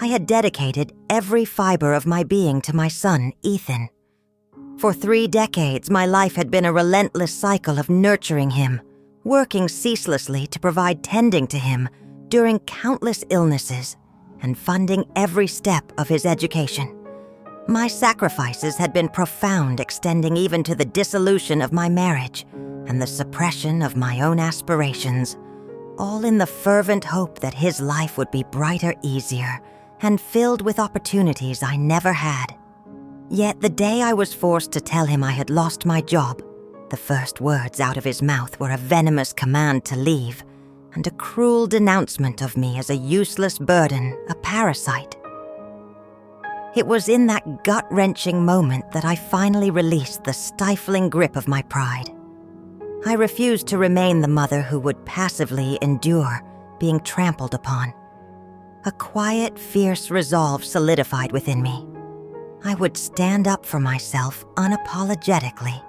I had dedicated every fiber of my being to my son, Ethan. For 3 decades, my life had been a relentless cycle of nurturing him, working ceaselessly to provide tending to him during countless illnesses, and funding every step of his education. My sacrifices had been profound, extending even to the dissolution of my marriage and the suppression of my own aspirations, all in the fervent hope that his life would be brighter, easier, and filled with opportunities I never had. Yet the day I was forced to tell him I had lost my job, the first words out of his mouth were a venomous command to leave and a cruel denouncement of me as a useless burden, a parasite. It was in that gut-wrenching moment that I finally released the stifling grip of my pride. I refused to remain the mother who would passively endure being trampled upon. A quiet, fierce resolve solidified within me. I would stand up for myself unapologetically.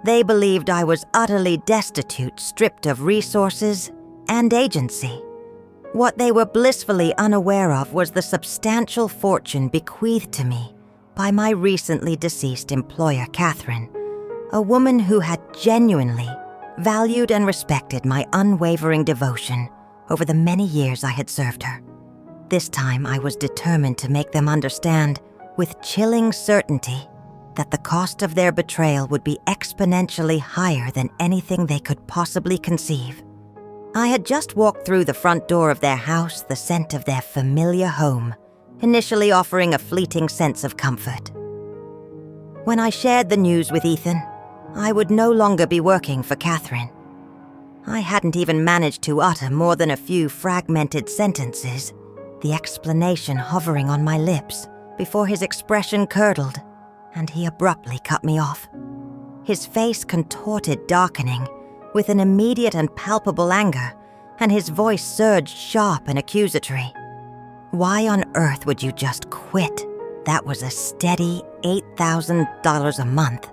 They believed I was utterly destitute, stripped of resources and agency. What they were blissfully unaware of was the substantial fortune bequeathed to me by my recently deceased employer, Catherine, a woman who had genuinely valued and respected my unwavering devotion over the many years I had served her. This time I was determined to make them understand with chilling certainty that the cost of their betrayal would be exponentially higher than anything they could possibly conceive. I had just walked through the front door of their house, the scent of their familiar home, initially offering a fleeting sense of comfort. When I shared the news with Ethan, I would no longer be working for Catherine. I hadn't even managed to utter more than a few fragmented sentences, the explanation hovering on my lips, before his expression curdled, and he abruptly cut me off. His face contorted, darkening, with an immediate and palpable anger, and his voice surged sharp and accusatory. Why on earth would you just quit? That was a steady $8,000 a month.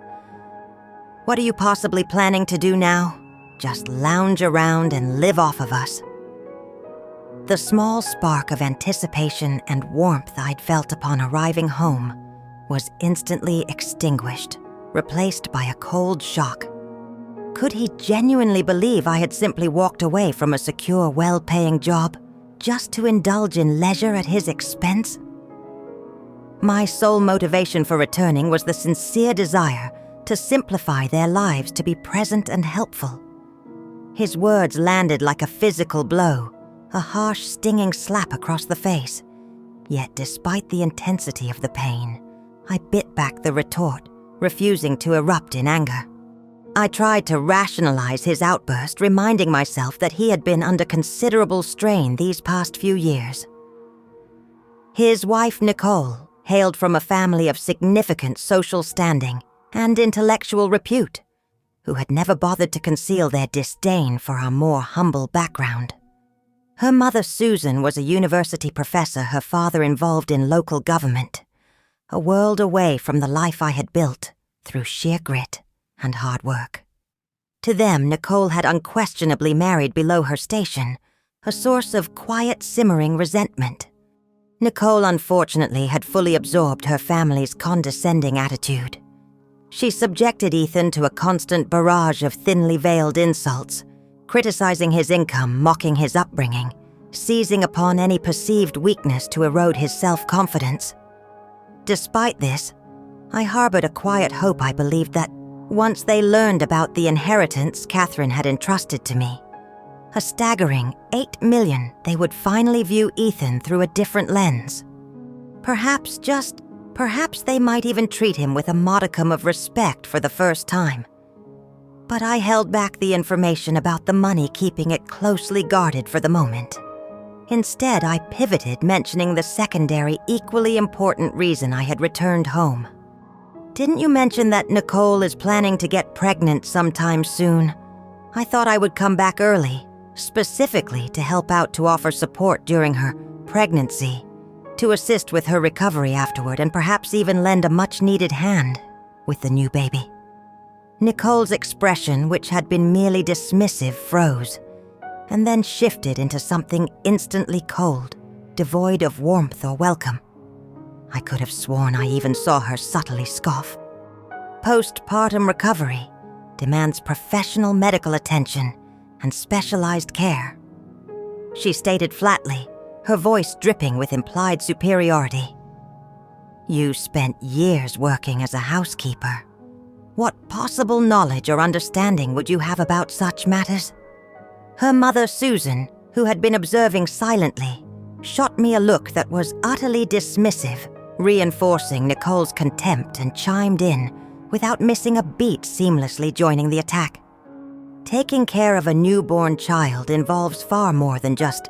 What are you possibly planning to do now? Just lounge around and live off of us. The small spark of anticipation and warmth I'd felt upon arriving home was instantly extinguished, replaced by a cold shock. Could he genuinely believe I had simply walked away from a secure, well-paying job just to indulge in leisure at his expense? My sole motivation for returning was the sincere desire to simplify their lives, to be present and helpful. His words landed like a physical blow, a harsh, stinging slap across the face. Yet despite the intensity of the pain, I bit back the retort, refusing to erupt in anger. I tried to rationalize his outburst, reminding myself that he had been under considerable strain these past few years. His wife, Nicole, hailed from a family of significant social standing and intellectual repute, who had never bothered to conceal their disdain for our more humble background. Her mother, Susan, was a university professor, her father involved in local government, a world away from the life I had built through sheer grit and hard work. To them, Nicole had unquestionably married below her station, a source of quiet, simmering resentment. Nicole, unfortunately, had fully absorbed her family's condescending attitude. She subjected Ethan to a constant barrage of thinly veiled insults, criticizing his income, mocking his upbringing, seizing upon any perceived weakness to erode his self-confidence. Despite this, I harbored a quiet hope. I believed that once they learned about the inheritance Catherine had entrusted to me, a staggering $8 million, they would finally view Ethan through a different lens. Perhaps they might even treat him with a modicum of respect for the first time. But I held back the information about the money, keeping it closely guarded for the moment. Instead, I pivoted, mentioning the secondary, equally important reason I had returned home. Didn't you mention that Nicole is planning to get pregnant sometime soon? I thought I would come back early, specifically to help out, to offer support during her pregnancy, to assist with her recovery afterward, and perhaps even lend a much-needed hand with the new baby. Nicole's expression, which had been merely dismissive, froze, and then shifted into something instantly cold, devoid of warmth or welcome. I could have sworn I even saw her subtly scoff. Postpartum recovery demands professional medical attention and specialized care. She stated flatly, her voice dripping with implied superiority. You spent years working as a housekeeper. What possible knowledge or understanding would you have about such matters? Her mother, Susan, who had been observing silently, shot me a look that was utterly dismissive, reinforcing Nicole's contempt, and chimed in, without missing a beat, seamlessly joining the attack. Taking care of a newborn child involves far more than just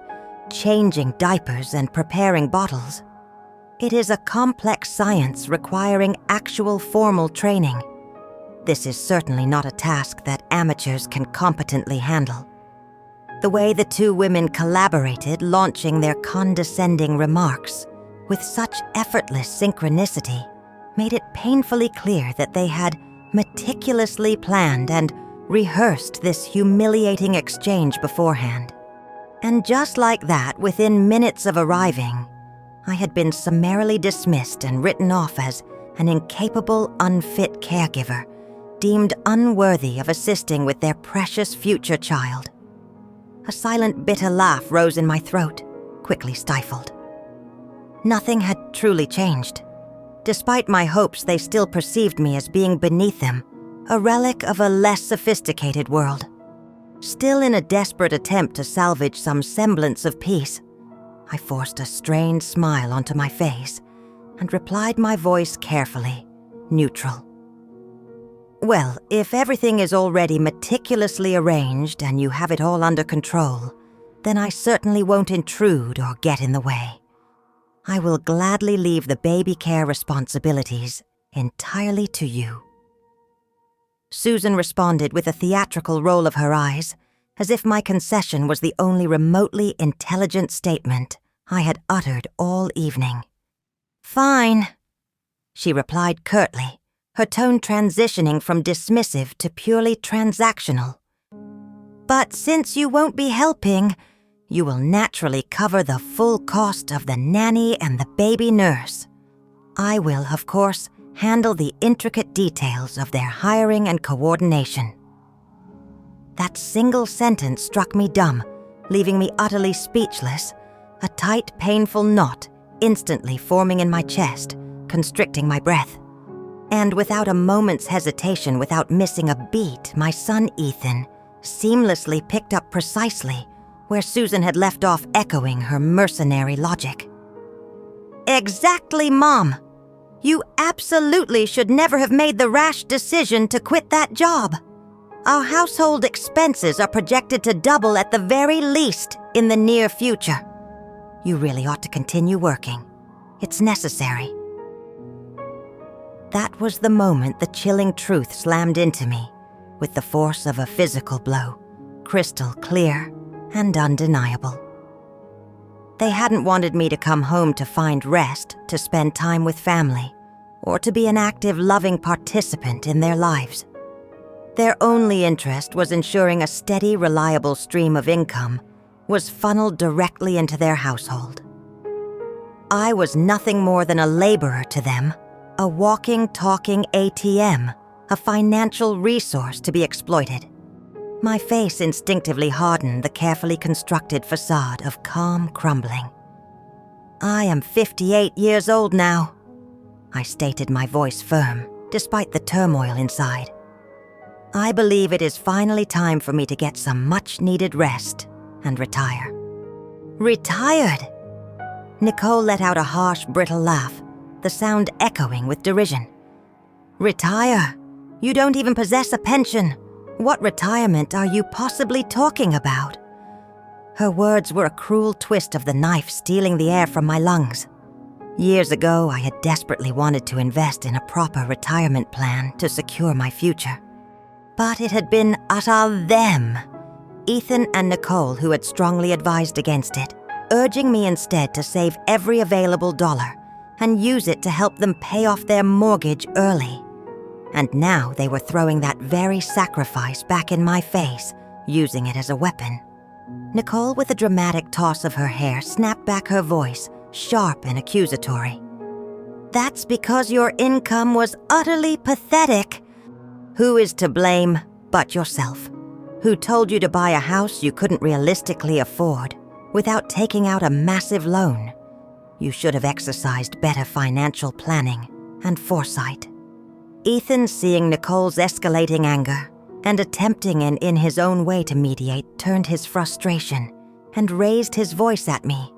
changing diapers and preparing bottles. It is a complex science requiring actual formal training. This is certainly not a task that amateurs can competently handle. The way the two women collaborated, launching their condescending remarks with such effortless synchronicity, made it painfully clear that they had meticulously planned and rehearsed this humiliating exchange beforehand. And just like that, within minutes of arriving, I had been summarily dismissed and written off as an incapable, unfit caregiver, deemed unworthy of assisting with their precious future child. A silent, bitter laugh rose in my throat, quickly stifled. Nothing had truly changed. Despite my hopes, they still perceived me as being beneath them, a relic of a less sophisticated world. Still in a desperate attempt to salvage some semblance of peace, I forced a strained smile onto my face and replied, my voice carefully, neutral. Well, if everything is already meticulously arranged and you have it all under control, then I certainly won't intrude or get in the way. I will gladly leave the baby care responsibilities entirely to you. Susan responded with a theatrical roll of her eyes, as if my concession was the only remotely intelligent statement I had uttered all evening. Fine, she replied curtly, her tone transitioning from dismissive to purely transactional. But since you won't be helping, you will naturally cover the full cost of the nanny and the baby nurse. I will, of course, handle the intricate details of their hiring and coordination. That single sentence struck me dumb, leaving me utterly speechless, a tight, painful knot instantly forming in my chest, constricting my breath. And without a moment's hesitation, without missing a beat, my son Ethan seamlessly picked up precisely where Susan had left off, echoing her mercenary logic. Exactly, Mom. You absolutely should never have made the rash decision to quit that job. Our household expenses are projected to double at the very least in the near future. You really ought to continue working. It's necessary. That was the moment the chilling truth slammed into me, with the force of a physical blow, crystal clear and undeniable. They hadn't wanted me to come home to find rest, to spend time with family, or to be an active, loving participant in their lives. Their only interest was ensuring a steady, reliable stream of income was funneled directly into their household. I was nothing more than a laborer to them, a walking, talking ATM, a financial resource to be exploited. My face instinctively hardened the carefully constructed facade of calm crumbling. I am 58 years old now, I stated, my voice firm, despite the turmoil inside. I believe it is finally time for me to get some much-needed rest and retire. Retired? Nicole let out a harsh, brittle laugh, the sound echoing with derision. Retire? You don't even possess a pension. What retirement are you possibly talking about? Her words were a cruel twist of the knife stealing the air from my lungs. Years ago, I had desperately wanted to invest in a proper retirement plan to secure my future. But it had been utter them, Ethan and Nicole, who had strongly advised against it, urging me instead to save every available dollar and use it to help them pay off their mortgage early. And now they were throwing that very sacrifice back in my face, using it as a weapon. Nicole, with a dramatic toss of her hair, snapped back her voice, sharp and accusatory. "That's because your income was utterly pathetic. Who is to blame but yourself? Who told you to buy a house you couldn't realistically afford without taking out a massive loan? You should have exercised better financial planning and foresight." Ethan, seeing Nicole's escalating anger and attempting in his own way to mediate, turned his frustration and raised his voice at me,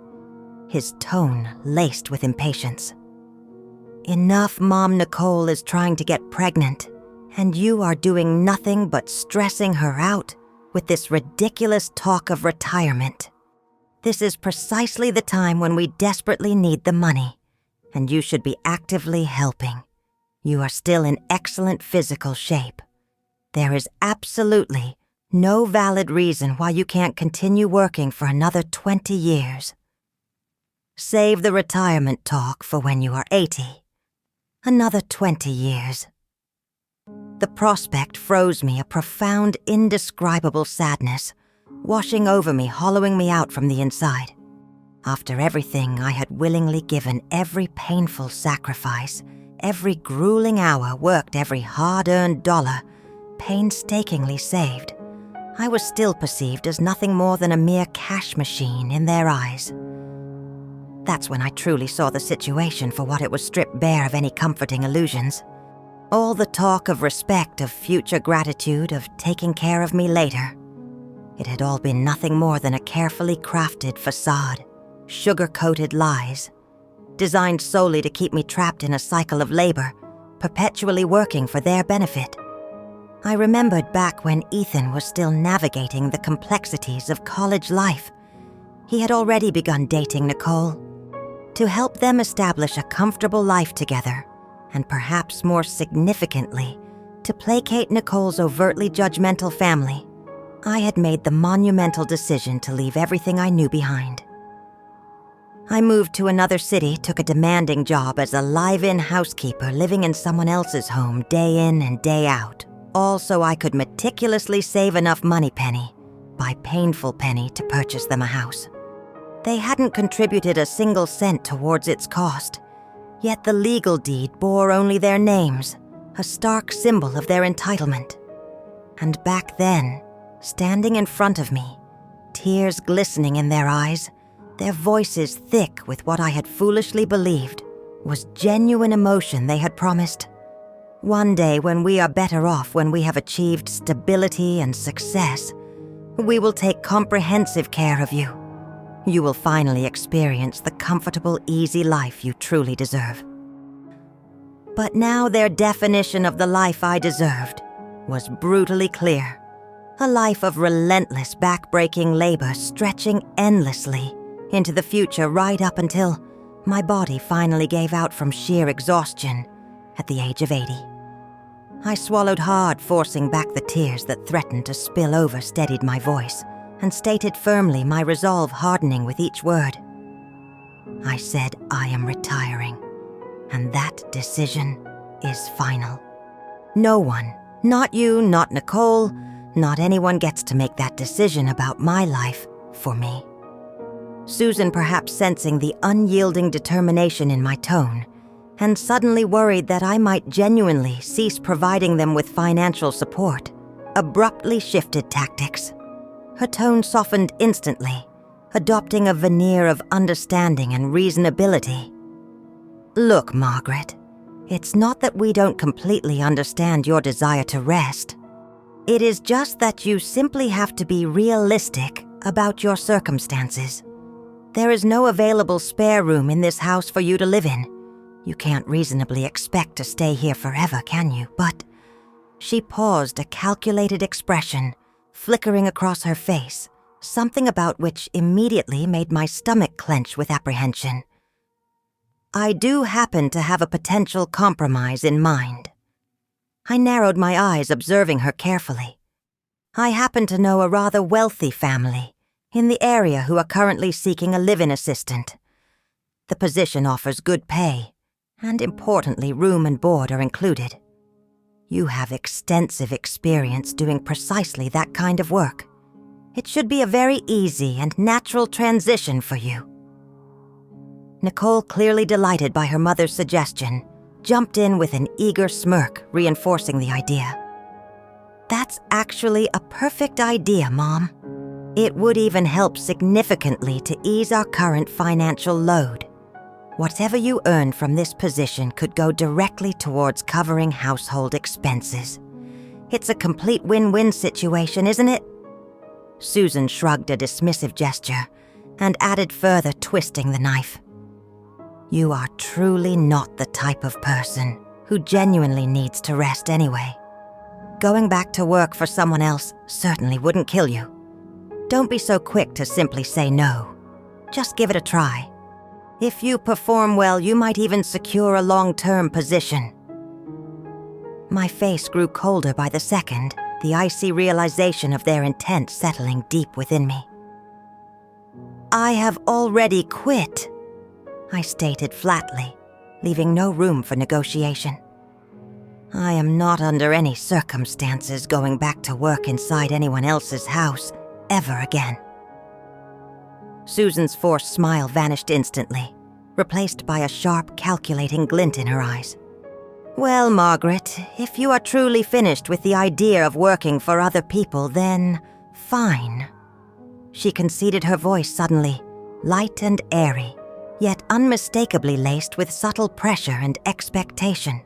his tone laced with impatience. "Enough, Mom. Nicole is trying to get pregnant, and you are doing nothing but stressing her out with this ridiculous talk of retirement. This is precisely the time when we desperately need the money, and you should be actively helping. You are still in excellent physical shape. There is absolutely no valid reason why you can't continue working for another 20 years. Save the retirement talk for when you are 80. Another 20 years. The prospect froze me, a profound, indescribable sadness, washing over me, hollowing me out from the inside. After everything I had willingly given, every painful sacrifice, every grueling hour worked, every hard-earned dollar painstakingly saved, I was still perceived as nothing more than a mere cash machine in their eyes. That's when I truly saw the situation for what it was, stripped bare of any comforting illusions. All the talk of respect, of future gratitude, of taking care of me later. It had all been nothing more than a carefully crafted facade, sugar-coated lies, designed solely to keep me trapped in a cycle of labor, perpetually working for their benefit. I remembered back when Ethan was still navigating the complexities of college life. He had already begun dating Nicole. To help them establish a comfortable life together, and perhaps more significantly, to placate Nicole's overtly judgmental family, I had made the monumental decision to leave everything I knew behind. I moved to another city, took a demanding job as a live-in housekeeper, living in someone else's home day in and day out, all so I could meticulously save enough money penny by painful penny to purchase them a house. They hadn't contributed a single cent towards its cost, yet the legal deed bore only their names, a stark symbol of their entitlement. And back then, standing in front of me, tears glistening in their eyes, their voices thick with what I had foolishly believed was genuine emotion they had promised. One day, when we are better off, when we have achieved stability and success, we will take comprehensive care of you. You will finally experience the comfortable, easy life you truly deserve. But now their definition of the life I deserved was brutally clear. A life of relentless, back-breaking labor stretching endlessly into the future, right up until my body finally gave out from sheer exhaustion at the age of 80. I swallowed hard, forcing back the tears that threatened to spill over, steadied my voice, and stated firmly, my resolve hardening with each word. I said, I am retiring, and that decision is final. No one, not you, not Nicole, not anyone gets to make that decision about my life for me. Susan, perhaps sensing the unyielding determination in my tone, and suddenly worried that I might genuinely cease providing them with financial support, abruptly shifted tactics. Her tone softened instantly, adopting a veneer of understanding and reasonability. Look, Margaret, it's not that we don't completely understand your desire to rest. It is just that you simply have to be realistic about your circumstances. There is no available spare room in this house for you to live in. You can't reasonably expect to stay here forever, can you? But she paused, a calculated expression flickering across her face, something about which immediately made my stomach clench with apprehension. I do happen to have a potential compromise in mind. I narrowed my eyes, observing her carefully. I happen to know a rather wealthy family in the area who are currently seeking a live-in assistant. The position offers good pay, and importantly, room and board are included. You have extensive experience doing precisely that kind of work. It should be a very easy and natural transition for you." Nicole, clearly delighted by her mother's suggestion, jumped in with an eager smirk, reinforcing the idea. "That's actually a perfect idea, Mom. It would even help significantly to ease our current financial load. Whatever you earn from this position could go directly towards covering household expenses. It's a complete win-win situation, isn't it?" Susan shrugged a dismissive gesture and added, further twisting the knife. "You are truly not the type of person who genuinely needs to rest anyway. Going back to work for someone else certainly wouldn't kill you. Don't be so quick to simply say no. Just give it a try. If you perform well, you might even secure a long-term position." My face grew colder by the second, the icy realization of their intent settling deep within me. "I have already quit," I stated flatly, leaving no room for negotiation. "I am not under any circumstances going back to work inside anyone else's house ever again." Susan's forced smile vanished instantly, replaced by a sharp, calculating glint in her eyes. "Well, Margaret, if you are truly finished with the idea of working for other people, then fine." She conceded, her voice suddenly light and airy, yet unmistakably laced with subtle pressure and expectation.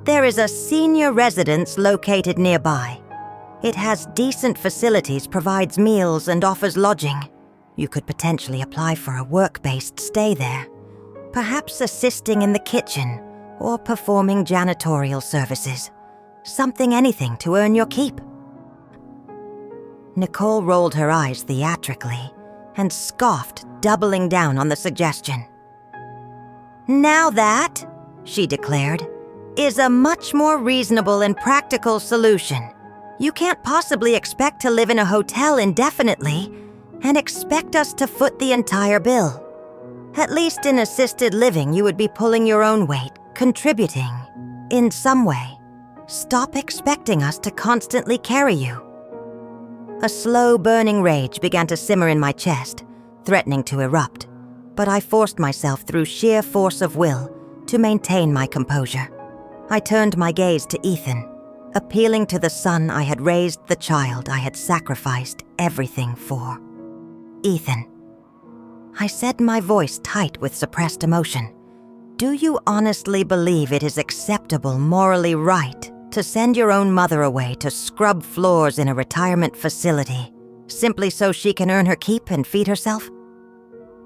"There is a senior residence located nearby. It has decent facilities, provides meals, and offers lodging. You could potentially apply for a work-based stay there, perhaps assisting in the kitchen or performing janitorial services. Anything to earn your keep." Nicole rolled her eyes theatrically and scoffed, doubling down on the suggestion. "Now that," she declared, "is a much more reasonable and practical solution. You can't possibly expect to live in a hotel indefinitely and expect us to foot the entire bill. At least in assisted living, you would be pulling your own weight, contributing in some way. Stop expecting us to constantly carry you." A slow burning rage began to simmer in my chest, threatening to erupt, but I forced myself through sheer force of will to maintain my composure. I turned my gaze to Ethan, appealing to the son I had raised, the child I had sacrificed everything for. "Ethan," I said, my voice tight with suppressed emotion, "do you honestly believe it is acceptable, morally right, to send your own mother away to scrub floors in a retirement facility, simply so she can earn her keep and feed herself?"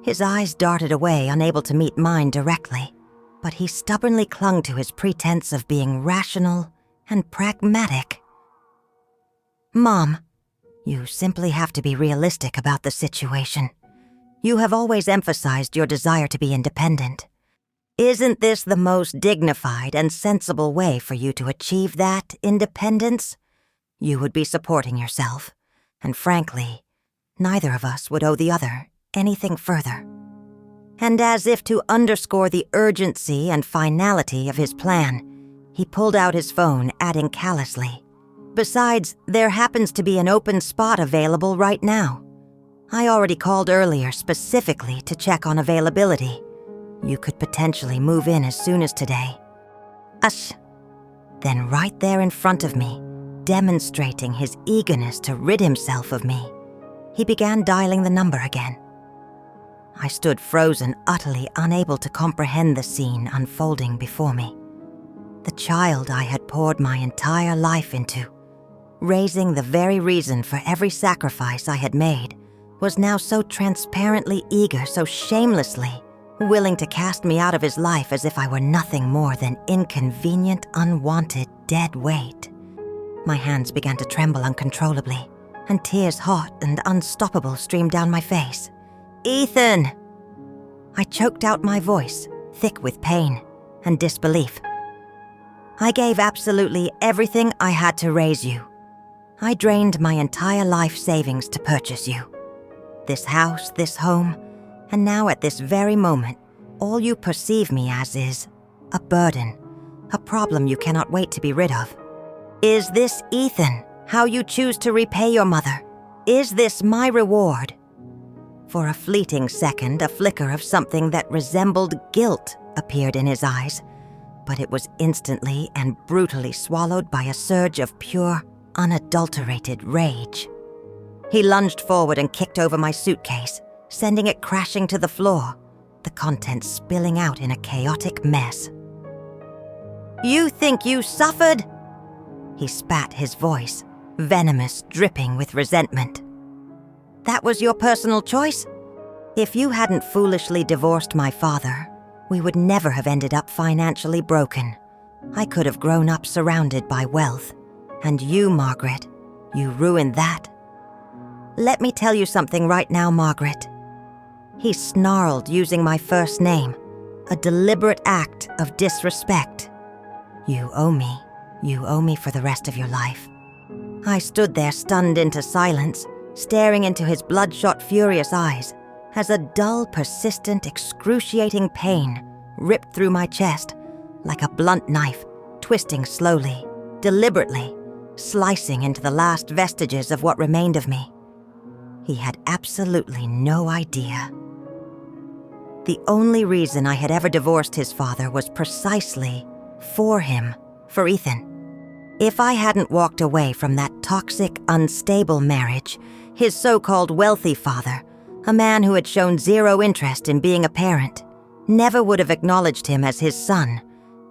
His eyes darted away, unable to meet mine directly, but he stubbornly clung to his pretense of being rational and pragmatic. "Mom, you simply have to be realistic about the situation. You have always emphasized your desire to be independent. Isn't this the most dignified and sensible way for you to achieve that independence? You would be supporting yourself, and frankly, neither of us would owe the other anything further." And as if to underscore the urgency and finality of his plan, he pulled out his phone, adding callously, "Besides, there happens to be an open spot available right now. I already called earlier specifically to check on availability. You could potentially move in as soon as today." "Ush." Then right there in front of me, demonstrating his eagerness to rid himself of me, he began dialing the number again. I stood frozen, utterly unable to comprehend the scene unfolding before me. The child I had poured my entire life into, raising the very reason for every sacrifice I had made, was now so transparently eager, so shamelessly willing to cast me out of his life as if I were nothing more than inconvenient, unwanted, dead weight. My hands began to tremble uncontrollably, and tears hot and unstoppable streamed down my face. "Ethan!" I choked out my voice, thick with pain and disbelief. "I gave absolutely everything I had to raise you. I drained my entire life savings to purchase you. This house, this home, and now at this very moment, all you perceive me as is a burden, a problem you cannot wait to be rid of. Is this, Ethan, how you choose to repay your mother, Is this my reward? For a fleeting second, a flicker of something that resembled guilt appeared in his eyes, but it was instantly and brutally swallowed by a surge of pure, unadulterated rage. He lunged forward and kicked over my suitcase, sending it crashing to the floor, the contents spilling out in a chaotic mess. "You think you suffered?" He spat, his voice venomous, dripping with resentment. "That was your personal choice? If you hadn't foolishly divorced my father, we would never have ended up financially broken. I could have grown up surrounded by wealth. And you, Margaret, you ruined that. Let me tell you something right now, Margaret." He snarled, using my first name, a deliberate act of disrespect. You owe me for the rest of your life." I stood there stunned into silence, staring into his bloodshot, furious eyes, as a dull, persistent, excruciating pain ripped through my chest like a blunt knife, twisting slowly, deliberately, slicing into the last vestiges of what remained of me. He had absolutely no idea. The only reason I had ever divorced his father was precisely for him, for Ethan. If I hadn't walked away from that toxic, unstable marriage, his so-called wealthy father, a man who had shown zero interest in being a parent, never would have acknowledged him as his son,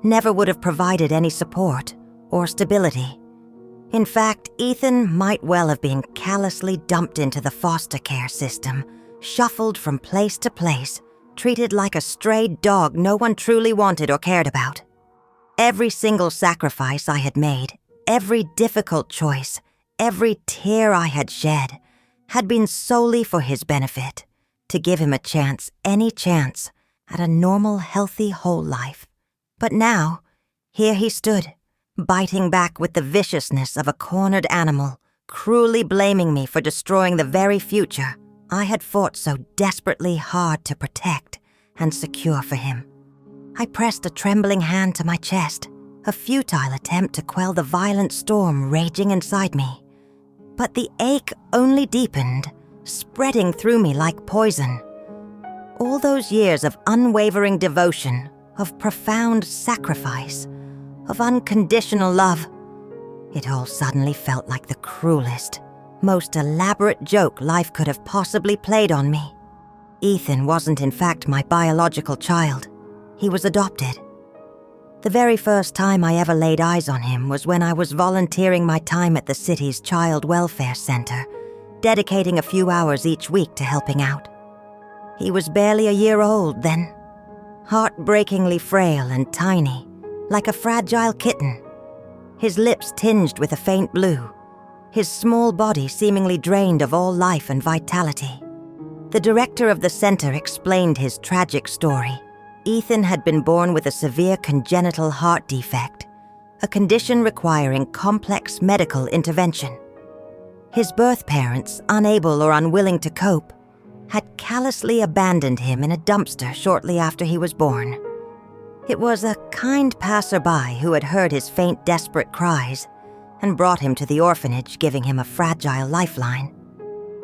never would have provided any support or stability. In fact, Ethan might well have been callously dumped into the foster care system, shuffled from place to place, treated like a strayed dog no one truly wanted or cared about. Every single sacrifice I had made, every difficult choice, every tear I had shed, had been solely for his benefit, to give him a chance, any chance, at a normal, healthy, whole life. But now, here he stood, biting back with the viciousness of a cornered animal, cruelly blaming me for destroying the very future I had fought so desperately hard to protect and secure for him. I pressed a trembling hand to my chest, a futile attempt to quell the violent storm raging inside me. But the ache only deepened, spreading through me like poison. All those years of unwavering devotion, of profound sacrifice, of unconditional love, it all suddenly felt like the cruelest, most elaborate joke life could have possibly played on me. Ethan wasn't in fact my biological child. He was adopted. The very first time I ever laid eyes on him was when I was volunteering my time at the city's child welfare center, dedicating a few hours each week to helping out. He was barely a year old then, heartbreakingly frail and tiny, like a fragile kitten, his lips tinged with a faint blue, his small body seemingly drained of all life and vitality. The director of the center explained his tragic story. Ethan had been born with a severe congenital heart defect, a condition requiring complex medical intervention. His birth parents, unable or unwilling to cope, had callously abandoned him in a dumpster shortly after he was born. It was a kind passerby who had heard his faint, desperate cries and brought him to the orphanage, giving him a fragile lifeline.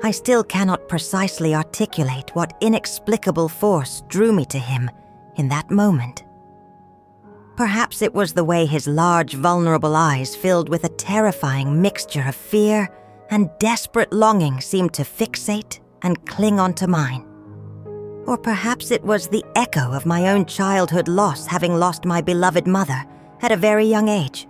I still cannot precisely articulate what inexplicable force drew me to him in that moment. Perhaps it was the way his large, vulnerable eyes filled with a terrifying mixture of fear and desperate longing seemed to fixate and cling onto mine. Or perhaps it was the echo of my own childhood loss, having lost my beloved mother at a very young age.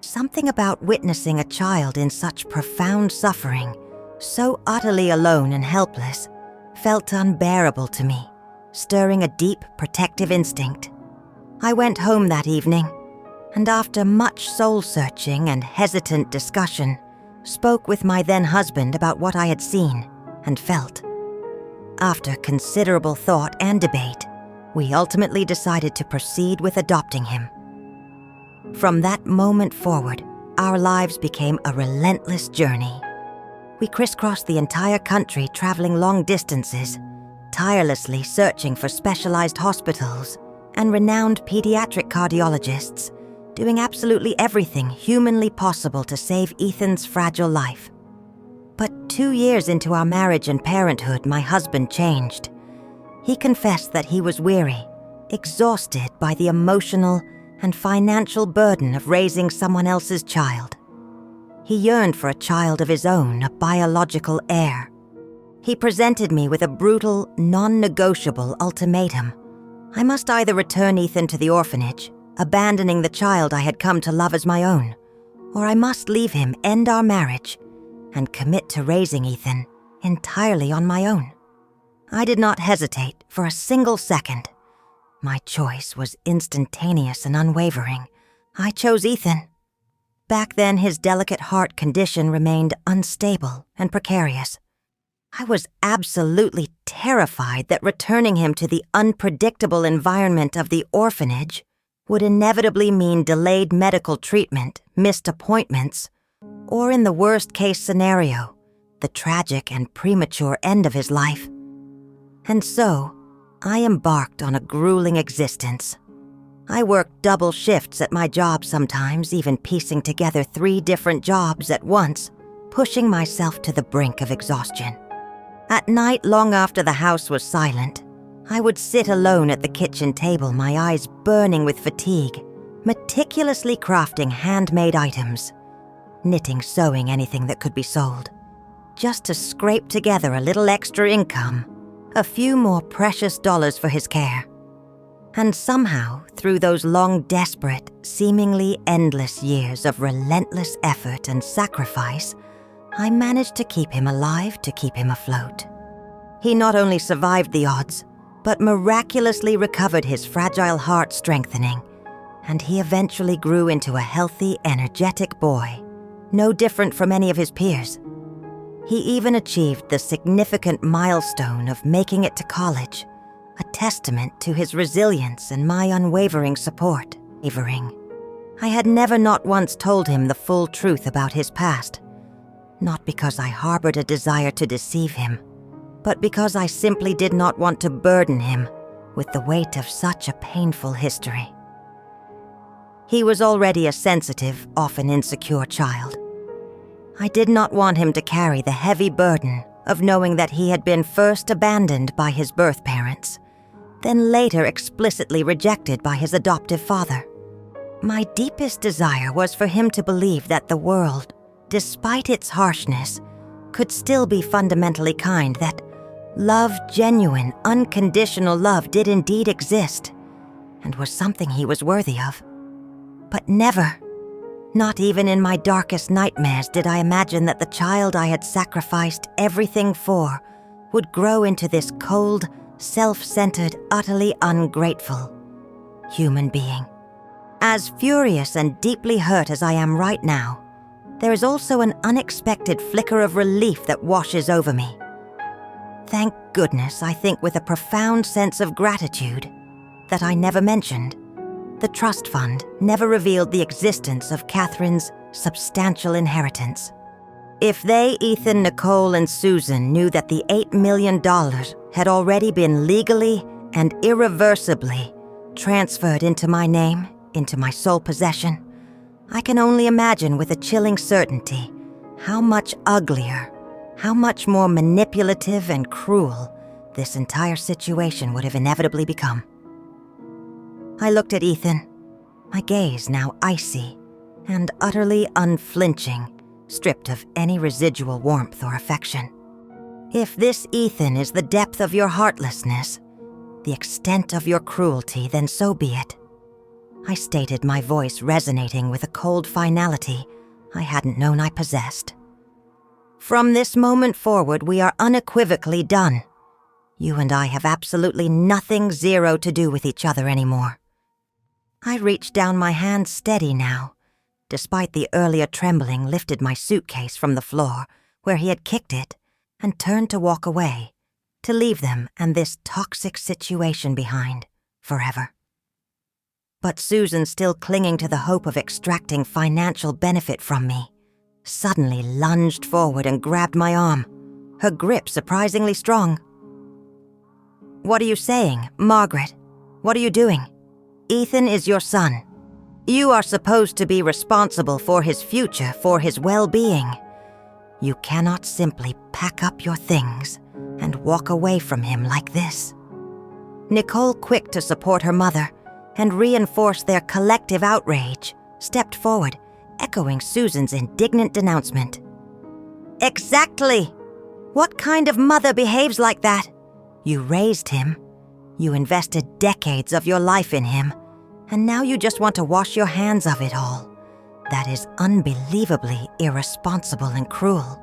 Something about witnessing a child in such profound suffering, so utterly alone and helpless, felt unbearable to me, stirring a deep protective instinct. I went home that evening, and after much soul-searching and hesitant discussion, spoke with my then-husband about what I had seen and felt. After considerable thought and debate, we ultimately decided to proceed with adopting him. From that moment forward, our lives became a relentless journey. We crisscrossed the entire country, traveling long distances, tirelessly searching for specialized hospitals and renowned pediatric cardiologists, doing absolutely everything humanly possible to save Ethan's fragile life. But 2 years into our marriage and parenthood, my husband changed. He confessed that he was weary, exhausted by the emotional and financial burden of raising someone else's child. He yearned for a child of his own, a biological heir. He presented me with a brutal, non-negotiable ultimatum. I must either return Ethan to the orphanage, abandoning the child I had come to love as my own, or I must leave him, end our marriage, and commit to raising Ethan entirely on my own. I did not hesitate for a single second. My choice was instantaneous and unwavering. I chose Ethan. Back then, his delicate heart condition remained unstable and precarious. I was absolutely terrified that returning him to the unpredictable environment of the orphanage would inevitably mean delayed medical treatment, missed appointments, or in the worst-case scenario, the tragic and premature end of his life. And so, I embarked on a grueling existence. I worked double shifts at my job sometimes, even piecing together 3 different jobs at once, pushing myself to the brink of exhaustion. At night, long after the house was silent, I would sit alone at the kitchen table, my eyes burning with fatigue, meticulously crafting handmade items, knitting, sewing, anything that could be sold, just to scrape together a little extra income, a few more precious dollars for his care. And somehow, through those long, desperate, seemingly endless years of relentless effort and sacrifice, I managed to keep him alive, to keep him afloat. He not only survived the odds, but miraculously recovered his fragile heart strengthening, and he eventually grew into a healthy, energetic boy, no different from any of his peers. He even achieved the significant milestone of making it to college, a testament to his resilience and my unwavering support. I had never not once told him the full truth about his past, not because I harbored a desire to deceive him, but because I simply did not want to burden him with the weight of such a painful history. He was already a sensitive, often insecure child. I did not want him to carry the heavy burden of knowing that he had been first abandoned by his birth parents, then later explicitly rejected by his adoptive father. My deepest desire was for him to believe that the world, despite its harshness, could still be fundamentally kind, that love, genuine, unconditional love, did indeed exist and was something he was worthy of. But never, not even in my darkest nightmares, did I imagine that the child I had sacrificed everything for would grow into this cold, self-centered, utterly ungrateful human being. As furious and deeply hurt as I am right now, there is also an unexpected flicker of relief that washes over me. Thank goodness, I think with a profound sense of gratitude, that I never mentioned. The trust fund never revealed the existence of Catherine's substantial inheritance. If they, Ethan, Nicole, and Susan, knew that the $8 million had already been legally and irreversibly transferred into my name, into my sole possession, I can only imagine with a chilling certainty how much uglier, how much more manipulative and cruel this entire situation would have inevitably become. I looked at Ethan, my gaze now icy and utterly unflinching, stripped of any residual warmth or affection. If this, Ethan, is the depth of your heartlessness, the extent of your cruelty, then so be it, I stated, my voice resonating with a cold finality I hadn't known I possessed. From this moment forward, we are unequivocally done. You and I have absolutely nothing, zero, to do with each other anymore. I reached down, my hand steady now. Despite the earlier trembling, lifted my suitcase from the floor where he had kicked it and turned to walk away, to leave them and this toxic situation behind forever. But Susan, still clinging to the hope of extracting financial benefit from me, suddenly lunged forward and grabbed my arm, her grip surprisingly strong. "What are you saying, Margaret? What are you doing? Ethan is your son. You are supposed to be responsible for his future, for his well-being. You cannot simply pack up your things and walk away from him like this. Nicole, quick to support her mother and reinforce their collective outrage, stepped forward, echoing Susan's indignant denouncement. Exactly! What kind of mother behaves like that? You raised him. You invested decades of your life in him, and now you just want to wash your hands of it all. That is unbelievably irresponsible and cruel.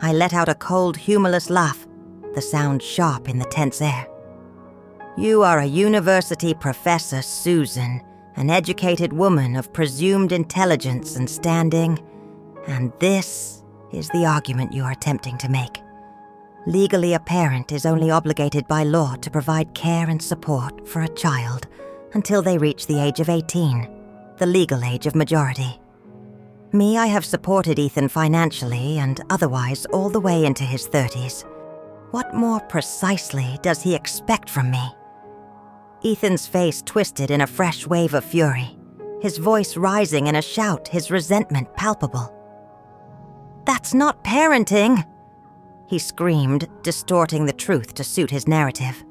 I let out a cold, humorless laugh, the sound sharp in the tense air. You are a university professor, Susan, an educated woman of presumed intelligence and standing, and this is the argument you are attempting to make. Legally, a parent is only obligated by law to provide care and support for a child until they reach the age of 18, the legal age of majority. Me, I have supported Ethan financially and otherwise all the way into his 30s. What more precisely does he expect from me? Ethan's face twisted in a fresh wave of fury, his voice rising in a shout, his resentment palpable. That's not parenting, he screamed, distorting the truth to suit his narrative.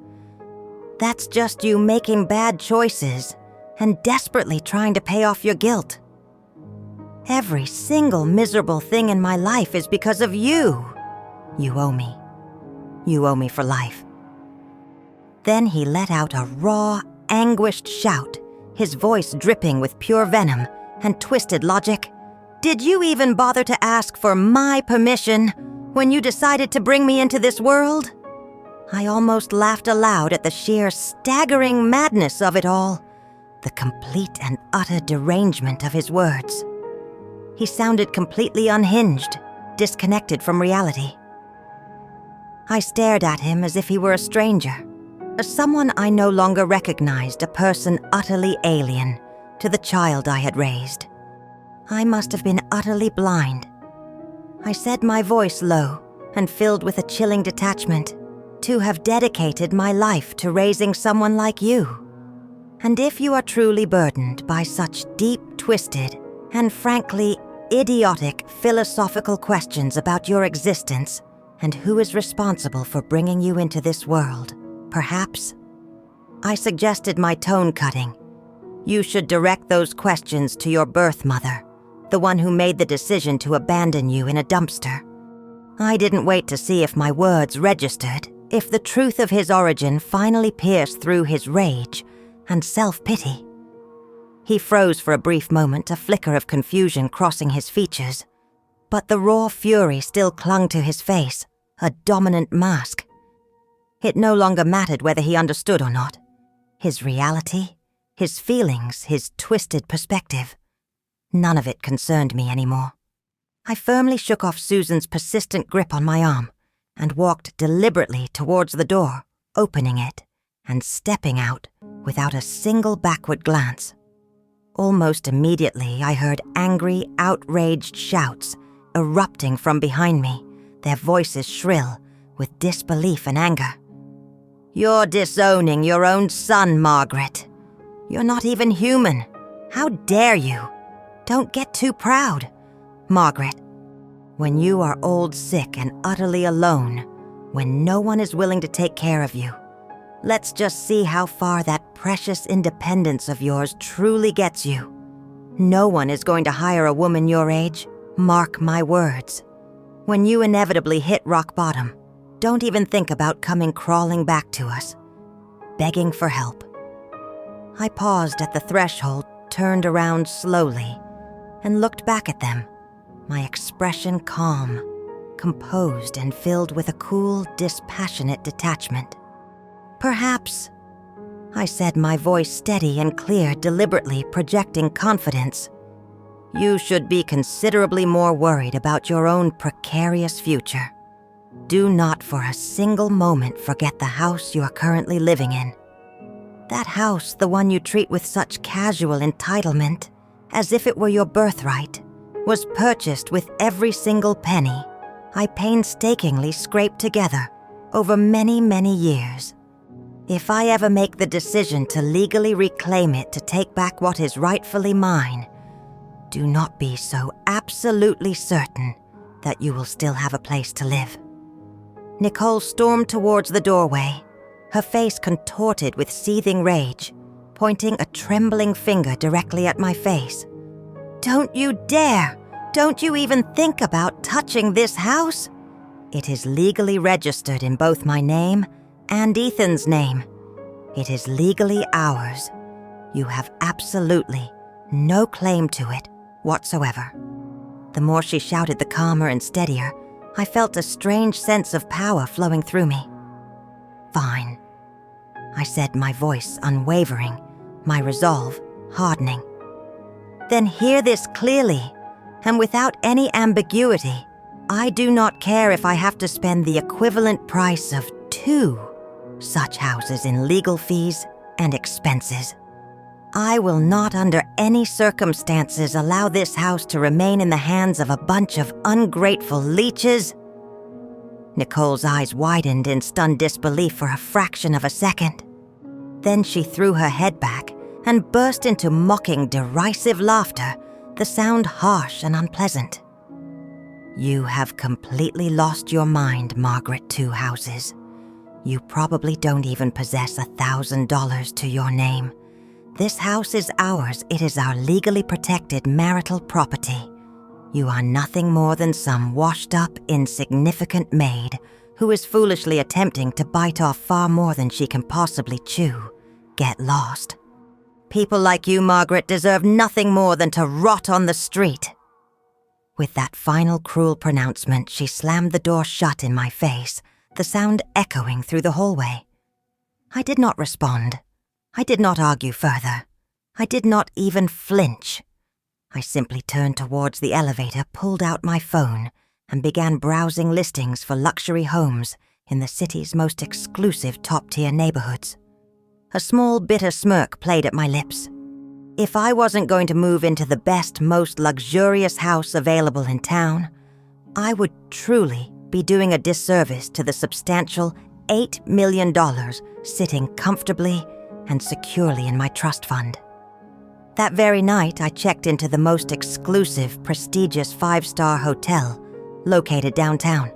That's just you making bad choices and desperately trying to pay off your guilt. Every single miserable thing in my life is because of you. You owe me. You owe me for life. Then he let out a raw, anguished shout, his voice dripping with pure venom and twisted logic. Did you even bother to ask for my permission when you decided to bring me into this world? I almost laughed aloud at the sheer staggering madness of it all, the complete and utter derangement of his words. He sounded completely unhinged, disconnected from reality. I stared at him as if he were a stranger, as someone I no longer recognized, a person utterly alien to the child I had raised. I must have been utterly blind. I said, my voice low and filled with a chilling detachment, to have dedicated my life to raising someone like you. And if you are truly burdened by such deep, twisted, and frankly idiotic philosophical questions about your existence and who is responsible for bringing you into this world, perhaps, I suggested, my tone cutting, you should direct those questions to your birth mother, the one who made the decision to abandon you in a dumpster. I didn't wait to see if my words registered, if the truth of his origin finally pierced through his rage and self-pity. He froze for a brief moment, a flicker of confusion crossing his features, but the raw fury still clung to his face, a dominant mask. It no longer mattered whether he understood or not. His reality, his feelings, his twisted perspective. None of it concerned me anymore. I firmly shook off Susan's persistent grip on my arm and walked deliberately towards the door, opening it and stepping out without a single backward glance. Almost immediately, I heard angry, outraged shouts erupting from behind me, their voices shrill with disbelief and anger. You're disowning your own son, Margaret. You're not even human. How dare you? Don't get too proud. Margaret, when you are old, sick, and utterly alone, when no one is willing to take care of you, let's just see how far that precious independence of yours truly gets you. No one is going to hire a woman your age, mark my words. When you inevitably hit rock bottom, don't even think about coming crawling back to us, begging for help. I paused at the threshold, turned around slowly, and looked back at them, my expression calm, composed, and filled with a cool, dispassionate detachment. Perhaps, I said, my voice steady and clear, deliberately projecting confidence, you should be considerably more worried about your own precarious future. Do not for a single moment forget the house you are currently living in. That house, the one you treat with such casual entitlement, as if it were your birthright, was purchased with every single penny I painstakingly scraped together over many, many years. If I ever make the decision to legally reclaim it, to take back what is rightfully mine, do not be so absolutely certain that you will still have a place to live." Nicole stormed towards the doorway, her face contorted with seething rage, pointing a trembling finger directly at my face. "Don't you dare! Don't you even think about touching this house? It is legally registered in both my name and Ethan's name. It is legally ours. You have absolutely no claim to it whatsoever." The more she shouted, the calmer and steadier, I felt a strange sense of power flowing through me. "Fine," I said, my voice unwavering, my resolve hardening. "Then hear this clearly, and without any ambiguity. I do not care if I have to spend the equivalent price of 2 such houses in legal fees and expenses. I will not under any circumstances allow this house to remain in the hands of a bunch of ungrateful leeches." Nicole's eyes widened in stunned disbelief for a fraction of a second. Then she threw her head back and burst into mocking, derisive laughter, the sound harsh and unpleasant. "You have completely lost your mind, Margaret Two Houses. You probably don't even possess $1,000 to your name. This house is ours. It is our legally protected marital property. You are nothing more than some washed-up, insignificant maid who is foolishly attempting to bite off far more than she can possibly chew. Get lost. People like you, Margaret, deserve nothing more than to rot on the street." With that final cruel pronouncement, she slammed the door shut in my face, the sound echoing through the hallway. I did not respond. I did not argue further. I did not even flinch. I simply turned towards the elevator, pulled out my phone, and began browsing listings for luxury homes in the city's most exclusive top-tier neighborhoods. A small, bitter smirk played at my lips. If I wasn't going to move into the best, most luxurious house available in town, I would truly be doing a disservice to the substantial $8 million sitting comfortably and securely in my trust fund. That very night, I checked into the most exclusive, prestigious 5-star hotel located downtown.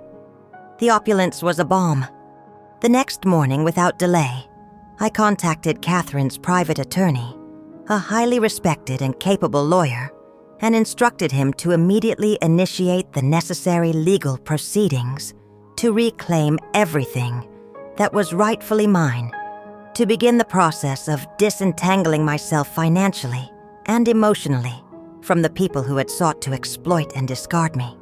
The opulence was a bomb. The next morning, without delay, I contacted Catherine's private attorney, a highly respected and capable lawyer, and instructed him to immediately initiate the necessary legal proceedings to reclaim everything that was rightfully mine, to begin the process of disentangling myself financially and emotionally from the people who had sought to exploit and discard me.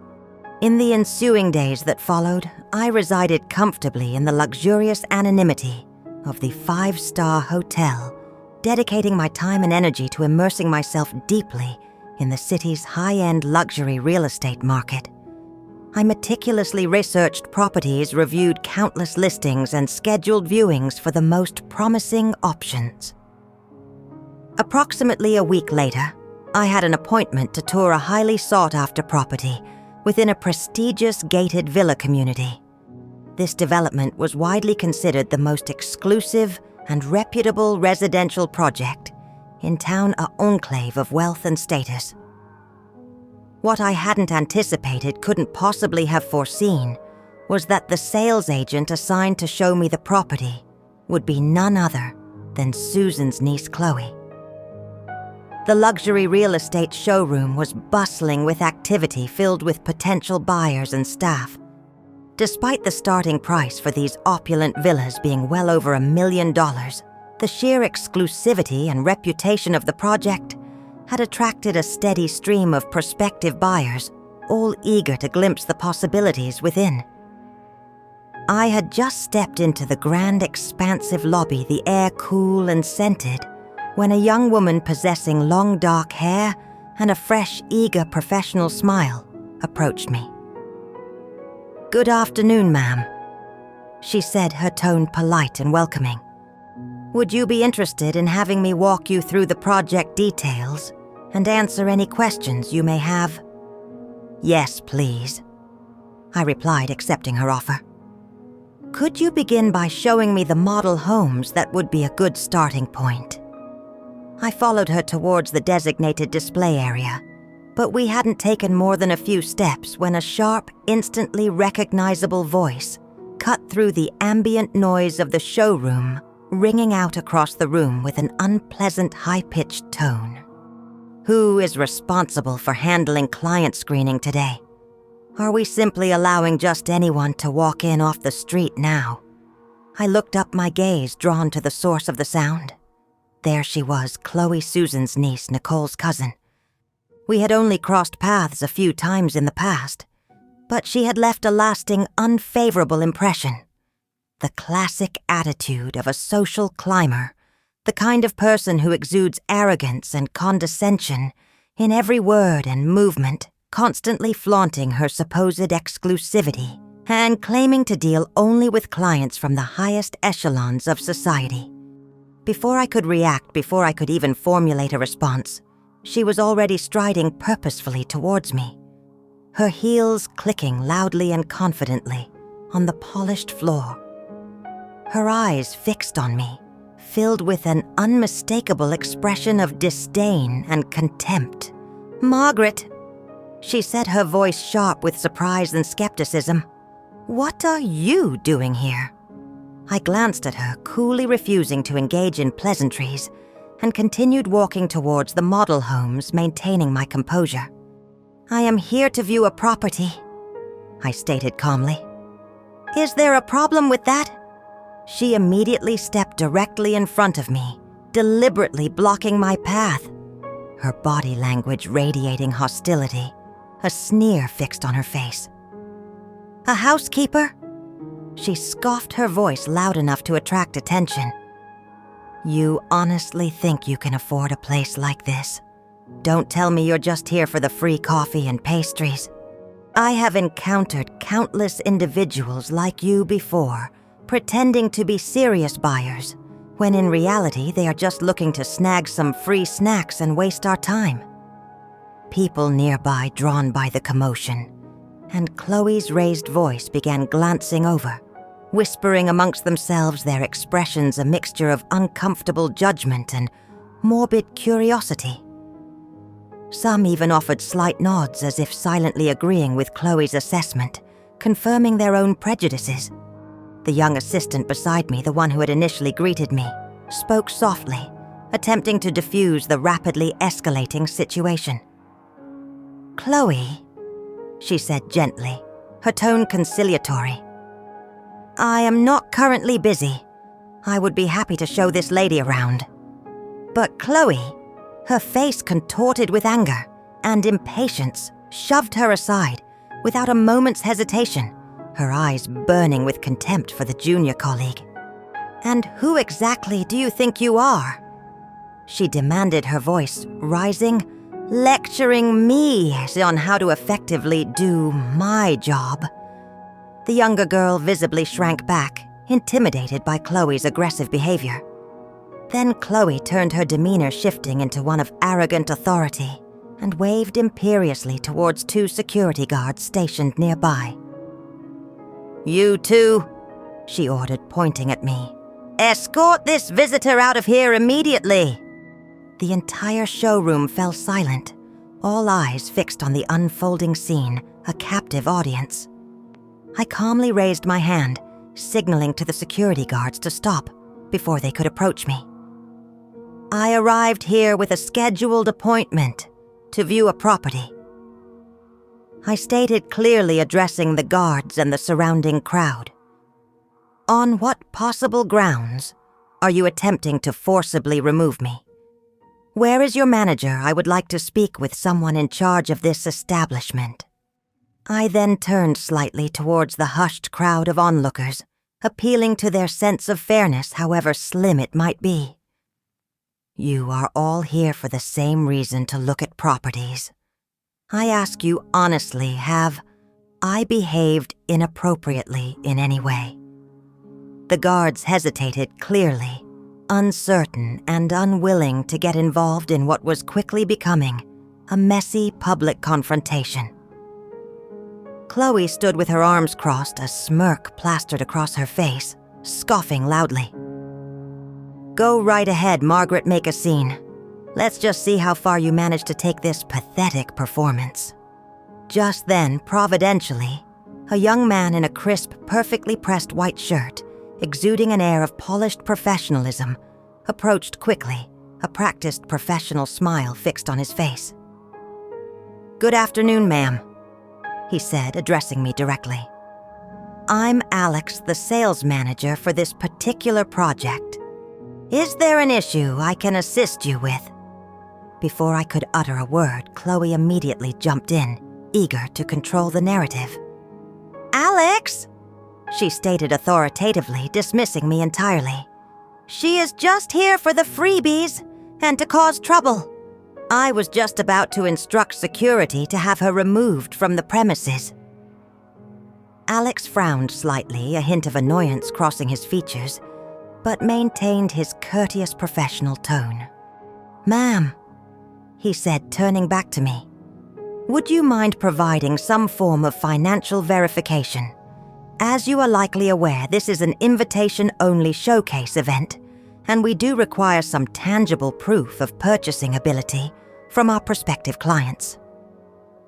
In the ensuing days that followed, I resided comfortably in the luxurious anonymity of the 5-star hotel, dedicating my time and energy to immersing myself deeply in the city's high-end luxury real estate market. I meticulously researched properties, reviewed countless listings, and scheduled viewings for the most promising options. Approximately a week later, I had an appointment to tour a highly sought-after property within a prestigious gated villa community. This development was widely considered the most exclusive and reputable residential project in town, an enclave of wealth and status. What I hadn't anticipated, couldn't possibly have foreseen, was that the sales agent assigned to show me the property would be none other than Susan's niece Chloe. The luxury real estate showroom was bustling with activity, filled with potential buyers and staff. Despite the starting price for these opulent villas being well over $1 million, the sheer exclusivity and reputation of the project had attracted a steady stream of prospective buyers, all eager to glimpse the possibilities within. I had just stepped into the grand, expansive lobby, the air cool and scented, when a young woman possessing long dark hair and a fresh, eager professional smile approached me. "Good afternoon, ma'am," she said, her tone polite and welcoming. "Would you be interested in having me walk you through the project details and answer any questions you may have?" "Yes, please," I replied, accepting her offer. "Could you begin by showing me the model homes? That would be a good starting point." I followed her towards the designated display area, But we hadn't taken more than a few steps when a sharp, instantly recognizable voice cut through the ambient noise of the showroom, ringing out across the room with an unpleasant high-pitched tone. Who is responsible for handling client screening today? Are we simply allowing just anyone to walk in off the street now? I looked up, my gaze drawn to the source of the sound. There she was, Chloe Susan's niece, Nicole's cousin. We had only crossed paths a few times in the past, but she had left a lasting, unfavorable impression. The classic attitude of a social climber, the kind of person who exudes arrogance and condescension in every word and movement, constantly flaunting her supposed exclusivity and claiming to deal only with clients from the highest echelons of society. Before I could react, before I could even formulate a response, she was already striding purposefully towards me, her heels clicking loudly and confidently on the polished floor. Her eyes fixed on me, filled with an unmistakable expression of disdain and contempt. "Margaret," she said, her voice sharp with surprise and skepticism. "What are you doing here?" I glanced at her, coolly refusing to engage in pleasantries, and continued walking towards the model homes, maintaining my composure. "I am here to view a property," I stated calmly. "Is there a problem with that?" She immediately stepped directly in front of me, deliberately blocking my path, her body language radiating hostility, a sneer fixed on her face. "A housekeeper?" She scoffed, her voice loud enough to attract attention. "You honestly think you can afford a place like this? Don't tell me you're just here for the free coffee and pastries. I have encountered countless individuals like you before, pretending to be serious buyers, when in reality they are just looking to snag some free snacks and waste our time." People nearby drawn by the commotion, and Chloe's raised voice began glancing over, whispering amongst themselves, their expressions a mixture of uncomfortable judgment and morbid curiosity. Some even offered slight nods as if silently agreeing with Chloe's assessment, confirming their own prejudices. The young assistant beside me, the one who had initially greeted me, spoke softly, attempting to diffuse the rapidly escalating situation. "Chloe," she said gently, her tone conciliatory. "I am not currently busy. I would be happy to show this lady around." But Chloe, her face contorted with anger and impatience, shoved her aside without a moment's hesitation, her eyes burning with contempt for the junior colleague. "And who exactly do you think you are?" she demanded, her voice rising, "lecturing me on how to effectively do my job." The younger girl visibly shrank back, intimidated by Chloe's aggressive behavior. Then Chloe turned, her demeanor shifting into one of arrogant authority, and waved imperiously towards two security guards stationed nearby. "You two," she ordered, pointing at me, "escort this visitor out of here immediately." The entire showroom fell silent, all eyes fixed on the unfolding scene, a captive audience. I calmly raised my hand, signaling to the security guards to stop before they could approach me. "I arrived here with a scheduled appointment to view a property," I stated clearly, addressing the guards and the surrounding crowd. "On what possible grounds are you attempting to forcibly remove me? Where is your manager? I would like to speak with someone in charge of this establishment." I then turned slightly towards the hushed crowd of onlookers, appealing to their sense of fairness, however slim it might be. "You are all here for the same reason, to look at properties. I ask you honestly, have I behaved inappropriately in any way?" The guards hesitated, clearly uncertain and unwilling to get involved in what was quickly becoming a messy public confrontation. Chloe stood with her arms crossed, a smirk plastered across her face, scoffing loudly. "Go right ahead, Margaret, make a scene. Let's just see how far you manage to take this pathetic performance." Just then, providentially, a young man in a crisp, perfectly pressed white shirt, exuding an air of polished professionalism, approached quickly, a practiced professional smile fixed on his face. "Good afternoon, ma'am," he said, addressing me directly. "I'm Alex, the sales manager for this particular project. Is there an issue I can assist you with?" Before I could utter a word, Chloe immediately jumped in, eager to control the narrative. "Alex," she stated authoritatively, dismissing me entirely. "She is just here for the freebies and to cause trouble. I was just about to instruct security to have her removed from the premises." Alex frowned slightly, a hint of annoyance crossing his features, but maintained his courteous professional tone. "Ma'am," he said, turning back to me, "would you mind providing some form of financial verification? As you are likely aware, this is an invitation-only showcase event, and we do require some tangible proof of purchasing ability from our prospective clients."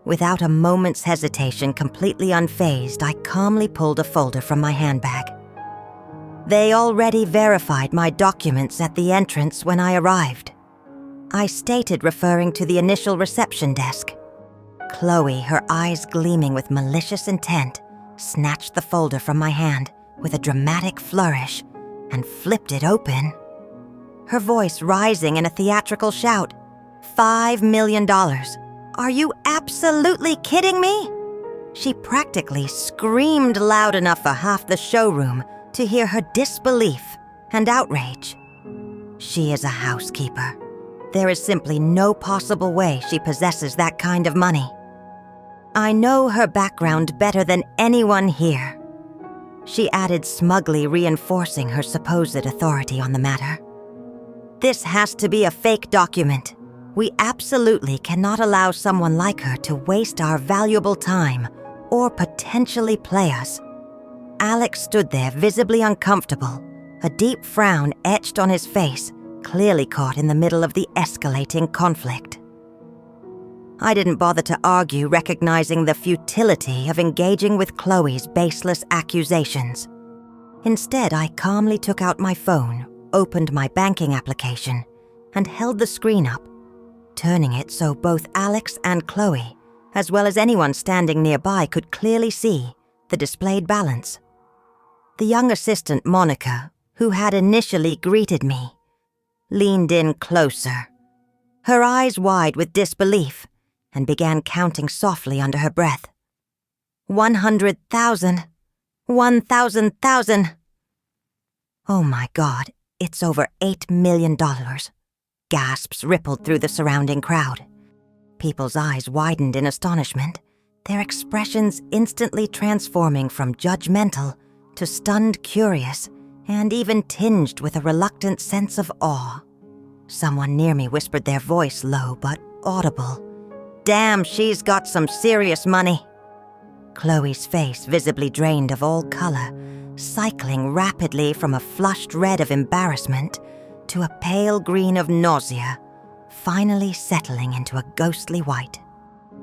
Without a moment's hesitation, completely unfazed, I calmly pulled a folder from my handbag. "They already verified my documents at the entrance when I arrived," I stated, referring to the initial reception desk. Chloe, her eyes gleaming with malicious intent, snatched the folder from my hand with a dramatic flourish and flipped it open. Her voice rising in a theatrical shout. $5 million. Are you absolutely kidding me? She practically screamed loud enough for half the showroom to hear her disbelief and outrage. She is a housekeeper. There is simply no possible way she possesses that kind of money. I know her background better than anyone here," she added, smugly reinforcing her supposed authority on the matter. "This has to be a fake document. We absolutely cannot allow someone like her to waste our valuable time or potentially play us." Alex stood there, visibly uncomfortable, a deep frown etched on his face, clearly caught in the middle of the escalating conflict. I didn't bother to argue, recognizing the futility of engaging with Chloe's baseless accusations. Instead, I calmly took out my phone, opened my banking application, and held the screen up, turning it so both Alex and Chloe, as well as anyone standing nearby, could clearly see the displayed balance. The young assistant, Monica, who had initially greeted me, leaned in closer, her eyes wide with disbelief, and began counting softly under her breath. 100,000. 1,000,000. Oh my God, it's over $8 million. Gasps rippled through the surrounding crowd. People's eyes widened in astonishment, their expressions instantly transforming from judgmental to stunned curious, and even tinged with a reluctant sense of awe. Someone near me whispered, their voice low but audible, "Damn, she's got some serious money." Chloe's face visibly drained of all color, cycling rapidly from a flushed red of embarrassment to a pale green of nausea, finally settling into a ghostly white.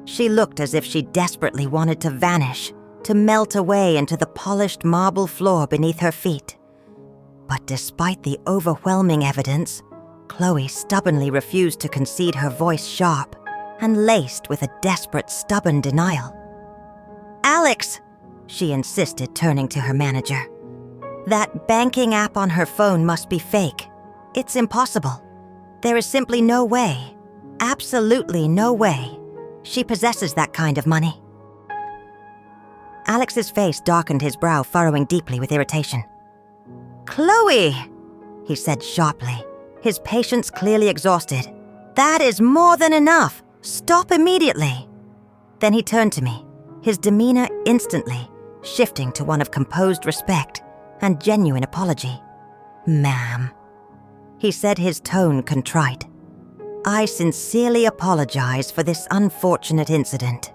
She looked as if she desperately wanted to vanish, to melt away into the polished marble floor beneath her feet. But despite the overwhelming evidence, Chloe stubbornly refused to concede, her voice sharp and laced with a desperate, stubborn denial. "Alex," she insisted, turning to her manager, "that banking app on her phone must be fake. It's impossible. There is simply no way, absolutely no way, she possesses that kind of money." Alex's face darkened, his brow furrowing deeply with irritation. "Chloe," he said sharply, his patience clearly exhausted, "that is more than enough. Stop immediately." Then he turned to me, his demeanor instantly shifting to one of composed respect and genuine apology. "Ma'am," he said, his tone contrite, "I sincerely apologize for this unfortunate incident.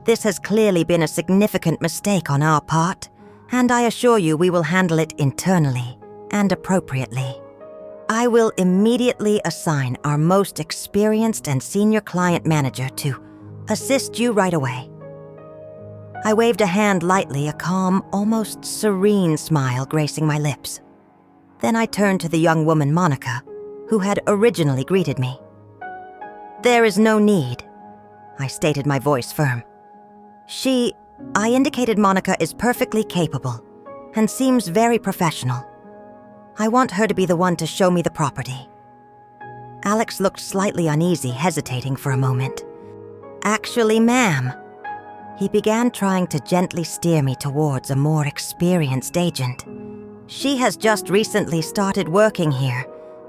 This has clearly been a significant mistake on our part, and I assure you we will handle it internally and appropriately." I will immediately assign our most experienced and senior client manager to assist you right away." I waved a hand lightly, a calm, almost serene smile gracing my lips. Then I turned to the young woman, Monica, who had originally greeted me. "There is no need," I stated, my voice firm. I indicated Monica is perfectly capable and seems very professional. I want her to be the one to show me the property." Alex looked slightly uneasy, hesitating for a moment. "Actually, ma'am," he began, trying to gently steer me towards a more experienced agent. "She has just recently started working here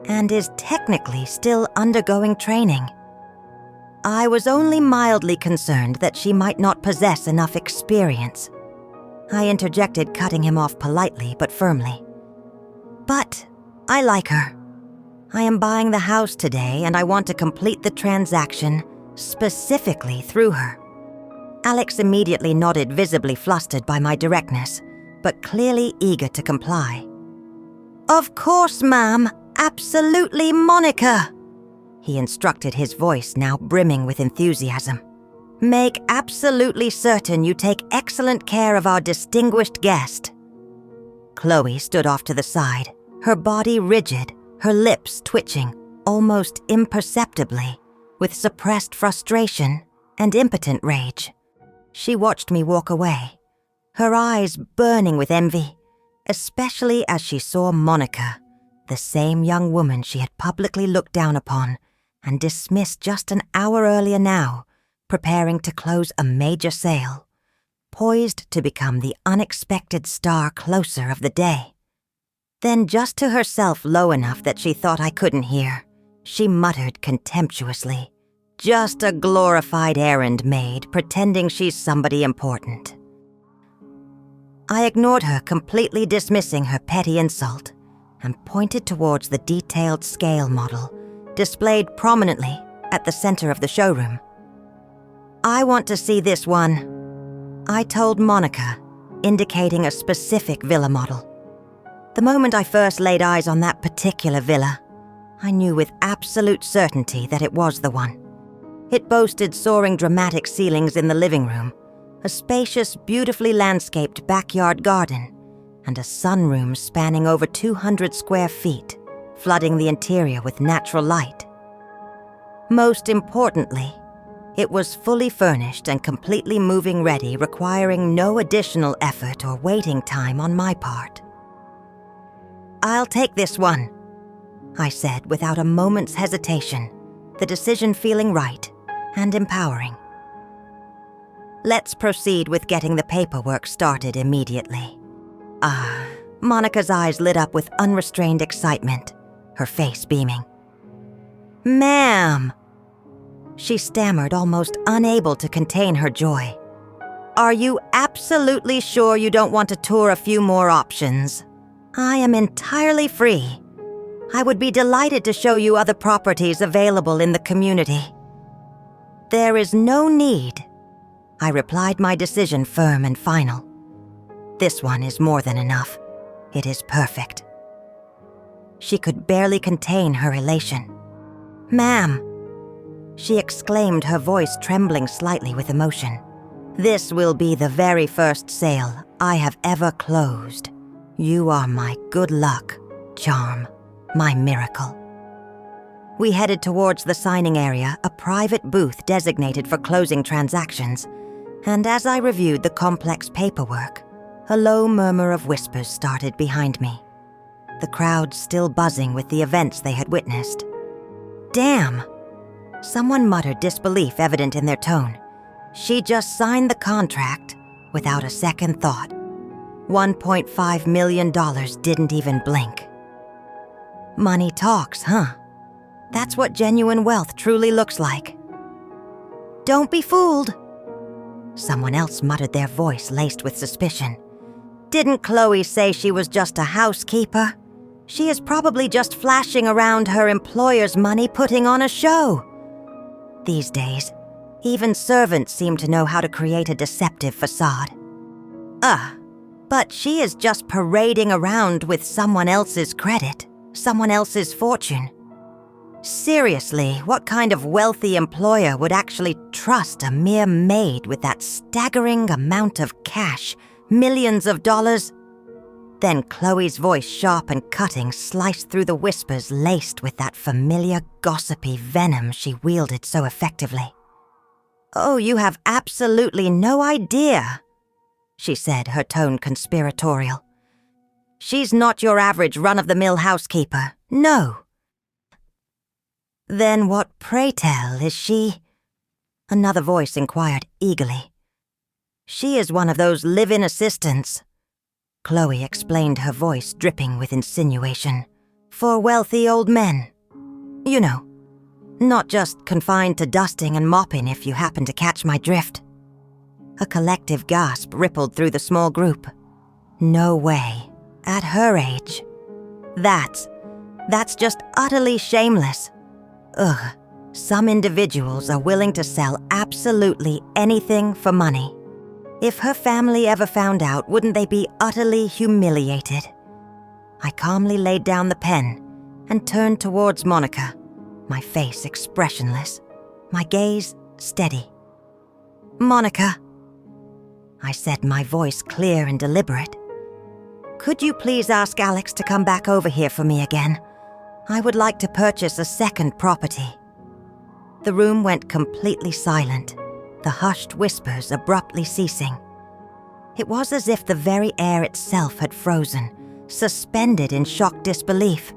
and is technically still undergoing training. I was only mildly concerned that she might not possess enough experience." I interjected, cutting him off politely but firmly. "But I like her. I am buying the house today and I want to complete the transaction specifically through her." Alex immediately nodded, visibly flustered by my directness, but clearly eager to comply. "Of course, ma'am. Absolutely, Monica," he instructed, his voice now brimming with enthusiasm. "Make absolutely certain you take excellent care of our distinguished guest." Chloe stood off to the side, her body rigid, her lips twitching, almost imperceptibly, with suppressed frustration and impotent rage. She watched me walk away, her eyes burning with envy, especially as she saw Monica, the same young woman she had publicly looked down upon and dismissed just an hour earlier now, preparing to close a major sale, poised to become the unexpected star closer of the day. Then, just to herself low enough that she thought I couldn't hear, she muttered contemptuously, "Just a glorified errand maid pretending she's somebody important." I ignored her, completely dismissing her petty insult, and pointed towards the detailed scale model displayed prominently at the center of the showroom. "I want to see this one," I told Monica, indicating a specific villa model. The moment I first laid eyes on that particular villa, I knew with absolute certainty that it was the one. It boasted soaring dramatic ceilings in the living room, a spacious, beautifully landscaped backyard garden, and a sunroom spanning over 200 square feet, flooding the interior with natural light. Most importantly, it was fully furnished and completely move-in ready, requiring no additional effort or waiting time on my part. "I'll take this one," I said without a moment's hesitation, the decision feeling right and empowering. "Let's proceed with getting the paperwork started immediately." Monica's eyes lit up with unrestrained excitement, her face beaming. "Ma'am," she stammered, almost unable to contain her joy. "Are you absolutely sure you don't want to tour a few more options? I am entirely free. I would be delighted to show you other properties available in the community." "There is no need," I replied, my decision firm and final. "This one is more than enough. It is perfect." She could barely contain her elation. "Ma'am," she exclaimed, her voice trembling slightly with emotion, "this will be the very first sale I have ever closed. You are my good luck, charm, my miracle." We headed towards the signing area, a private booth designated for closing transactions, and as I reviewed the complex paperwork, a low murmur of whispers started behind me, the crowd still buzzing with the events they had witnessed. "Damn!" Someone muttered, disbelief evident in their tone. "She just signed the contract without a second thought. $1.5 million didn't even blink." Money talks, huh? That's what genuine wealth truly looks like. "Don't be fooled," someone else muttered, their voice laced with suspicion. "Didn't Chloe say she was just a housekeeper? She is probably just flashing around her employer's money, putting on a show." These days, even servants seem to know how to create a deceptive facade. But she is just parading around with someone else's credit. someone else's fortune. Seriously, what kind of wealthy employer would actually trust a mere maid with that staggering amount of cash, millions of dollars? Then Chloe's voice, sharp and cutting, sliced through the whispers laced with that familiar gossipy venom she wielded so effectively. "Oh, you have absolutely no idea," she said, her tone conspiratorial. "She's not your average run-of-the-mill housekeeper, no." "Then what, pray tell, is she?" Another voice inquired eagerly. "She is one of those live-in assistants," Chloe explained, her voice dripping with insinuation, "for wealthy old men. You know, not just confined to dusting and mopping, if you happen to catch my drift." A collective gasp rippled through the small group. No way. At her age. That's just utterly shameless. Ugh, some individuals are willing to sell absolutely anything for money. If her family ever found out, wouldn't they be utterly humiliated? I calmly laid down the pen and turned towards Monica, my face expressionless, my gaze steady. "Monica," I said, my voice clear and deliberate, "could you please ask Alex to come back over here for me again? I would like to purchase a second property." The room went completely silent, the hushed whispers abruptly ceasing. It was as if the very air itself had frozen, suspended in shocked disbelief.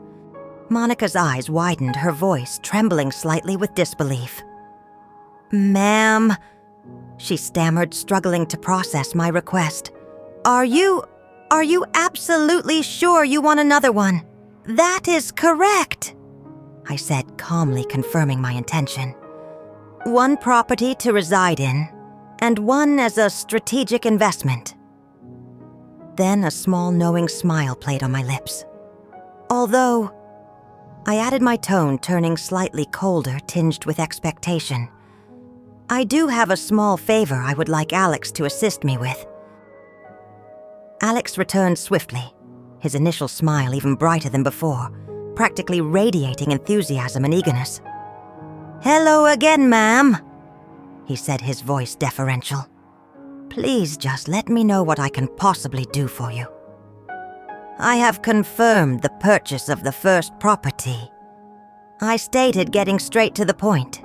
Monica's eyes widened, her voice trembling slightly with disbelief. "Ma'am," she stammered, struggling to process my request. Are you absolutely sure you want another one?" "That is correct," I said, calmly confirming my intention. "One property to reside in, and one as a strategic investment." Then a small knowing smile played on my lips. "Although," I added, my tone turning slightly colder, tinged with expectation, "I do have a small favor I would like Alex to assist me with." Alex returned swiftly, his initial smile even brighter than before, practically radiating enthusiasm and eagerness. "Hello again, ma'am," he said, his voice deferential. "Please just let me know what I can possibly do for you." "I have confirmed the purchase of the first property," I stated, getting straight to the point.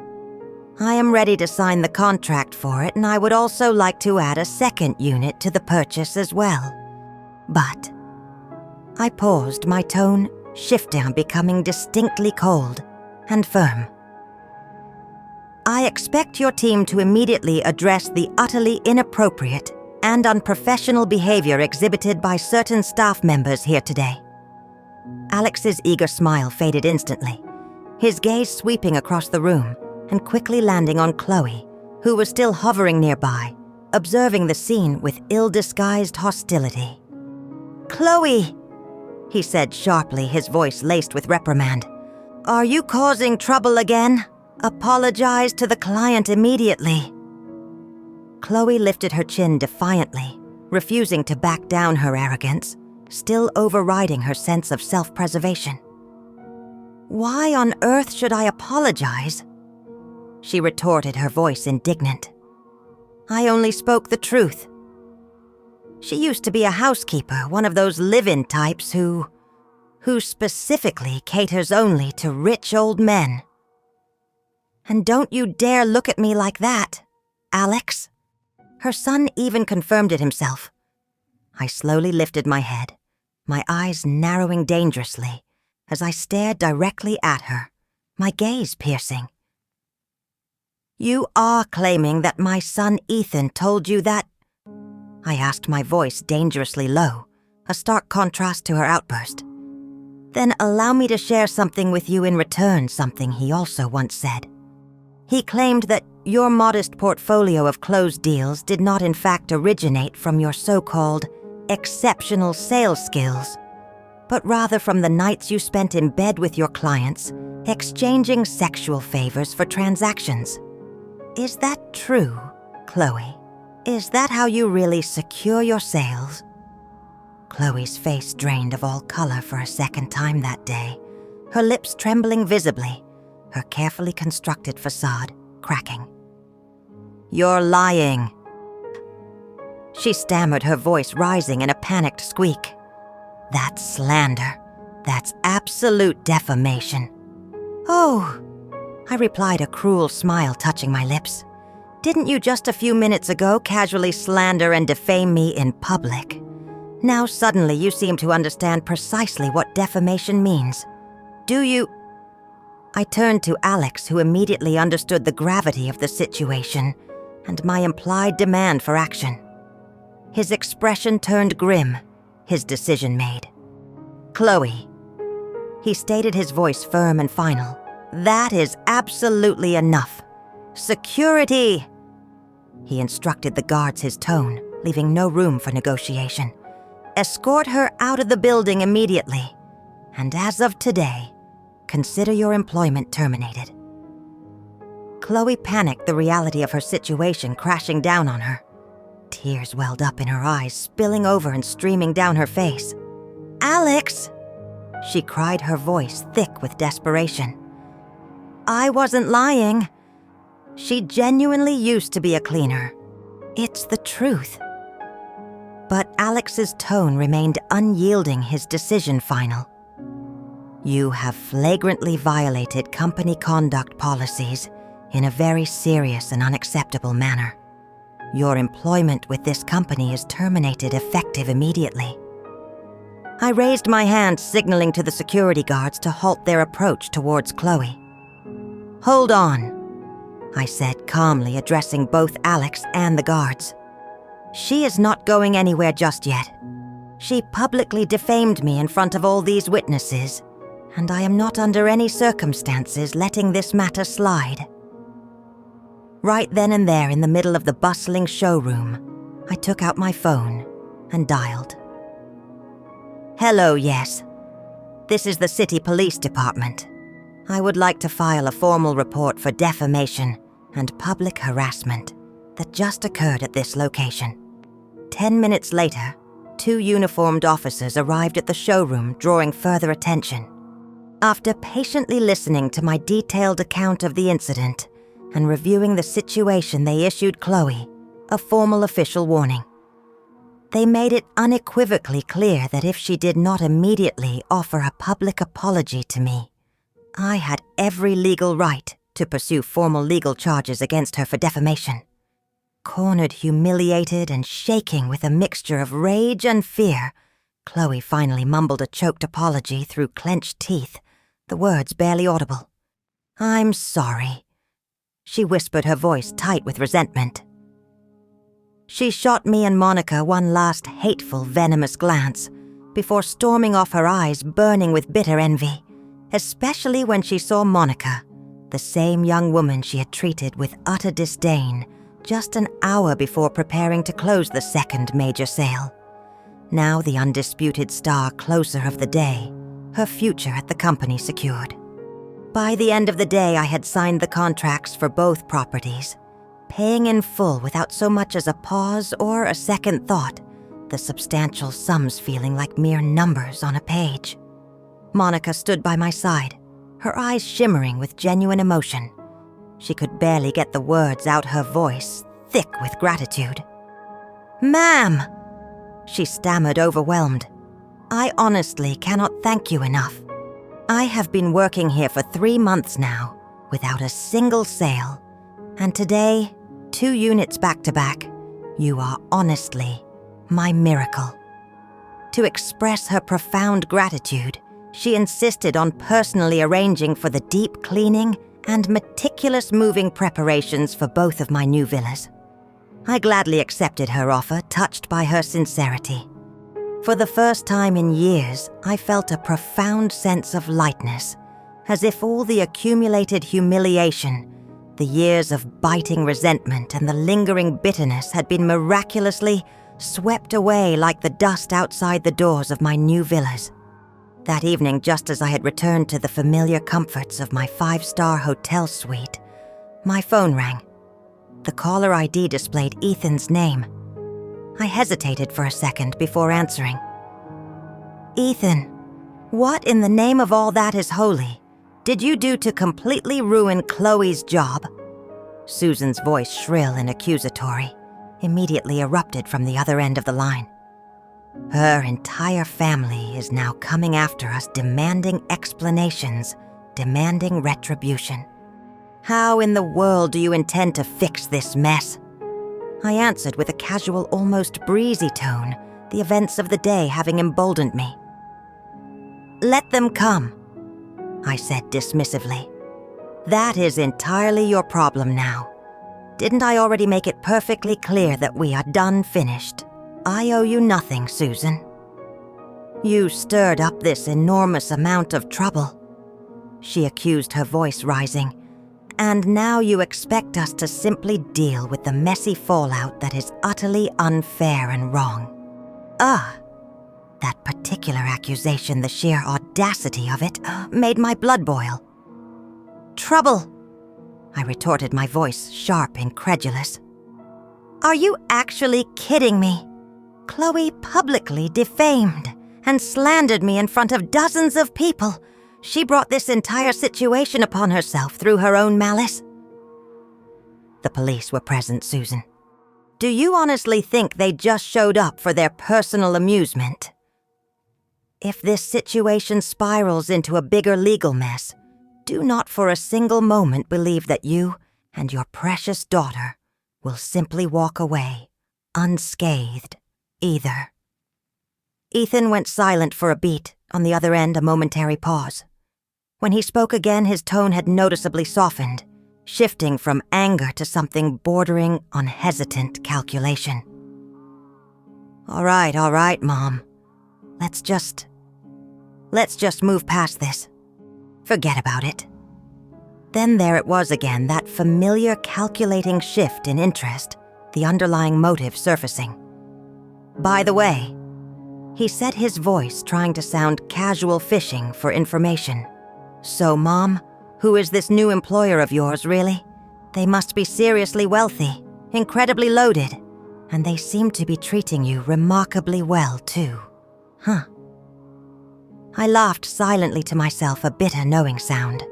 "I am ready to sign the contract for it, and I would also like to add a second unit to the purchase as well. But," I paused, my tone shifting, becoming distinctly cold and firm, "I expect your team to immediately address the utterly inappropriate and unprofessional behavior exhibited by certain staff members here today." Alex's eager smile faded instantly, his gaze sweeping across the room and quickly landing on Chloe, who was still hovering nearby, observing the scene with ill-disguised hostility. "Chloe," he said sharply, his voice laced with reprimand, "are you causing trouble again? Apologize to the client immediately." Chloe lifted her chin defiantly, refusing to back down her arrogance, still overriding her sense of self-preservation. "Why on earth should I apologize?" she retorted, her voice indignant. "I only spoke the truth. She used to be a housekeeper, one of those live-in types who specifically caters only to rich old men. And don't you dare look at me like that, Alex." Her son even confirmed it himself. I slowly lifted my head, my eyes narrowing dangerously as I stared directly at her, my gaze piercing. "You are claiming that my son Ethan told you that?" I asked, my voice dangerously low, a stark contrast to her outburst. "Then allow me to share something with you in return," something he also once said. He claimed that your modest portfolio of closed deals did not in fact originate from your so-called exceptional sales skills, but rather from the nights you spent in bed with your clients, exchanging sexual favors for transactions. Is that true, Chloe? Is that how you really secure your sales?" Chloe's face drained of all color for a second time that day, her lips trembling visibly, her carefully constructed facade cracking. "You're lying," she stammered, her voice rising in a panicked squeak. "That's slander. That's absolute defamation." "Oh," I replied, a cruel smile touching my lips. "Didn't you just a few minutes ago casually slander and defame me in public? Now suddenly you seem to understand precisely what defamation means. Do you—" I turned to Alex, who immediately understood the gravity of the situation and my implied demand for action. His expression turned grim, his decision made. "Chloe," he stated, his voice firm and final, "that is absolutely enough. Security!" He instructed the guards, his tone leaving no room for negotiation. "Escort her out of the building immediately. And as of today, consider your employment terminated." Chloe panicked, the reality of her situation crashing down on her. Tears welled up in her eyes, spilling over and streaming down her face. "Alex!" she cried, her voice thick with desperation. "I wasn't lying. She genuinely used to be a cleaner. It's the truth." But Alex's tone remained unyielding, his decision final. "You have flagrantly violated company conduct policies in a very serious and unacceptable manner. Your employment with this company is terminated effective immediately." I raised my hand, signaling to the security guards to halt their approach towards Chloe. "Hold on," I said, calmly addressing both Alex and the guards. "She is not going anywhere just yet. She publicly defamed me in front of all these witnesses, and I am not under any circumstances letting this matter slide." Right then and there, in the middle of the bustling showroom, I took out my phone and dialed. "Hello, yes. This is the City Police Department. I would like to file a formal report for defamation and public harassment that just occurred at this location." 10 minutes later, 2 uniformed officers arrived at the showroom, drawing further attention. After patiently listening to my detailed account of the incident and reviewing the situation, they issued Chloe a formal official warning. They made it unequivocally clear that if she did not immediately offer a public apology to me, I had every legal right to pursue formal legal charges against her for defamation. Cornered, humiliated, and shaking with a mixture of rage and fear, Chloe finally mumbled a choked apology through clenched teeth, the words barely audible. "I'm sorry," she whispered, her voice tight with resentment. She shot me and Monica one last hateful, venomous glance before storming off, her eyes burning with bitter envy, especially when she saw Monica, the same young woman she had treated with utter disdain just an hour before preparing to close the second major sale. Now the undisputed star closer of the day, her future at the company secured. By the end of the day, I had signed the contracts for both properties, paying in full without so much as a pause or a second thought, the substantial sums feeling like mere numbers on a page. Monica stood by my side, her eyes shimmering with genuine emotion. She could barely get the words out, her voice thick with gratitude. "Ma'am," she stammered, overwhelmed. "I honestly cannot thank you enough. I have been working here for 3 months now, without a single sale. And today, 2 units back to back. You are honestly my miracle." To express her profound gratitude, she insisted on personally arranging for the deep cleaning and meticulous moving preparations for both of my new villas. I gladly accepted her offer, touched by her sincerity. For the first time in years, I felt a profound sense of lightness, as if all the accumulated humiliation, the years of biting resentment and the lingering bitterness had been miraculously swept away like the dust outside the doors of my new villas. That evening, just as I had returned to the familiar comforts of my 5-star hotel suite, my phone rang. The caller ID displayed Ethan's name. I hesitated for a second before answering. Ethan, what in the name of all that is holy did you do to completely ruin Chloe's job? Susan's voice, shrill and accusatory, immediately erupted from the other end of the line. Her entire family is now coming after us, demanding explanations, demanding retribution. How in the world do you intend to fix this mess? I answered with a casual, almost breezy tone, the events of the day having emboldened me. Let them come, I said dismissively. That is entirely your problem now. Didn't I already make it perfectly clear that we are done finished? I owe you nothing, Susan. You stirred up this enormous amount of trouble, she accused, her voice rising. And now you expect us to simply deal with the messy fallout that is utterly unfair and wrong. That particular accusation, the sheer audacity of it, made my blood boil. Trouble, I retorted, my voice sharp, incredulous. Are you actually kidding me? Chloe publicly defamed and slandered me in front of dozens of people. She brought this entire situation upon herself through her own malice. The police were present, Susan. Do you honestly think they just showed up for their personal amusement? If this situation spirals into a bigger legal mess, do not for a single moment believe that you and your precious daughter will simply walk away, unscathed, either. Ethan went silent for a beat, on the other end a momentary pause. When he spoke again, his tone had noticeably softened, shifting from anger to something bordering on hesitant calculation. All right, Mom. Let's just move past this. Forget about it. Then there it was again, that familiar calculating shift in interest, the underlying motive surfacing. By the way, he said, his voice trying to sound casual fishing for information. So, Mom, who is this new employer of yours, really? They must be seriously wealthy, incredibly loaded, and they seem to be treating you remarkably well, too. Huh. I laughed silently to myself, a bitter knowing sound.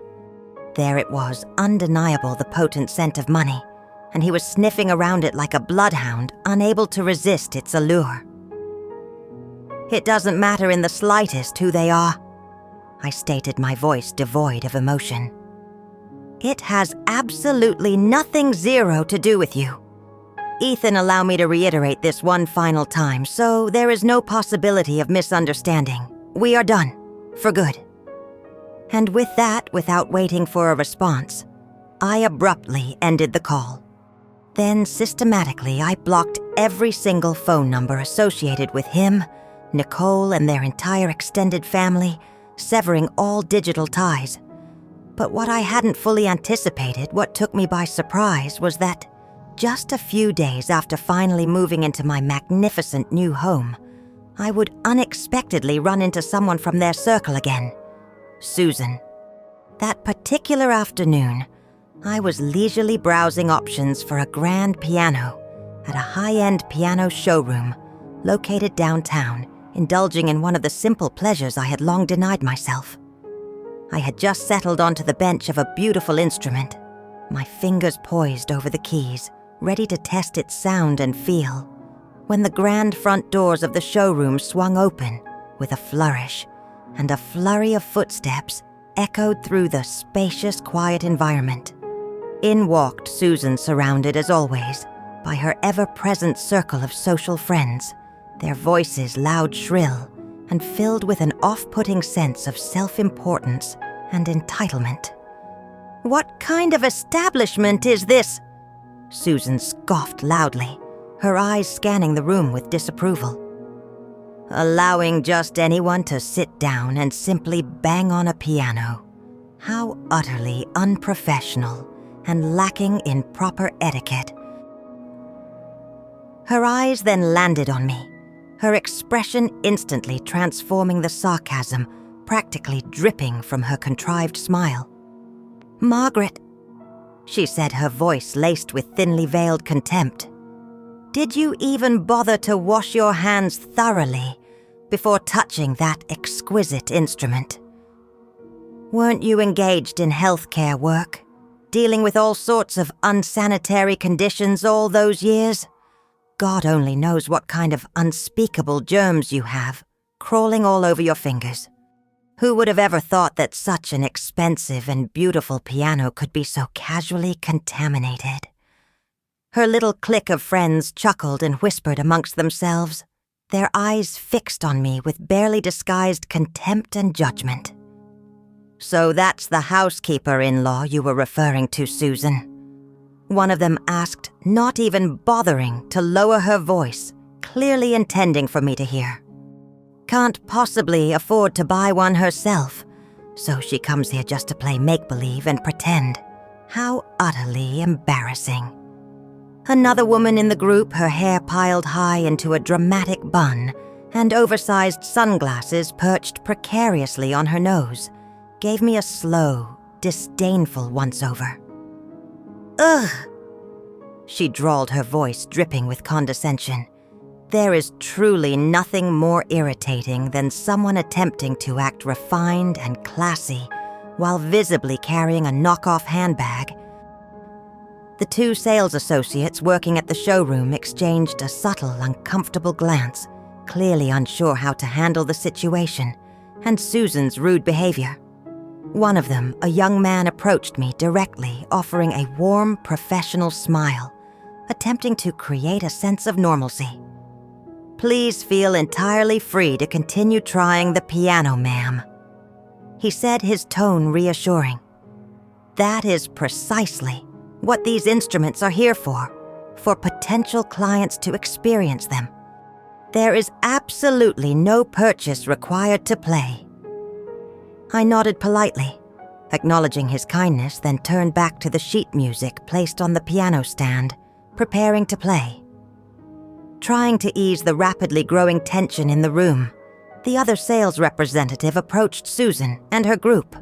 There it was, undeniable, the potent scent of money, and he was sniffing around it like a bloodhound, unable to resist its allure. It doesn't matter in the slightest who they are, I stated, my voice devoid of emotion. It has absolutely nothing, zero, to do with you. Ethan, allow me to reiterate this one final time, so there is no possibility of misunderstanding. We are done, for good. And with that, without waiting for a response, I abruptly ended the call. Then systematically, I blocked every single phone number associated with him, Nicole, and their entire extended family, severing all digital ties. But what I hadn't fully anticipated, what took me by surprise, was that just a few days after finally moving into my magnificent new home, I would unexpectedly run into someone from their circle again, Susan. That particular afternoon, I was leisurely browsing options for a grand piano at a high-end piano showroom located downtown, indulging in one of the simple pleasures I had long denied myself. I had just settled onto the bench of a beautiful instrument, my fingers poised over the keys, ready to test its sound and feel, when the grand front doors of the showroom swung open with a flourish, and a flurry of footsteps echoed through the spacious, quiet environment. In walked Susan, surrounded, as always, by her ever-present circle of social friends, their voices loud, shrill, and filled with an off-putting sense of self-importance and entitlement. "What kind of establishment is this?" Susan scoffed loudly, her eyes scanning the room with disapproval. "Allowing just anyone to sit down and simply bang on a piano. How utterly unprofessional and lacking in proper etiquette." Her eyes then landed on me, her expression instantly transforming the sarcasm practically dripping from her contrived smile. "Margaret," she said, her voice laced with thinly veiled contempt, "did you even bother to wash your hands thoroughly before touching that exquisite instrument. Weren't you engaged in healthcare work, dealing with all sorts of unsanitary conditions all those years? God only knows what kind of unspeakable germs you have, crawling all over your fingers. Who would have ever thought that such an expensive and beautiful piano could be so casually contaminated? Her little clique of friends chuckled and whispered amongst themselves, their eyes fixed on me with barely disguised contempt and judgment. "So that's the housekeeper-in-law you were referring to, Susan?" One of them asked, not even bothering to lower her voice, clearly intending for me to hear. Can't possibly afford to buy one herself, so she comes here just to play make-believe and pretend. How utterly embarrassing. Another woman in the group, her hair piled high into a dramatic bun and oversized sunglasses perched precariously on her nose, gave me a slow, disdainful once-over. "Ugh!" She drawled, her voice dripping with condescension. There is truly nothing more irritating than someone attempting to act refined and classy while visibly carrying a knockoff handbag. The two sales associates working at the showroom exchanged a subtle, uncomfortable glance, clearly unsure how to handle the situation and Susan's rude behavior. One of them, a young man, approached me directly, offering a warm, professional smile, attempting to create a sense of normalcy. "Please feel entirely free to continue trying the piano, ma'am," he said, his tone reassuring. "That is precisely what these instruments are here for potential clients to experience them. There is absolutely no purchase required to play." I nodded politely, acknowledging his kindness, then turned back to the sheet music placed on the piano stand, preparing to play. Trying to ease the rapidly growing tension in the room, the other sales representative approached Susan and her group.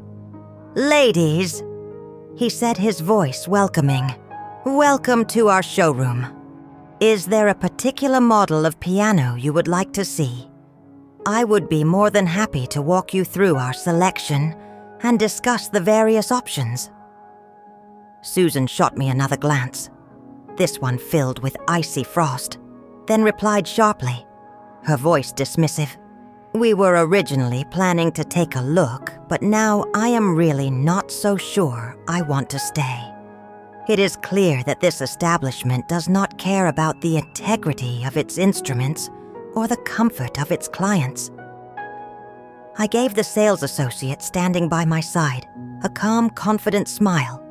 "Ladies," he said, his voice welcoming, "welcome to our showroom. Is there a particular model of piano you would like to see? I would be more than happy to walk you through our selection and discuss the various options." Susan shot me another glance, this one filled with icy frost, then replied sharply, her voice dismissive. "We were originally planning to take a look, but now I am really not so sure I want to stay. It is clear that this establishment does not care about the integrity of its instruments or the comfort of its clients." I gave the sales associate standing by my side a calm, confident smile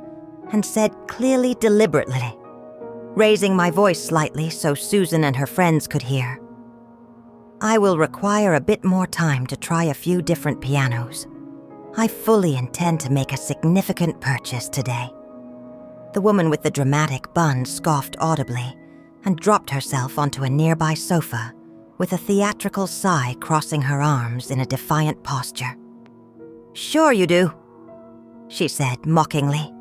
and said clearly, deliberately, raising my voice slightly so Susan and her friends could hear, "I will require a bit more time to try a few different pianos. I fully intend to make a significant purchase today." The woman with the dramatic bun scoffed audibly and dropped herself onto a nearby sofa with a theatrical sigh crossing her arms in a defiant posture. "Sure you do," she said mockingly.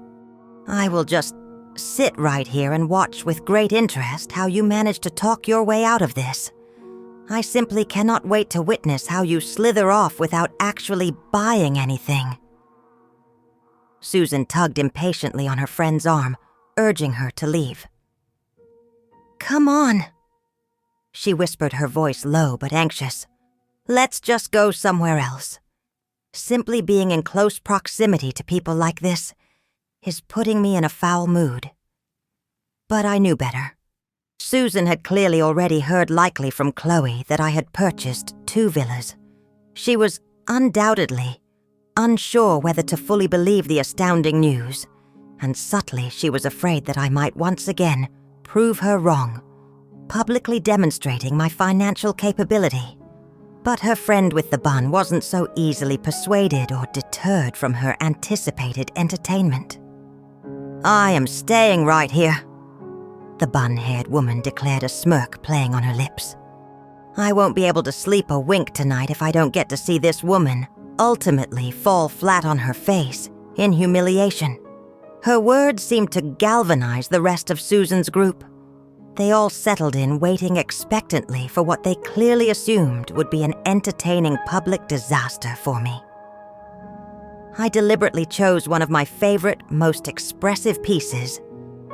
"I will just sit right here and watch with great interest how you manage to talk your way out of this. I simply cannot wait to witness how you slither off without actually buying anything." Susan tugged impatiently on her friend's arm, urging her to leave. "Come on," she whispered, her voice low but anxious. "Let's just go somewhere else. Simply being in close proximity to people like this is putting me in a foul mood." But I knew better. Susan had clearly already heard likely from Chloe that I had purchased 2 villas. She was undoubtedly unsure whether to fully believe the astounding news, and subtly she was afraid that I might once again prove her wrong, publicly demonstrating my financial capability. But her friend with the bun wasn't so easily persuaded or deterred from her anticipated entertainment. "I am staying right here," the bun-haired woman declared, a smirk playing on her lips. "I won't be able to sleep a wink tonight if I don't get to see this woman ultimately fall flat on her face in humiliation." Her words seemed to galvanize the rest of Susan's group. They all settled in, waiting expectantly for what they clearly assumed would be an entertaining public disaster for me. I deliberately chose one of my favorite, most expressive pieces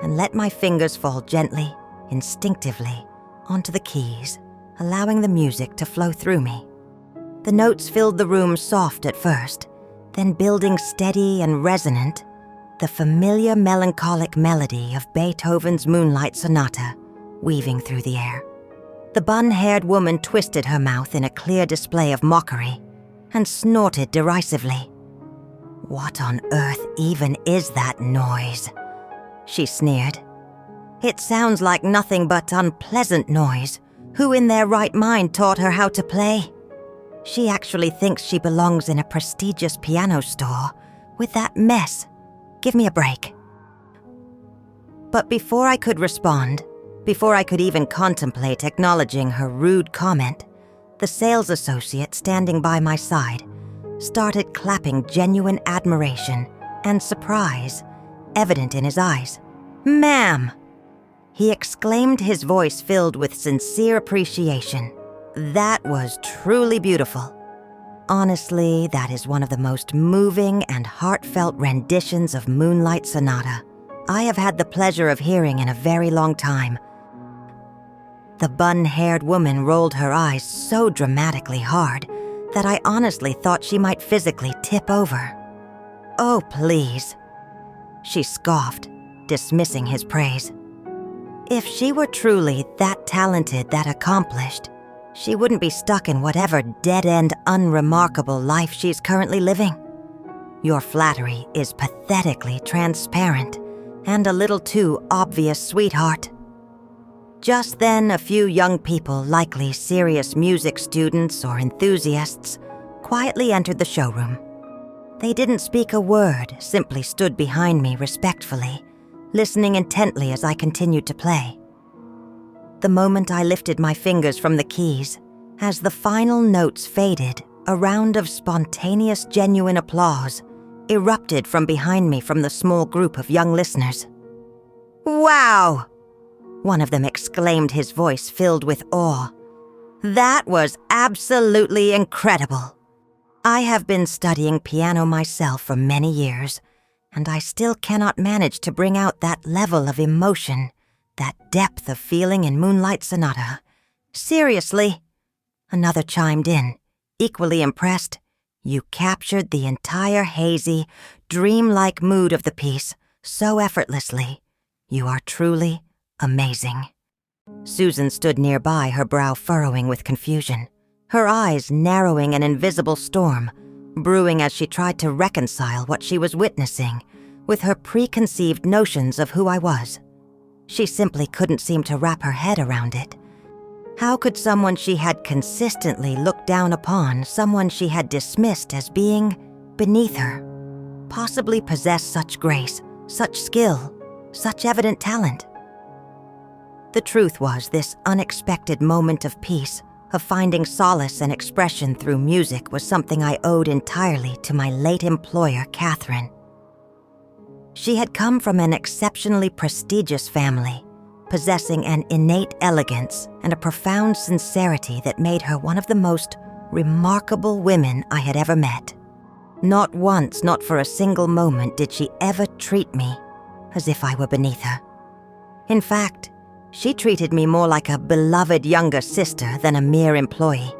and let my fingers fall gently, instinctively, onto the keys, allowing the music to flow through me. The notes filled the room soft at first, then building steady and resonant, the familiar melancholic melody of Beethoven's Moonlight Sonata weaving through the air. The bun-haired woman twisted her mouth in a clear display of mockery and snorted derisively. "What on earth even is that noise?" she sneered. "It sounds like nothing but unpleasant noise. Who in their right mind taught her how to play? She actually thinks she belongs in a prestigious piano store with that mess. Give me a break." But before I could respond, before I could even contemplate acknowledging her rude comment, the sales associate standing by my side started clapping genuine admiration and surprise, evident in his eyes. "Ma'am!" he exclaimed, his voice filled with sincere appreciation. "That was truly beautiful. Honestly, that is one of the most moving and heartfelt renditions of Moonlight Sonata I have had the pleasure of hearing in a very long time." The bun-haired woman rolled her eyes so dramatically hard that I honestly thought she might physically tip over. "Oh, please," she scoffed, dismissing his praise. If she were truly that talented, that accomplished, she wouldn't be stuck in whatever dead-end, unremarkable life she's currently living. Your flattery is pathetically transparent and a little too obvious, sweetheart. Just then, a few young people, likely serious music students or enthusiasts, quietly entered the showroom. They didn't speak a word, simply stood behind me respectfully, listening intently as I continued to play. The moment I lifted my fingers from the keys, as the final notes faded, a round of spontaneous, genuine applause erupted from behind me from the small group of young listeners. "Wow!" one of them exclaimed, his voice filled with awe. "That was absolutely incredible. I have been studying piano myself for many years, and I still cannot manage to bring out that level of emotion, that depth of feeling in Moonlight Sonata. Seriously," another chimed in, equally impressed. "You captured the entire hazy, dreamlike mood of the piece so effortlessly. You are truly amazing." Susan stood nearby, her brow furrowing with confusion, her eyes narrowing an invisible storm, brewing as she tried to reconcile what she was witnessing with her preconceived notions of who I was. She simply couldn't seem to wrap her head around it. How could someone she had consistently looked down upon, someone she had dismissed as being beneath her, possibly possess such grace, such skill, such evident talent? The truth was, this unexpected moment of peace, of finding solace and expression through music, was something I owed entirely to my late employer, Catherine. She had come from an exceptionally prestigious family, possessing an innate elegance and a profound sincerity that made her one of the most remarkable women I had ever met. Not once, not for a single moment, did she ever treat me as if I were beneath her. In fact, she treated me more like a beloved younger sister than a mere employee.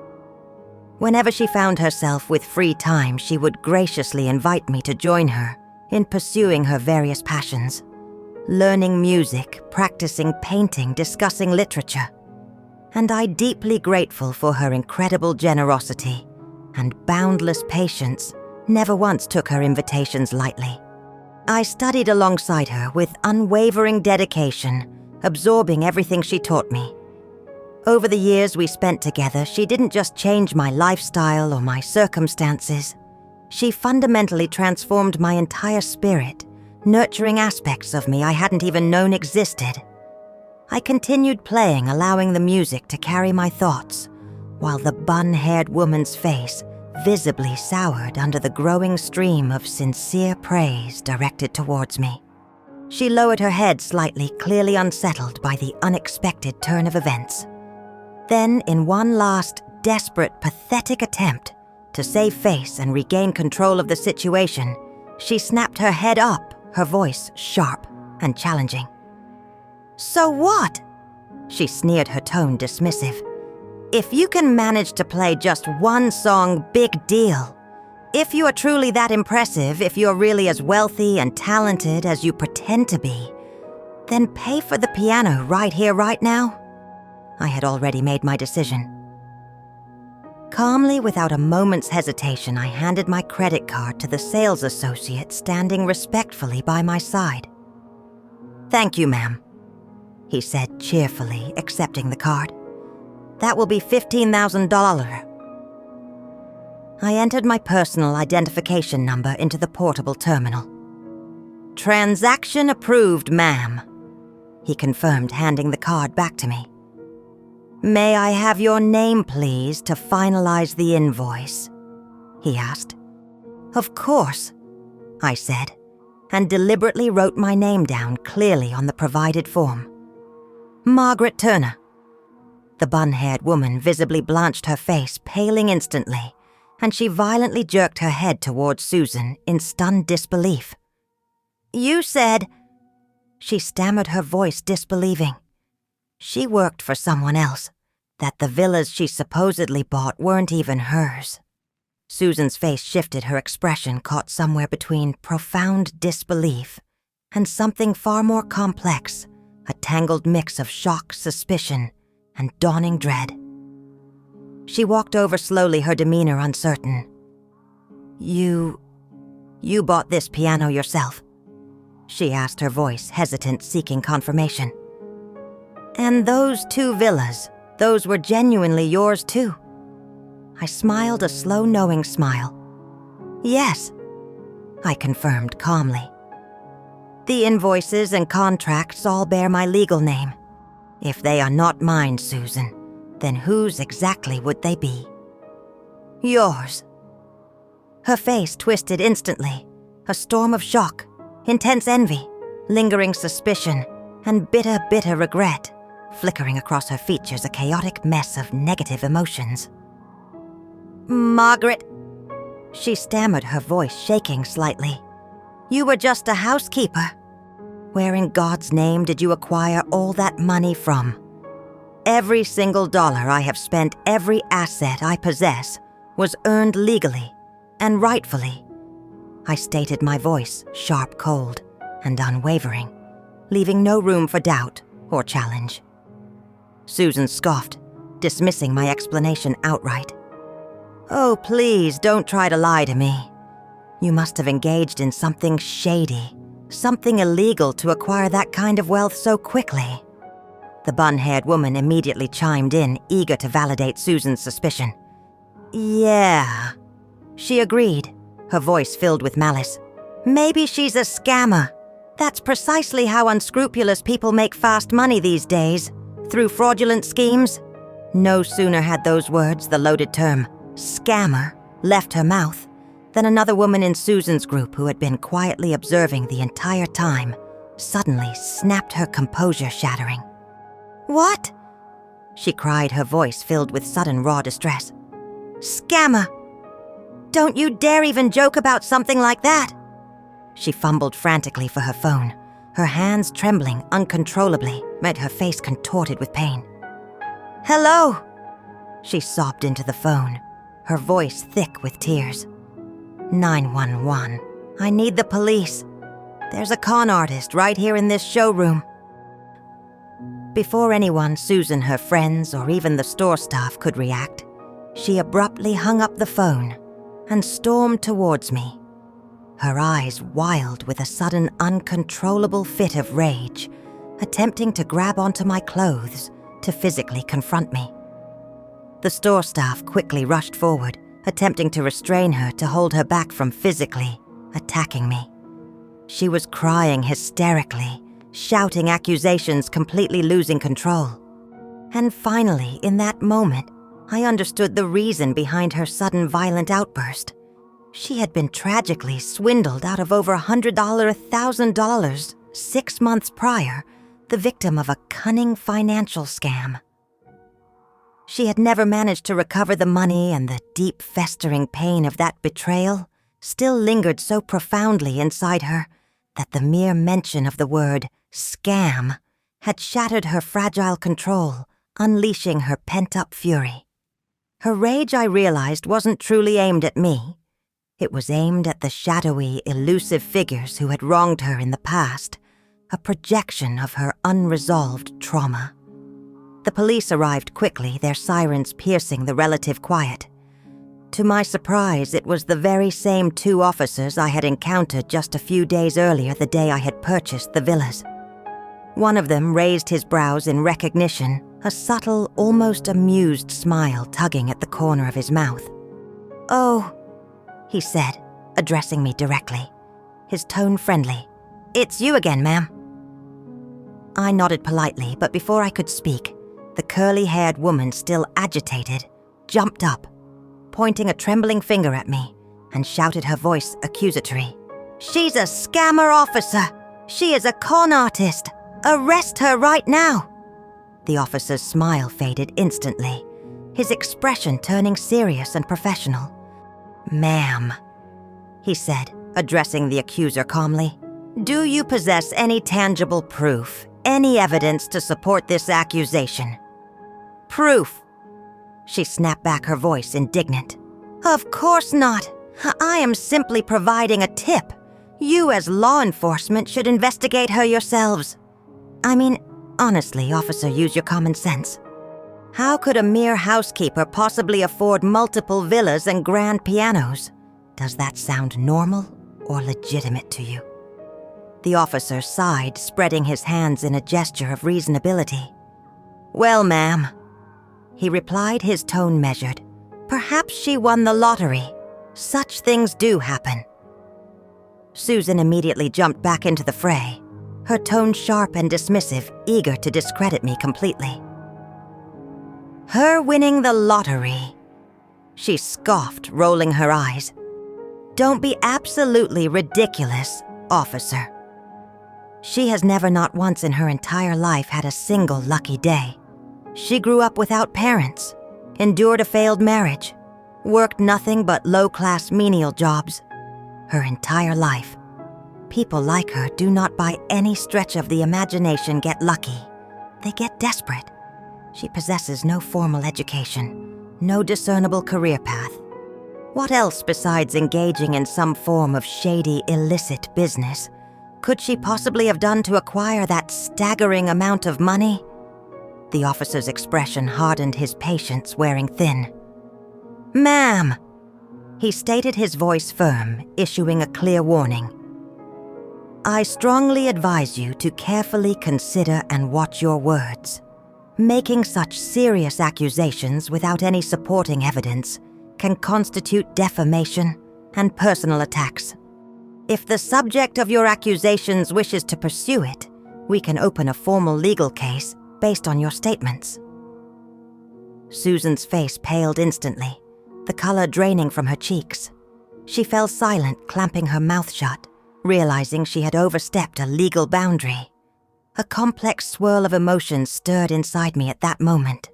Whenever she found herself with free time, she would graciously invite me to join her in pursuing her various passions, learning music, practicing painting, discussing literature. And I'm deeply grateful for her incredible generosity and boundless patience. Never once took her invitations lightly. I studied alongside her with unwavering dedication, absorbing everything she taught me. Over the years we spent together, she didn't just change my lifestyle or my circumstances. She fundamentally transformed my entire spirit, nurturing aspects of me I hadn't even known existed. I continued playing, allowing the music to carry my thoughts, while the bun-haired woman's face visibly soured under the growing stream of sincere praise directed towards me. She lowered her head slightly, clearly unsettled by the unexpected turn of events. Then, in one last, desperate, pathetic attempt to save face and regain control of the situation, she snapped her head up, her voice sharp and challenging. "So what?" She sneered, her tone dismissive. "If you can manage to play just one song, big deal. If you are truly that impressive, if you're really as wealthy and talented as you pretend to be, then pay for the piano right here, right now." I had already made my decision. Calmly, without a moment's hesitation, I handed my credit card to the sales associate standing respectfully by my side. "Thank you, ma'am," he said cheerfully, accepting the card. "That will be $15,000. I entered my personal identification number into the portable terminal. "Transaction approved, ma'am," he confirmed, handing the card back to me. "May I have your name, please, to finalize the invoice?" he asked. "Of course," I said, and deliberately wrote my name down clearly on the provided form. "Margaret Turner." The bun-haired woman visibly blanched her face, paling instantly, and she violently jerked her head towards Susan in stunned disbelief. "You said—" She stammered, her voice disbelieving. She worked for someone else, that the villas she supposedly bought weren't even hers. Susan's face shifted, her expression caught somewhere between profound disbelief and something far more complex, a tangled mix of shock, suspicion, and dawning dread. She walked over slowly, her demeanor uncertain. You bought this piano yourself?" she asked, her voice hesitant, seeking confirmation. "And those 2 villas, those were genuinely yours too?" I smiled a slow, knowing smile. "Yes," I confirmed calmly. "The invoices and contracts all bear my legal name. If they are not mine, Susan, then whose exactly would they be?" "Yours." Her face twisted instantly, a storm of shock, intense envy, lingering suspicion, and bitter, bitter regret, flickering across her features, a chaotic mess of negative emotions. "Margaret," she stammered, her voice shaking slightly. "You were just a housekeeper. Where in God's name did you acquire all that money from? Every single dollar I have spent, every asset I possess, was earned legally and rightfully." I stated, my voice sharp, cold, and unwavering, leaving no room for doubt or challenge. Susan scoffed, dismissing my explanation outright. "Oh, please, don't try to lie to me. You must have engaged in something shady, something illegal to acquire that kind of wealth so quickly." The bun-haired woman immediately chimed in, eager to validate Susan's suspicion. "Yeah," she agreed, her voice filled with malice. "Maybe she's a scammer. That's precisely how unscrupulous people make fast money these days, through fraudulent schemes." No sooner had those words, the loaded term, "scammer," left her mouth, than another woman in Susan's group, who had been quietly observing the entire time, suddenly snapped, her composure shattering. "What?" she cried, her voice filled with sudden raw distress. "Scammer! Don't you dare even joke about something like that!" She fumbled frantically for her phone, her hands trembling uncontrollably, her face contorted with pain. "Hello!" she sobbed into the phone, her voice thick with tears. 911. I need the police. There's a con artist right here in this showroom." Before anyone, Susan, her friends, or even the store staff could react, she abruptly hung up the phone and stormed towards me, her eyes wild with a sudden uncontrollable fit of rage, attempting to grab onto my clothes to physically confront me. The store staff quickly rushed forward, attempting to restrain her, to hold her back from physically attacking me. She was crying hysterically, shouting accusations, completely losing control. And finally, in that moment, I understood the reason behind her sudden violent outburst. She had been tragically swindled out of over $100,000. 6 months prior, the victim of a cunning financial scam. She had never managed to recover the money, and the deep, festering pain of that betrayal still lingered so profoundly inside her that the mere mention of the word scam had shattered her fragile control, unleashing her pent-up fury. Her rage, I realized, wasn't truly aimed at me. It was aimed at the shadowy, elusive figures who had wronged her in the past, a projection of her unresolved trauma. The police arrived quickly, their sirens piercing the relative quiet. To my surprise, it was the very same 2 officers I had encountered just a few days earlier, the day I had purchased the villas. One of them raised his brows in recognition, a subtle, almost amused smile tugging at the corner of his mouth. "Oh," he said, addressing me directly, his tone friendly. "It's you again, ma'am." I nodded politely, but before I could speak, the curly-haired woman, still agitated, jumped up, pointing a trembling finger at me, and shouted, her voice accusatory. "She's a scammer, officer! She is a con artist! Arrest her right now!" The officer's smile faded instantly, his expression turning serious and professional. "Ma'am," he said, addressing the accuser calmly, "do you possess any tangible proof, any evidence to support this accusation?" "Proof!" She snapped back, her voice indignant. "Of course not. I am simply providing a tip. You as law enforcement should investigate her yourselves. I mean, honestly, officer, use your common sense. How could a mere housekeeper possibly afford multiple villas and grand pianos? Does that sound normal or legitimate to you?" The officer sighed, spreading his hands in a gesture of reasonability. "Well, ma'am," he replied, his tone measured, "perhaps she won the lottery. Such things do happen." Susan immediately jumped back into the fray, her tone sharp and dismissive, eager to discredit me completely. "Her winning the lottery," she scoffed, rolling her eyes. "Don't be absolutely ridiculous, officer. She has never, not once in her entire life, had a single lucky day. She grew up without parents, endured a failed marriage, worked nothing but low-class menial jobs. Her entire life. People like her do not by any stretch of the imagination get lucky. They get desperate. She possesses no formal education, no discernible career path. What else besides engaging in some form of shady, illicit business could she possibly have done to acquire that staggering amount of money?" The officer's expression hardened, his patience wearing thin. "Ma'am," he stated, his voice firm, issuing a clear warning. "I strongly advise you to carefully consider and watch your words. Making such serious accusations without any supporting evidence can constitute defamation and personal attacks. If the subject of your accusations wishes to pursue it, we can open a formal legal case based on your statements." Susan's face paled instantly, the color draining from her cheeks. She fell silent, clamping her mouth shut, realizing she had overstepped a legal boundary. A complex swirl of emotions stirred inside me at that moment.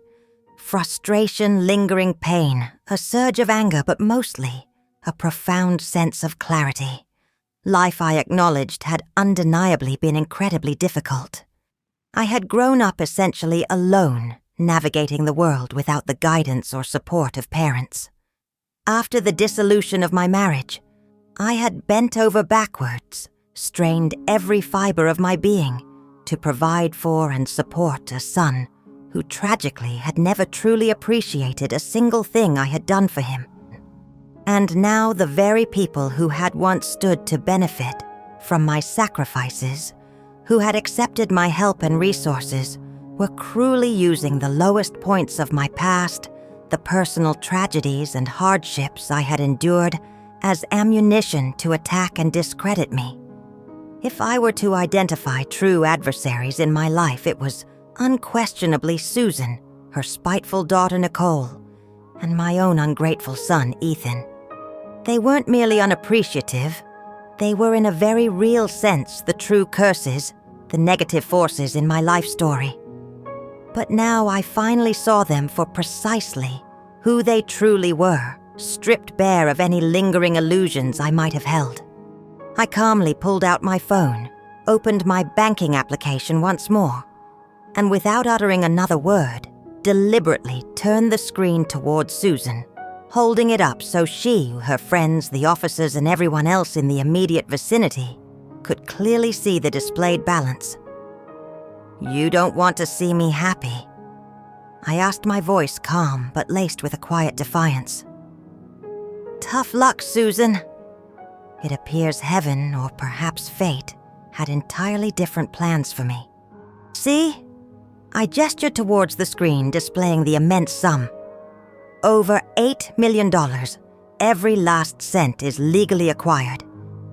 Frustration, lingering pain, a surge of anger, but mostly a profound sense of clarity. Life, I acknowledged, had undeniably been incredibly difficult. I had grown up essentially alone, navigating the world without the guidance or support of parents. After the dissolution of my marriage, I had bent over backwards, strained every fiber of my being to provide for and support a son who tragically had never truly appreciated a single thing I had done for him. And now the very people who had once stood to benefit from my sacrifices, who had accepted my help and resources, were cruelly using the lowest points of my past, the personal tragedies and hardships I had endured, as ammunition to attack and discredit me. If I were to identify true adversaries in my life, it was unquestionably Susan, her spiteful daughter Nicole, and my own ungrateful son Ethan. They weren't merely unappreciative, They were in a very real sense the true curses, the negative forces in my life story. But now I finally saw them for precisely who they truly were, stripped bare of any lingering illusions I might have held. I calmly pulled out my phone, opened my banking application once more, and without uttering another word, deliberately turned the screen towards Susan, holding it up so she, her friends, the officers, and everyone else in the immediate vicinity could clearly see the displayed balance. "You don't want to see me happy?" I asked, my voice calm but laced with a quiet defiance. "Tough luck, Susan." It appears heaven, or perhaps fate, had entirely different plans for me. "See?" I gestured towards the screen displaying the immense sum. "Over $8 million. Every last cent is legally acquired.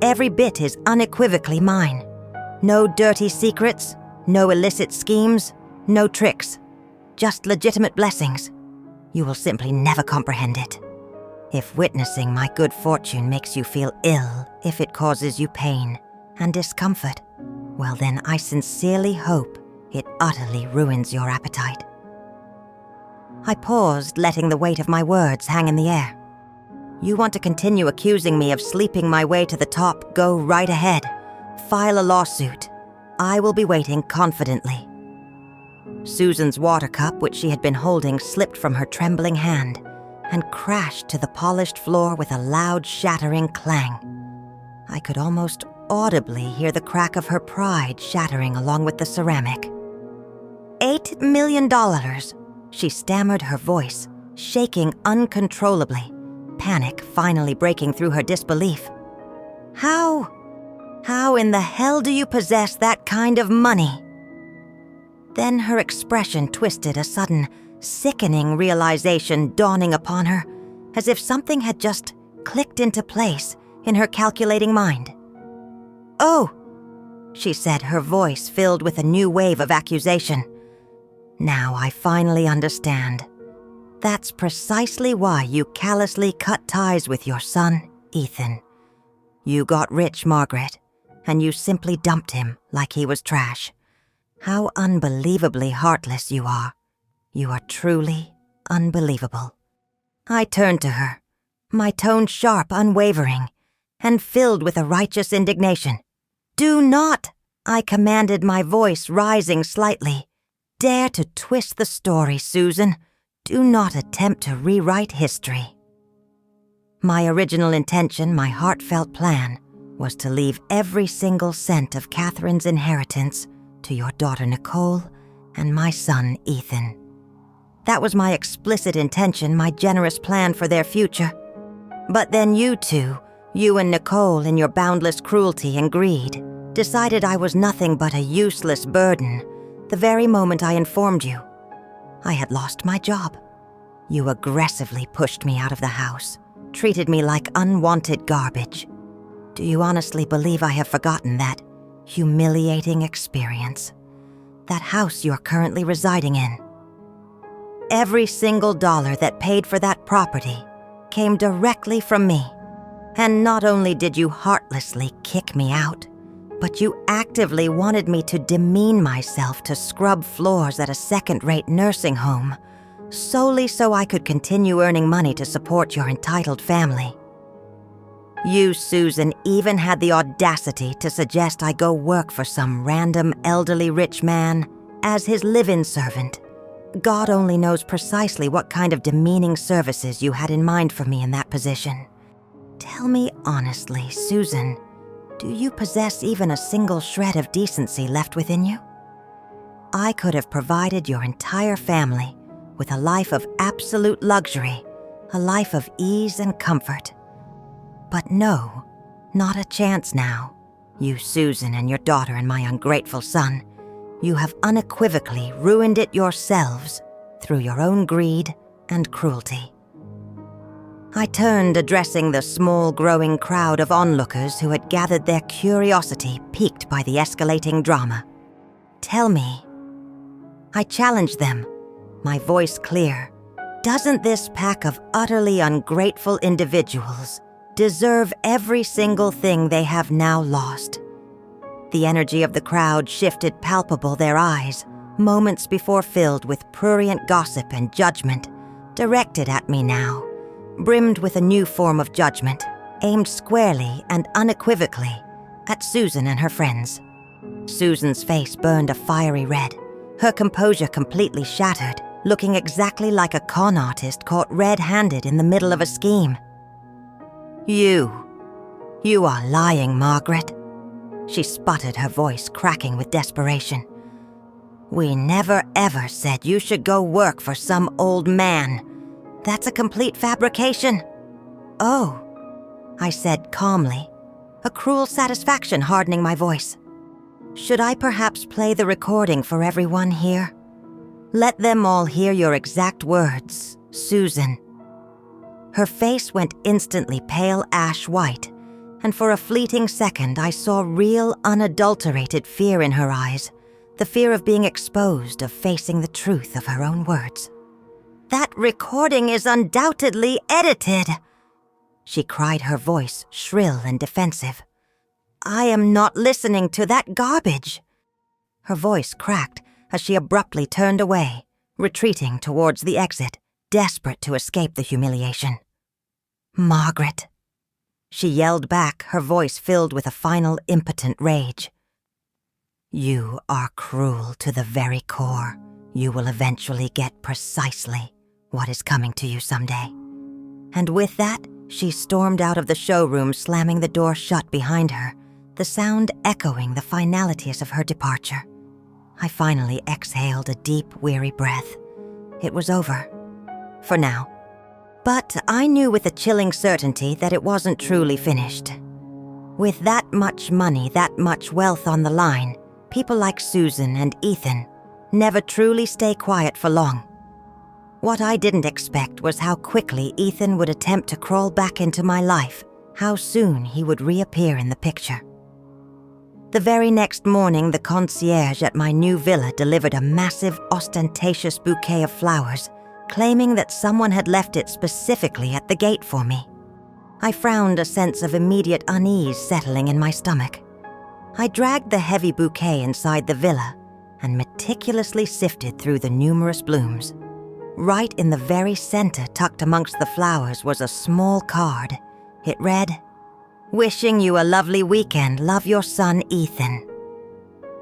Every bit is unequivocally mine. No dirty secrets, no illicit schemes, no tricks. Just legitimate blessings. You will simply never comprehend it. If witnessing my good fortune makes you feel ill, if it causes you pain and discomfort, well then I sincerely hope it utterly ruins your appetite." I paused, letting the weight of my words hang in the air. "You want to continue accusing me of sleeping my way to the top? Go right ahead. File a lawsuit. I will be waiting confidently." Susan's water cup, which she had been holding, slipped from her trembling hand and crashed to the polished floor with a loud, shattering clang. I could almost audibly hear the crack of her pride shattering along with the ceramic. $8 million, she stammered, her voice shaking uncontrollably, panic finally breaking through her disbelief. How in the hell do you possess that kind of money?" Then her expression twisted, a sudden, sickening realization dawning upon her, as if something had just clicked into place in her calculating mind. "Oh," she said, her voice filled with a new wave of accusation. "Now I finally understand. That's precisely why you callously cut ties with your son, Ethan. You got rich, Margaret, and you simply dumped him like he was trash. How unbelievably heartless you are. You are truly unbelievable." I turned to her, my tone sharp, unwavering, and filled with a righteous indignation. "Do not," I commanded, my voice rising slightly, "dare to twist the story, Susan. Do not attempt to rewrite history." My original intention, my heartfelt plan, was to leave every single cent of Catherine's inheritance to your daughter Nicole and my son Ethan. That was my explicit intention, my generous plan for their future. But then you two, you and Nicole, in your boundless cruelty and greed, decided I was nothing but a useless burden the very moment I informed you. I had lost my job. You aggressively pushed me out of the house, treated me like unwanted garbage. Do you honestly believe I have forgotten that humiliating experience? That house you're currently residing in? Every single dollar that paid for that property came directly from me. And not only did you heartlessly kick me out, but you actively wanted me to demean myself to scrub floors at a second-rate nursing home, solely so I could continue earning money to support your entitled family. You, Susan, even had the audacity to suggest I go work for some random elderly rich man as his live-in servant. God only knows precisely what kind of demeaning services you had in mind for me in that position. Tell me honestly, Susan, do you possess even a single shred of decency left within you? I could have provided your entire family with a life of absolute luxury, a life of ease and comfort. But no, not a chance now. You, Susan, and your daughter and my ungrateful son, you have unequivocally ruined it yourselves through your own greed and cruelty. I turned, addressing the small, growing crowd of onlookers who had gathered, their curiosity piqued by the escalating drama. Tell me. I challenged them, my voice clear. Doesn't this pack of utterly ungrateful individuals deserve every single thing they have now lost. The energy of the crowd shifted palpable their eyes, moments before filled with prurient gossip and judgment, directed at me now, brimmed with a new form of judgment, aimed squarely and unequivocally at Susan and her friends. Susan's face burned a fiery red, her composure completely shattered, looking exactly like a con artist caught red-handed in the middle of a scheme. You are lying, Margaret," she sputtered, her voice cracking with desperation. "We never ever said you should go work for some old man. That's a complete fabrication." "Oh," I said calmly, a cruel satisfaction hardening my voice. "Should I perhaps play the recording for everyone here? Let them all hear your exact words, Susan." Her face went instantly pale ash white, and for a fleeting second I saw real, unadulterated fear in her eyes, the fear of being exposed, of facing the truth of her own words. "That recording is undoubtedly edited," she cried, her voice shrill and defensive. "I am not listening to that garbage." Her voice cracked as she abruptly turned away, retreating towards the exit, desperate to escape the humiliation. "Margaret," she yelled back, her voice filled with a final impotent rage. "You are cruel to the very core. You will eventually get precisely what is coming to you someday." And with that, she stormed out of the showroom, slamming the door shut behind her, the sound echoing the finalities of her departure. I finally exhaled a deep, weary breath. It was over. For now. But I knew with a chilling certainty that it wasn't truly finished. With that much money, that much wealth on the line, people like Susan and Ethan never truly stay quiet for long. What I didn't expect was how quickly Ethan would attempt to crawl back into my life, how soon he would reappear in the picture. The very next morning, the concierge at my new villa delivered a massive, ostentatious bouquet of flowers, claiming that someone had left it specifically at the gate for me. I frowned, a sense of immediate unease settling in my stomach. I dragged the heavy bouquet inside the villa and meticulously sifted through the numerous blooms. Right in the very center, tucked amongst the flowers, was a small card. It read, "Wishing you a lovely weekend, love your son Ethan."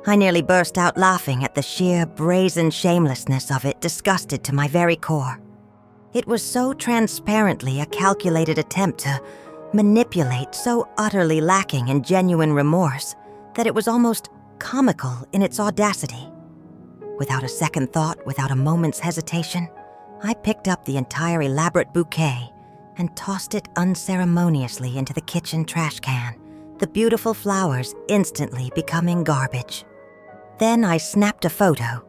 I nearly burst out laughing at the sheer, brazen shamelessness of it, disgusted to my very core. It was so transparently a calculated attempt to manipulate, so utterly lacking in genuine remorse, that it was almost comical in its audacity. Without a second thought, without a moment's hesitation, I picked up the entire elaborate bouquet and tossed it unceremoniously into the kitchen trash can, the beautiful flowers instantly becoming garbage. Then I snapped a photo,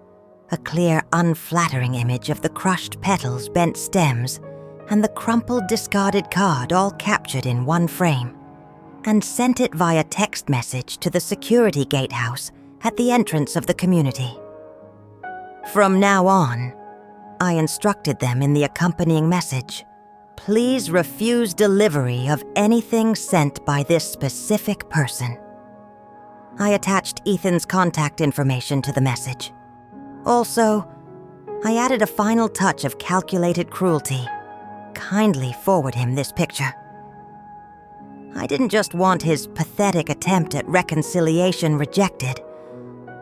a clear, unflattering image of the crushed petals, bent stems, and the crumpled, discarded card all captured in one frame, and sent it via text message to the security gatehouse at the entrance of the community. From now on, I instructed them in the accompanying message, please refuse delivery of anything sent by this specific person. I attached Ethan's contact information to the message. Also, I added a final touch of calculated cruelty. Kindly forward him this picture. I didn't just want his pathetic attempt at reconciliation rejected.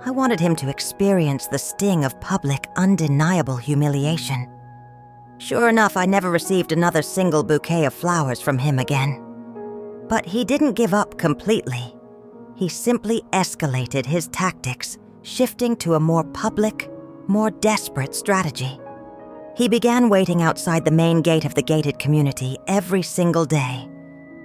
I wanted him to experience the sting of public, undeniable humiliation. Sure enough, I never received another single bouquet of flowers from him again. But he didn't give up completely. He simply escalated his tactics, shifting to a more public, more desperate strategy. He began waiting outside the main gate of the gated community every single day.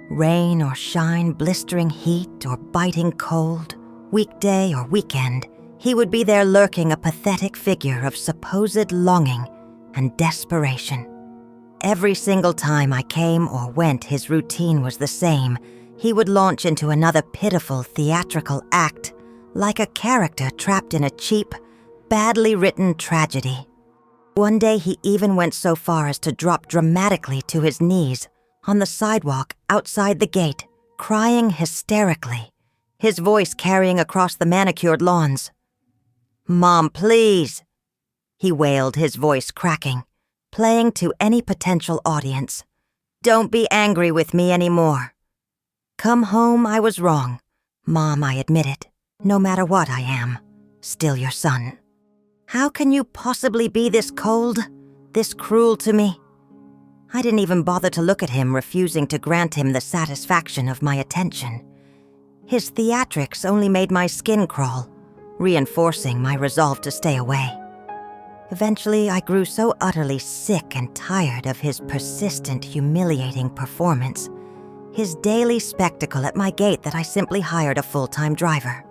Rain or shine, blistering heat or biting cold, weekday or weekend, he would be there lurking, a pathetic figure of supposed longing and desperation. Every single time I came or went, his routine was the same. He would launch into another pitiful theatrical act, like a character trapped in a cheap, badly written tragedy. One day he even went so far as to drop dramatically to his knees, on the sidewalk outside the gate, crying hysterically, his voice carrying across the manicured lawns. "Mom, please," he wailed, his voice cracking, playing to any potential audience. "Don't be angry with me anymore. Come home, I was wrong. Mom, I admit it. No matter what I am, still your son. How can you possibly be this cold, this cruel to me?" I didn't even bother to look at him, refusing to grant him the satisfaction of my attention. His theatrics only made my skin crawl, reinforcing my resolve to stay away. Eventually, I grew so utterly sick and tired of his persistent, humiliating performance, his daily spectacle at my gate, that I simply hired a full-time driver.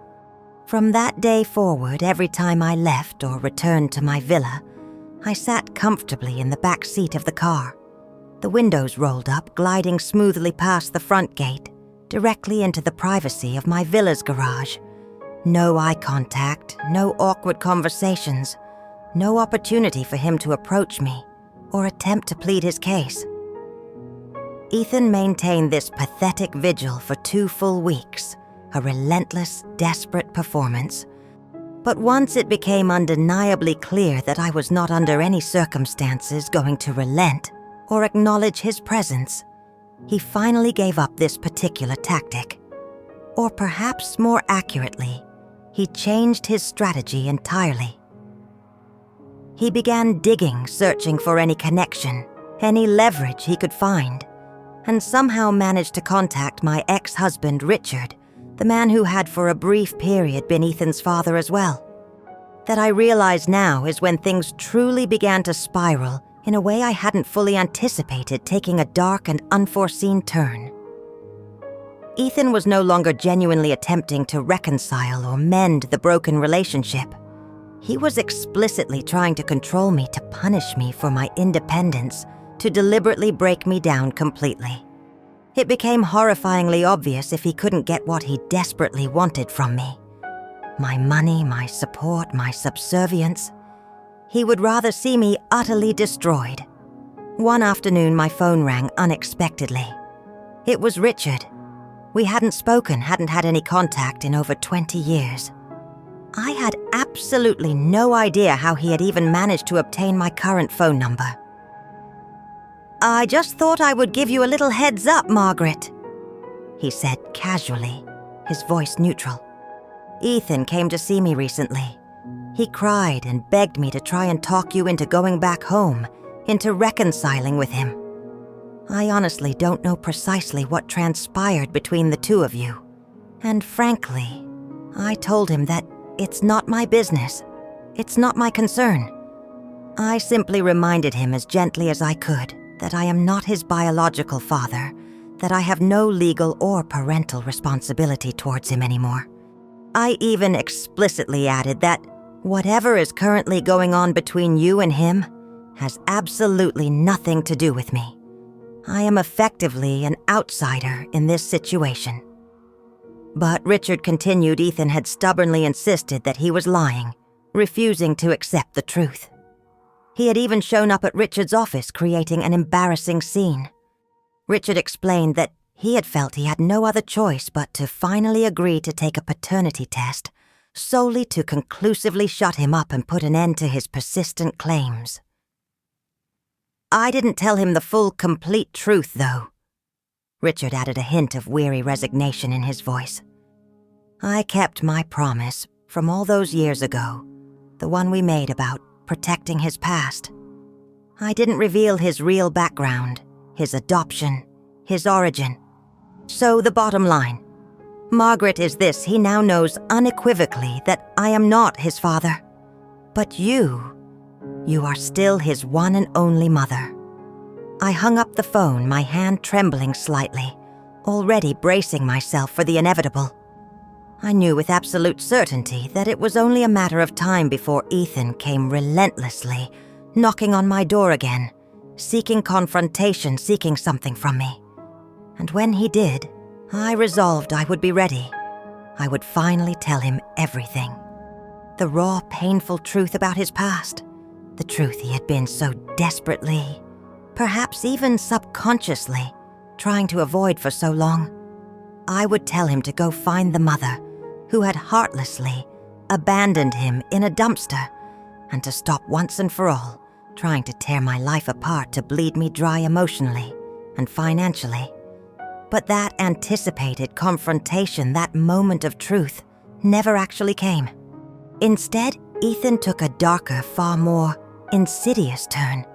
From that day forward, every time I left or returned to my villa, I sat comfortably in the back seat of the car, the windows rolled up, gliding smoothly past the front gate, directly into the privacy of my villa's garage. No eye contact, no awkward conversations, no opportunity for him to approach me or attempt to plead his case. Ethan maintained this pathetic vigil for 2 full weeks, a relentless, desperate performance. But once it became undeniably clear that I was not under any circumstances going to relent or acknowledge his presence, he finally gave up this particular tactic. Or perhaps more accurately, he changed his strategy entirely. He began digging, searching for any connection, any leverage he could find, and somehow managed to contact my ex-husband Richard, the man who had for a brief period been Ethan's father as well. That I realize now is when things truly began to spiral in a way I hadn't fully anticipated, taking a dark and unforeseen turn. Ethan was no longer genuinely attempting to reconcile or mend the broken relationship. He was explicitly trying to control me, to punish me for my independence, to deliberately break me down completely. It became horrifyingly obvious if he couldn't get what he desperately wanted from me. My money, my support, my subservience. He would rather see me utterly destroyed. One afternoon, my phone rang unexpectedly. It was Richard. We hadn't spoken, hadn't had any contact in over 20 years. I had absolutely no idea how he had even managed to obtain my current phone number. "I just thought I would give you a little heads up, Margaret," he said casually, his voice neutral. "Ethan came to see me recently. He cried and begged me to try and talk you into going back home, into reconciling with him. I honestly don't know precisely what transpired between the two of you. And frankly, I told him that it's not my business. It's not my concern. I simply reminded him as gently as I could that I am not his biological father, that I have no legal or parental responsibility towards him anymore. I even explicitly added that whatever is currently going on between you and him has absolutely nothing to do with me. I am effectively an outsider in this situation." But Richard continued Ethan had stubbornly insisted that he was lying, refusing to accept the truth. He had even shown up at Richard's office, creating an embarrassing scene. Richard explained that he had felt he had no other choice but to finally agree to take a paternity test, solely to conclusively shut him up and put an end to his persistent claims. I didn't tell him the full, complete truth, though. Richard added a hint of weary resignation in his voice. I kept my promise from all those years ago, the one we made about protecting his past. I didn't reveal his real background, his adoption, his origin. So the bottom line, Margaret is this: he now knows unequivocally that I am not his father. But you are still his one and only mother. I hung up the phone, my hand trembling slightly, already bracing myself for the inevitable. I knew with absolute certainty that it was only a matter of time before Ethan came relentlessly, knocking on my door again, seeking confrontation, seeking something from me. And when he did, I resolved I would be ready. I would finally tell him everything. The raw, painful truth about his past. The truth he had been so desperately, perhaps even subconsciously, trying to avoid for so long. I would tell him to go find the mother who had heartlessly abandoned him in a dumpster, and to stop once and for all trying to tear my life apart to bleed me dry emotionally and financially. But that anticipated confrontation, that moment of truth, never actually came. Instead, Ethan took a darker, far more insidious turn.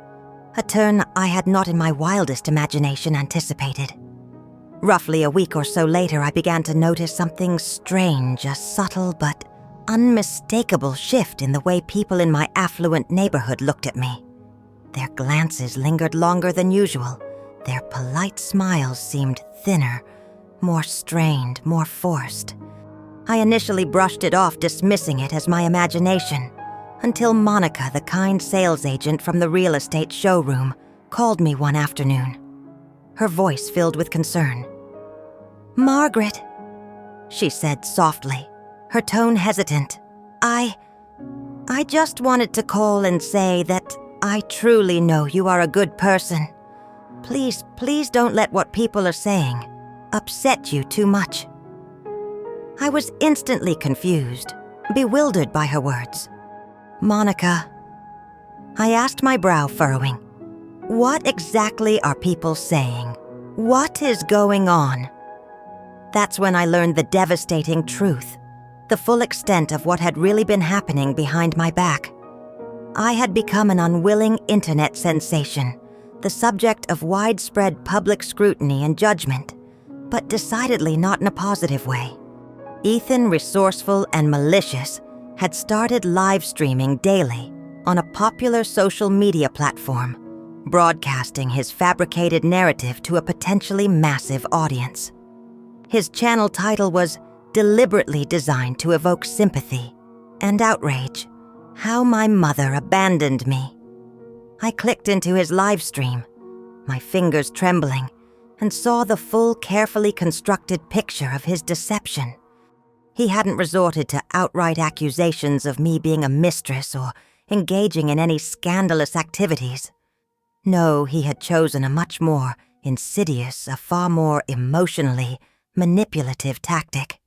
A turn I had not in my wildest imagination anticipated. Roughly a week or so later, I began to notice something strange, a subtle but unmistakable shift in the way people in my affluent neighborhood looked at me. Their glances lingered longer than usual. Their polite smiles seemed thinner, more strained, more forced. I initially brushed it off, dismissing it as my imagination, until Monica, the kind sales agent from the real estate showroom, called me one afternoon. Her voice filled with concern. "Margaret," she said softly, her tone hesitant. I just wanted to call and say that I truly know you are a good person. Please don't let what people are saying upset you too much." I was instantly confused, bewildered by her words. "Monica," I asked, my brow furrowing, "what exactly are people saying? What is going on?" That's when I learned the devastating truth, the full extent of what had really been happening behind my back. I had become an unwilling internet sensation, the subject of widespread public scrutiny and judgment, but decidedly not in a positive way. Ethan, resourceful and malicious, had started live streaming daily on a popular social media platform, broadcasting his fabricated narrative to a potentially massive audience. His channel title was deliberately designed to evoke sympathy and outrage. How my mother abandoned me. I clicked into his live stream, my fingers trembling, and saw the full, carefully constructed picture of his deception. He hadn't resorted to outright accusations of me being a mistress or engaging in any scandalous activities. No, he had chosen a much more insidious, a far more emotionally manipulative tactic.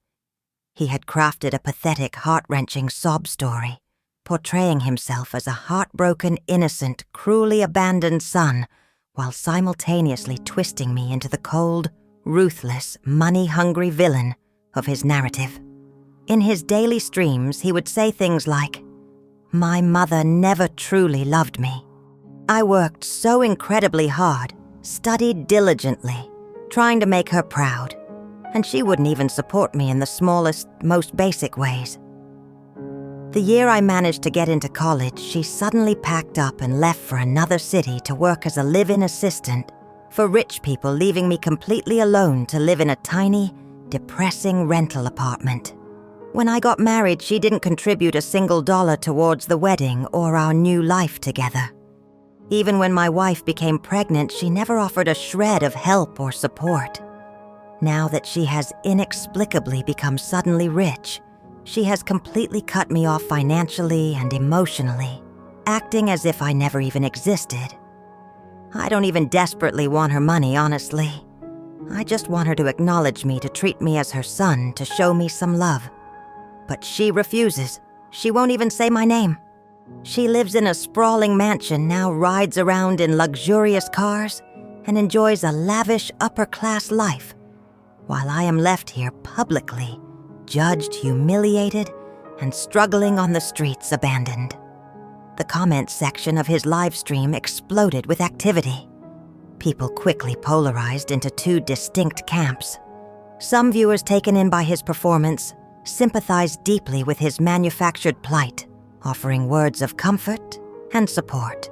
He had crafted a pathetic, heart-wrenching sob story, portraying himself as a heartbroken, innocent, cruelly abandoned son, while simultaneously twisting me into the cold, ruthless, money-hungry villain of his narrative. In his daily streams, he would say things like, "My mother never truly loved me. I worked so incredibly hard, studied diligently, trying to make her proud, and she wouldn't even support me in the smallest, most basic ways. The year I managed to get into college, she suddenly packed up and left for another city to work as a live-in assistant for rich people, leaving me completely alone to live in a tiny, depressing rental apartment. When I got married, she didn't contribute a single dollar towards the wedding or our new life together. Even when my wife became pregnant, she never offered a shred of help or support. Now that she has inexplicably become suddenly rich, she has completely cut me off financially and emotionally, acting as if I never even existed. I don't even desperately want her money, honestly. I just want her to acknowledge me, to treat me as her son, to show me some love. But she refuses. She won't even say my name. She lives in a sprawling mansion, now rides around in luxurious cars, and enjoys a lavish upper-class life, while I am left here publicly, judged, humiliated, and struggling on the streets, abandoned. The comments section of his live stream exploded with activity. People quickly polarized into two distinct camps. Some viewers, taken in by his performance, sympathized deeply with his manufactured plight, offering words of comfort and support.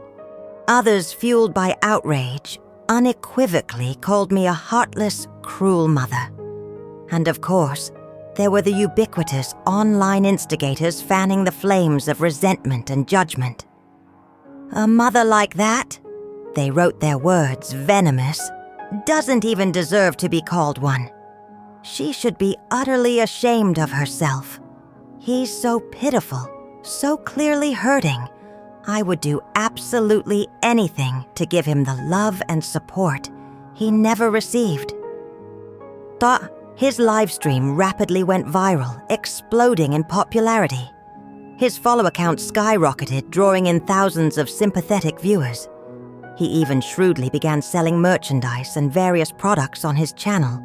Others, fueled by outrage, unequivocally called me a heartless, cruel mother. And of course, there were the ubiquitous online instigators fanning the flames of resentment and judgment. "A mother like that," they wrote their words, venomous, "doesn't even deserve to be called one. She should be utterly ashamed of herself. He's so pitiful, so clearly hurting. I would do absolutely anything to give him the love and support he never received. His livestream rapidly went viral, exploding in popularity. His follow account skyrocketed, drawing in thousands of sympathetic viewers. He even shrewdly began selling merchandise and various products on his channel,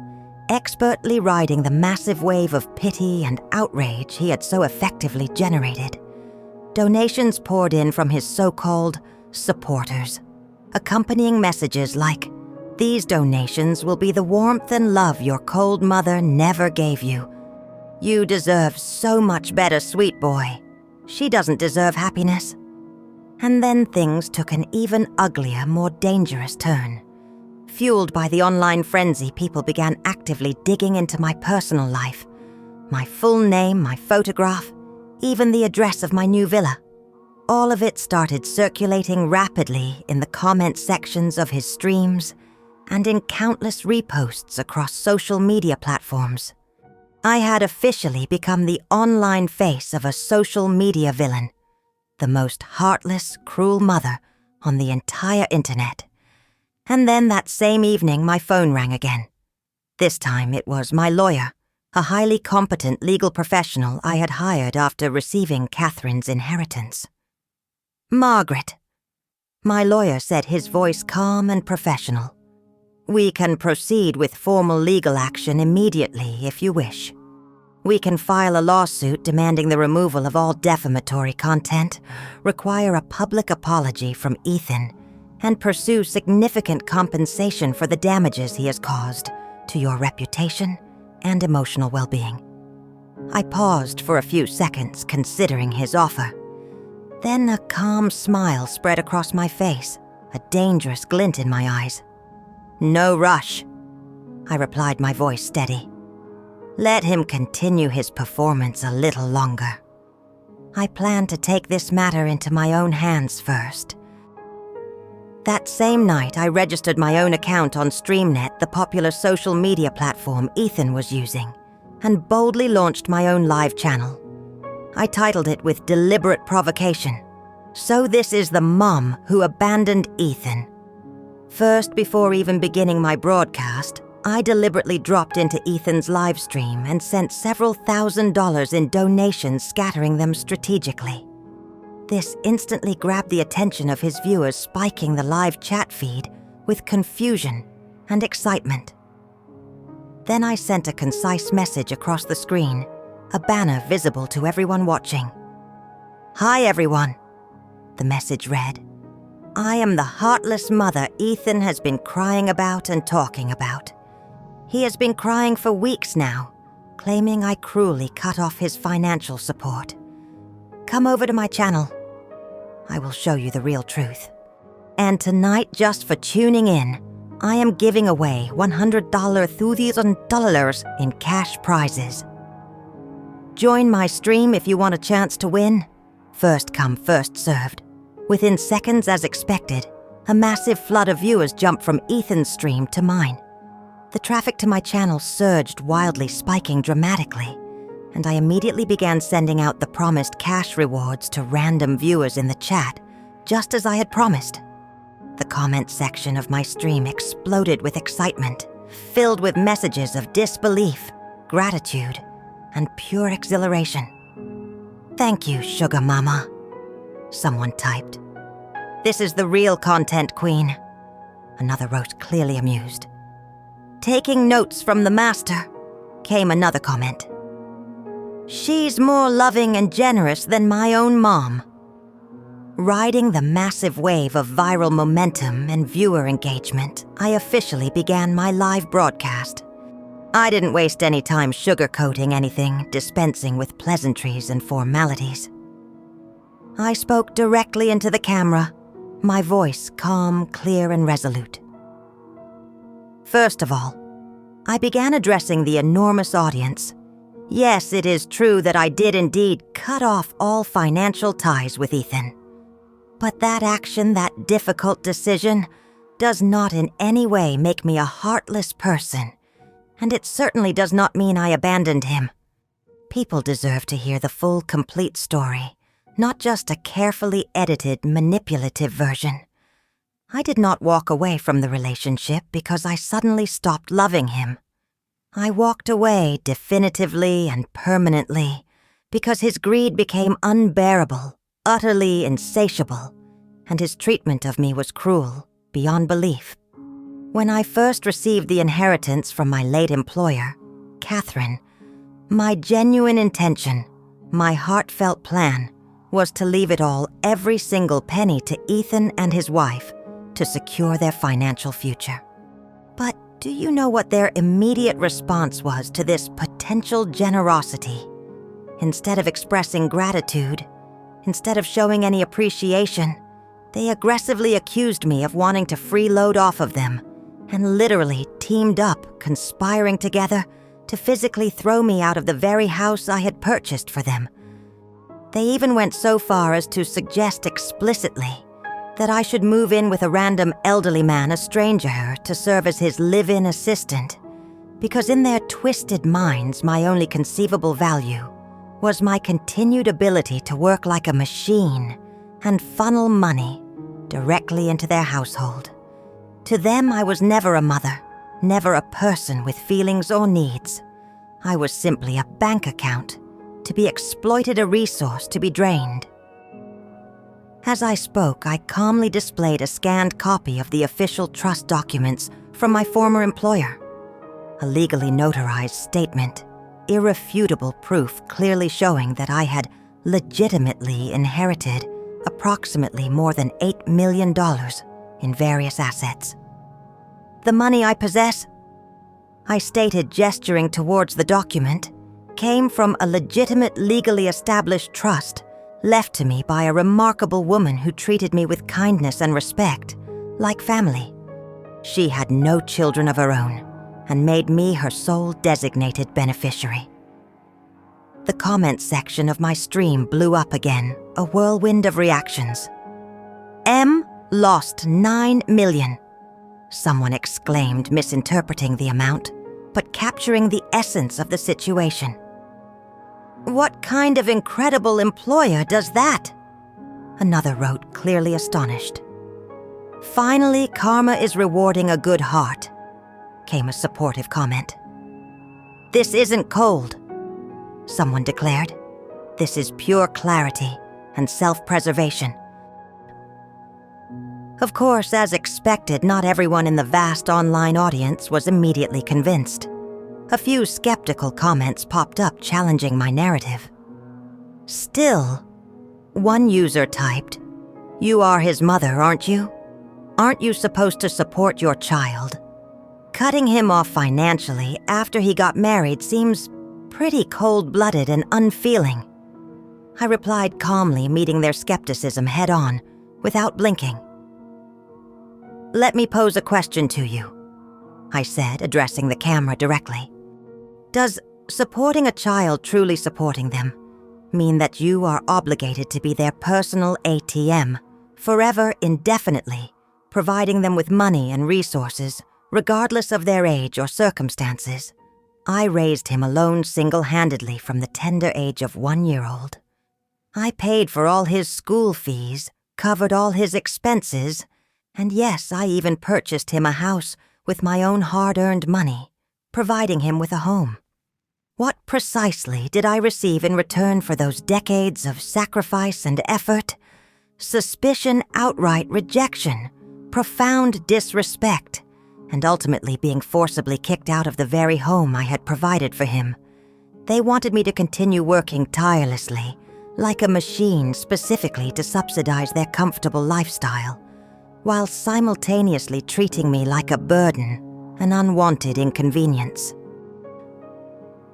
expertly riding the massive wave of pity and outrage he had so effectively generated. Donations poured in from his so-called supporters, accompanying messages like, "These donations will be the warmth and love your cold mother never gave you. You deserve so much better, sweet boy. She doesn't deserve happiness." And then things took an even uglier, more dangerous turn. Fueled by the online frenzy, people began actively digging into my personal life. My full name, my photograph, even the address of my new villa. All of it started circulating rapidly in the comment sections of his streams and in countless reposts across social media platforms. I had officially become the online face of a social media villain, the most heartless, cruel mother on the entire internet. And then that same evening, my phone rang again. This time it was my lawyer, a highly competent legal professional I had hired after receiving Catherine's inheritance. "Margaret," my lawyer said, his voice calm and professional. "We can proceed with formal legal action immediately if you wish. We can file a lawsuit demanding the removal of all defamatory content, require a public apology from Ethan, and pursue significant compensation for the damages he has caused to your reputation and emotional well-being." I paused for a few seconds, considering his offer. Then a calm smile spread across my face, a dangerous glint in my eyes. "No rush," I replied, my voice steady. "Let him continue his performance a little longer. I plan to take this matter into my own hands first." That same night, I registered my own account on StreamNet, the popular social media platform Ethan was using, and boldly launched my own live channel. I titled it with deliberate provocation, "So this is the mom who abandoned Ethan." First, before even beginning my broadcast, I deliberately dropped into Ethan's live stream and sent several $1,000s in donations, scattering them strategically. This instantly grabbed the attention of his viewers, spiking the live chat feed with confusion and excitement. Then I sent a concise message across the screen, a banner visible to everyone watching. "Hi everyone," the message read. "I am the heartless mother Ethan has been crying about and talking about. He has been crying for weeks now, claiming I cruelly cut off his financial support. Come over to my channel. I will show you the real truth. And tonight, just for tuning in, I am giving away $100,000 in cash prizes. Join my stream if you want a chance to win. First come, first served." Within seconds, as expected, a massive flood of viewers jumped from Ethan's stream to mine. The traffic to my channel surged wildly, spiking dramatically, and I immediately began sending out the promised cash rewards to random viewers in the chat, just as I had promised. The comment section of my stream exploded with excitement, filled with messages of disbelief, gratitude, and pure exhilaration. "Thank you, Sugar Mama," someone typed. "This is the real content queen," another wrote, clearly amused. "Taking notes from the master," came another comment. "She's more loving and generous than my own mom." Riding the massive wave of viral momentum and viewer engagement, I officially began my live broadcast. I didn't waste any time sugarcoating anything, dispensing with pleasantries and formalities. I spoke directly into the camera, my voice calm, clear, and resolute. First of all, I began addressing the enormous audience. Yes, it is true that I did indeed cut off all financial ties with Ethan. But that action, that difficult decision, does not in any way make me a heartless person, and it certainly does not mean I abandoned him. People deserve to hear the full, complete story, not just a carefully edited, manipulative version. I did not walk away from the relationship because I suddenly stopped loving him. I walked away definitively and permanently because his greed became unbearable, utterly insatiable, and his treatment of me was cruel, beyond belief. When I first received the inheritance from my late employer, Catherine, my genuine intention, my heartfelt plan, was to leave it all, every single penny, to Ethan and his wife to secure their financial future. But do you know what their immediate response was to this potential generosity? Instead of expressing gratitude, instead of showing any appreciation, they aggressively accused me of wanting to freeload off of them and literally teamed up, conspiring together to physically throw me out of the very house I had purchased for them. They even went so far as to suggest explicitly that I should move in with a random elderly man, a stranger, to serve as his live-in assistant, because in their twisted minds, my only conceivable value was my continued ability to work like a machine and funnel money directly into their household. To them, I was never a mother, never a person with feelings or needs. I was simply a bank account, to be exploited, a resource to be drained. As I spoke, I calmly displayed a scanned copy of the official trust documents from my former employer. A legally notarized statement, irrefutable proof clearly showing that I had legitimately inherited approximately more than $8 million in various assets. The money I possess, I stated, gesturing towards the document, came from a legitimate, legally established trust left to me by a remarkable woman who treated me with kindness and respect, like family. She had no children of her own and made me her sole designated beneficiary. The comment section of my stream blew up again, a whirlwind of reactions. M lost $9 million. Someone exclaimed, misinterpreting the amount, but capturing the essence of the situation. What kind of incredible employer does that? Another wrote, clearly astonished. Finally, karma is rewarding a good heart, came a supportive comment. This isn't cold, someone declared. This is pure clarity and self-preservation. Of course, as expected, not everyone in the vast online audience was immediately convinced. A few skeptical comments popped up challenging my narrative. Still, one user typed, "You are his mother, aren't you? Aren't you supposed to support your child? Cutting him off financially after he got married seems pretty cold-blooded and unfeeling." I replied calmly, meeting their skepticism head-on, without blinking. "Let me pose a question to you," I said, addressing the camera directly. "Does supporting a child, truly supporting them, mean that you are obligated to be their personal ATM, forever, indefinitely, providing them with money and resources, regardless of their age or circumstances?" I raised him alone single-handedly from the tender age of 1 year old. I paid for all his school fees, covered all his expenses, and yes, I even purchased him a house with my own hard-earned money, providing him with a home. What precisely did I receive in return for those decades of sacrifice and effort? Suspicion, outright rejection, profound disrespect, and ultimately being forcibly kicked out of the very home I had provided for him. They wanted me to continue working tirelessly, like a machine, specifically to subsidize their comfortable lifestyle, while simultaneously treating me like a burden, an unwanted inconvenience.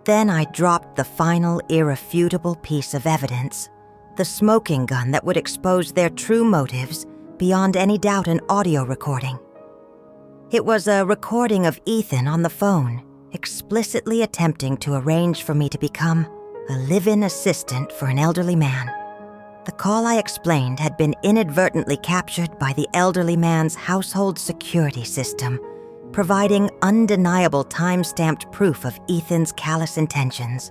Then I dropped the final irrefutable piece of evidence, the smoking gun that would expose their true motives beyond any doubt, an audio recording. It was a recording of Ethan on the phone, explicitly attempting to arrange for me to become a live-in assistant for an elderly man. The call, I explained, had been inadvertently captured by the elderly man's household security system, providing undeniable time-stamped proof of Ethan's callous intentions.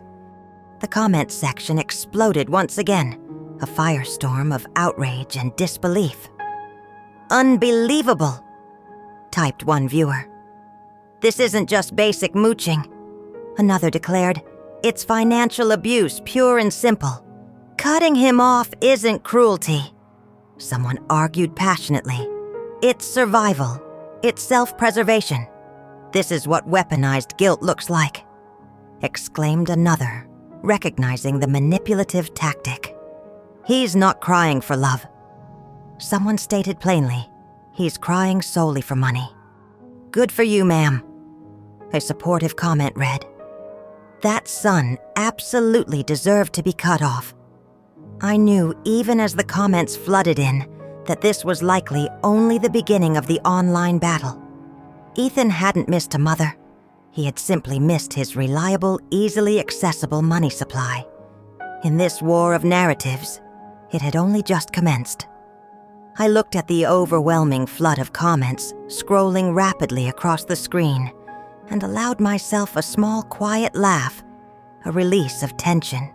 The comment section exploded once again, a firestorm of outrage and disbelief. unbelievable," typed one viewer. "This isn't just basic mooching," another declared. "It's financial abuse, pure and simple. Cutting him off isn't cruelty," someone argued passionately. "It's survival. It's self-preservation. This is what weaponized guilt looks like," exclaimed another, recognizing the manipulative tactic. "He's not crying for love," someone stated plainly. "He's crying solely for money." "Good for you, ma'am," a supportive comment read. That son absolutely deserved to be cut off. I knew, even as the comments flooded in, that this was likely only the beginning of the online battle. Ethan hadn't missed a mother. He had simply missed his reliable, easily accessible money supply. In this war of narratives, it had only just commenced. I looked at the overwhelming flood of comments scrolling rapidly across the screen and allowed myself a small, quiet laugh, a release of tension.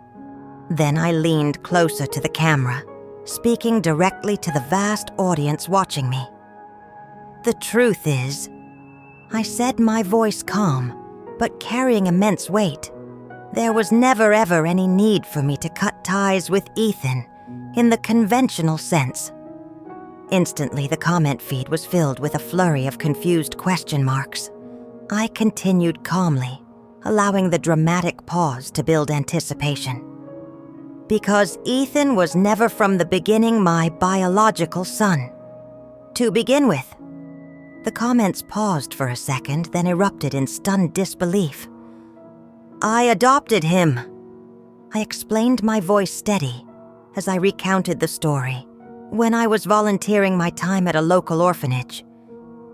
Then I leaned closer to the camera, speaking directly to the vast audience watching me. "The truth is," I said, my voice calm, but carrying immense weight, "there was never ever any need for me to cut ties with Ethan in the conventional sense." Instantly, the comment feed was filled with a flurry of confused question marks. I continued calmly, allowing the dramatic pause to build anticipation. "Because Ethan was never from the beginning my biological son. To begin with." The comments paused for a second, then erupted in stunned disbelief. "I adopted him," I explained, my voice steady, as I recounted the story, "when I was volunteering my time at a local orphanage.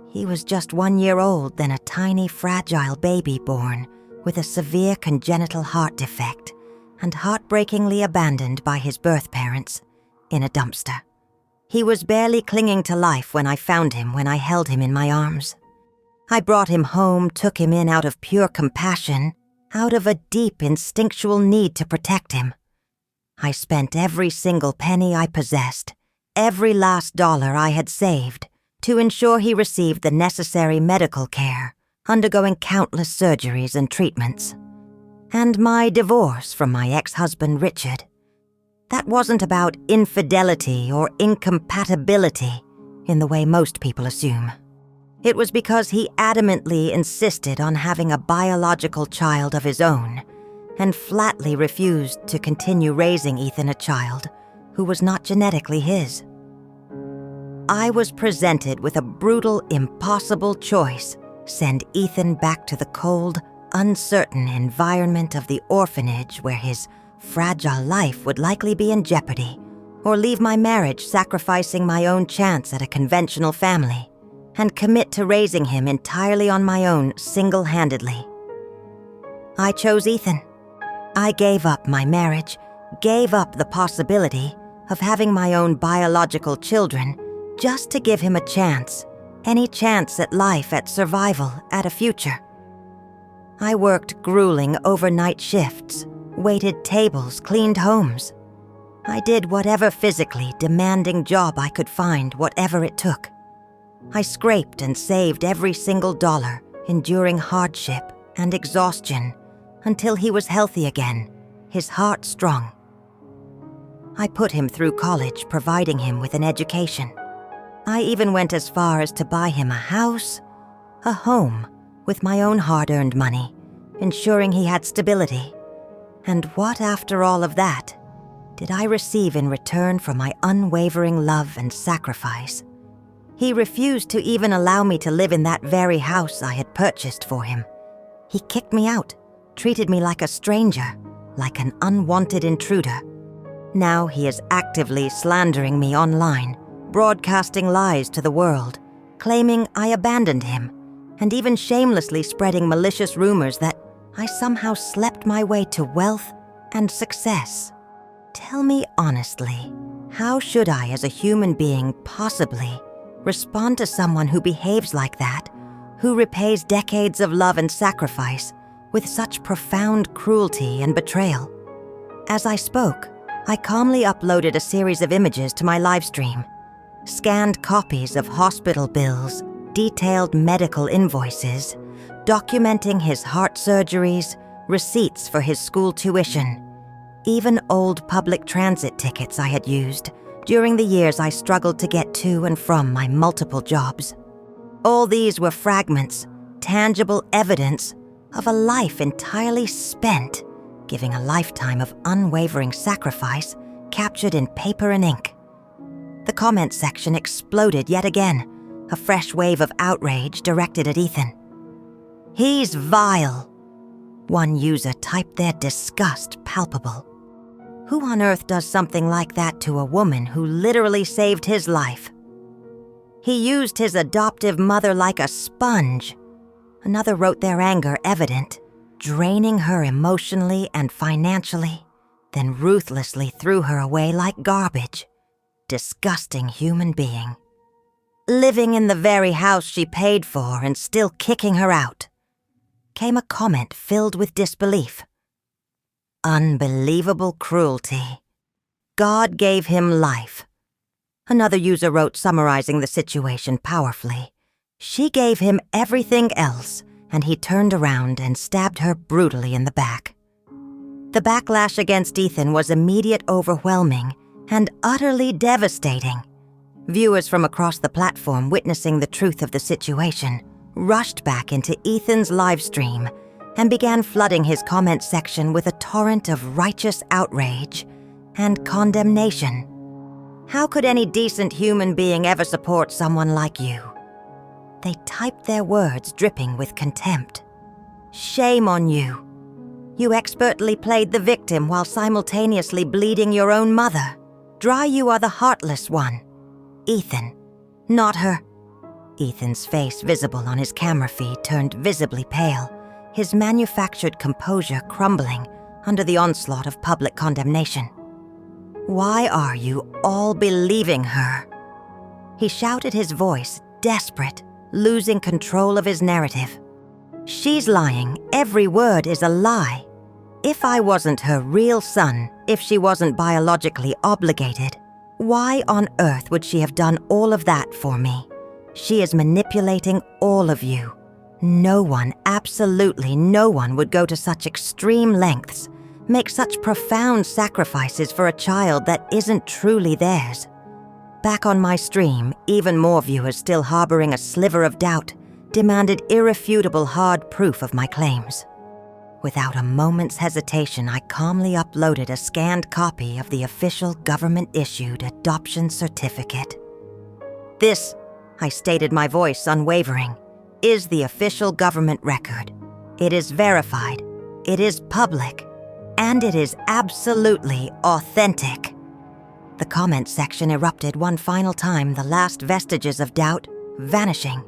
He was just 1 year old, then a tiny, fragile baby born with a severe congenital heart defect and heartbreakingly abandoned by his birth parents in a dumpster. He was barely clinging to life when I found him, when I held him in my arms. I brought him home, took him in out of pure compassion, out of a deep instinctual need to protect him. I spent every single penny I possessed, every last dollar I had saved, to ensure he received the necessary medical care, undergoing countless surgeries and treatments. And my divorce from my ex-husband Richard, that wasn't about infidelity or incompatibility in the way most people assume. It was because he adamantly insisted on having a biological child of his own and flatly refused to continue raising Ethan, a child who was not genetically his. I was presented with a brutal, impossible choice: send Ethan back to the cold, uncertain environment of the orphanage where his fragile life would likely be in jeopardy, or leave my marriage sacrificing my own chance at a conventional family, and commit to raising him entirely on my own, single-handedly. I chose Ethan. I gave up my marriage, gave up the possibility of having my own biological children, just to give him a chance, any chance at life, at survival, at a future. I worked grueling overnight shifts, waited tables, cleaned homes. I did whatever physically demanding job I could find, whatever it took. I scraped and saved every single dollar, enduring hardship and exhaustion, until he was healthy again, his heart strong. I put him through college, providing him with an education. I even went as far as to buy him a house, a home, with my own hard-earned money, ensuring he had stability. And what, after all of that, did I receive in return for my unwavering love and sacrifice? He refused to even allow me to live in that very house I had purchased for him. He kicked me out, treated me like a stranger, like an unwanted intruder. Now he is actively slandering me online, broadcasting lies to the world, claiming I abandoned him, and even shamelessly spreading malicious rumors that I somehow slept my way to wealth and success. Tell me honestly, how should I, as a human being, possibly respond to someone who behaves like that, who repays decades of love and sacrifice with such profound cruelty and betrayal? As I spoke, I calmly uploaded a series of images to my live stream. scanned copies of hospital bills, detailed medical invoices, documenting his heart surgeries, receipts for his school tuition, even old public transit tickets I had used during the years I struggled to get to and from my multiple jobs. All these were fragments, tangible evidence of a life entirely spent, giving a lifetime of unwavering sacrifice captured in paper and ink. The comment section exploded yet again, a fresh wave of outrage directed at Ethan. "He's vile." One user typed their disgust palpable. Who on earth does something like that to a woman who literally saved his life? He used his adoptive mother like a sponge. Another wrote their anger evident, draining her emotionally and financially, then ruthlessly threw her away like garbage. Disgusting human being. Living in the very house she paid for and still kicking her out. Came a comment filled with disbelief. Unbelievable cruelty. God gave him life. Another user wrote, summarizing the situation powerfully. She gave him everything else, and he turned around and stabbed her brutally in the back. The backlash against Ethan was immediate, overwhelming, and utterly devastating. Viewers from across the platform, witnessing the truth of the situation, rushed back into Ethan's live stream and began flooding his comment section with a torrent of righteous outrage and condemnation. How could any decent human being ever support someone like you? They typed their words dripping with contempt. Shame on you. You expertly played the victim while simultaneously bleeding your own mother. Dry, you are the heartless one. Ethan, not her. Ethan's face, visible on his camera feed, turned visibly pale, his manufactured composure crumbling under the onslaught of public condemnation. Why are you all believing her? He shouted, his voice desperate, losing control of his narrative. She's lying. Every word is a lie. If I wasn't her real son, if she wasn't biologically obligated, why on earth would she have done all of that for me? She is manipulating all of you. No one, absolutely no one, would go to such extreme lengths, make such profound sacrifices for a child that isn't truly theirs. Back on my stream, even more viewers, still harboring a sliver of doubt, demanded irrefutable hard proof of my claims. Without a moment's hesitation, I calmly uploaded a scanned copy of the official government-issued adoption certificate. This, I stated, my voice unwavering, is the official government record. It is verified, it is public, and it is absolutely authentic. The comment section erupted one final time, the last vestiges of doubt vanishing.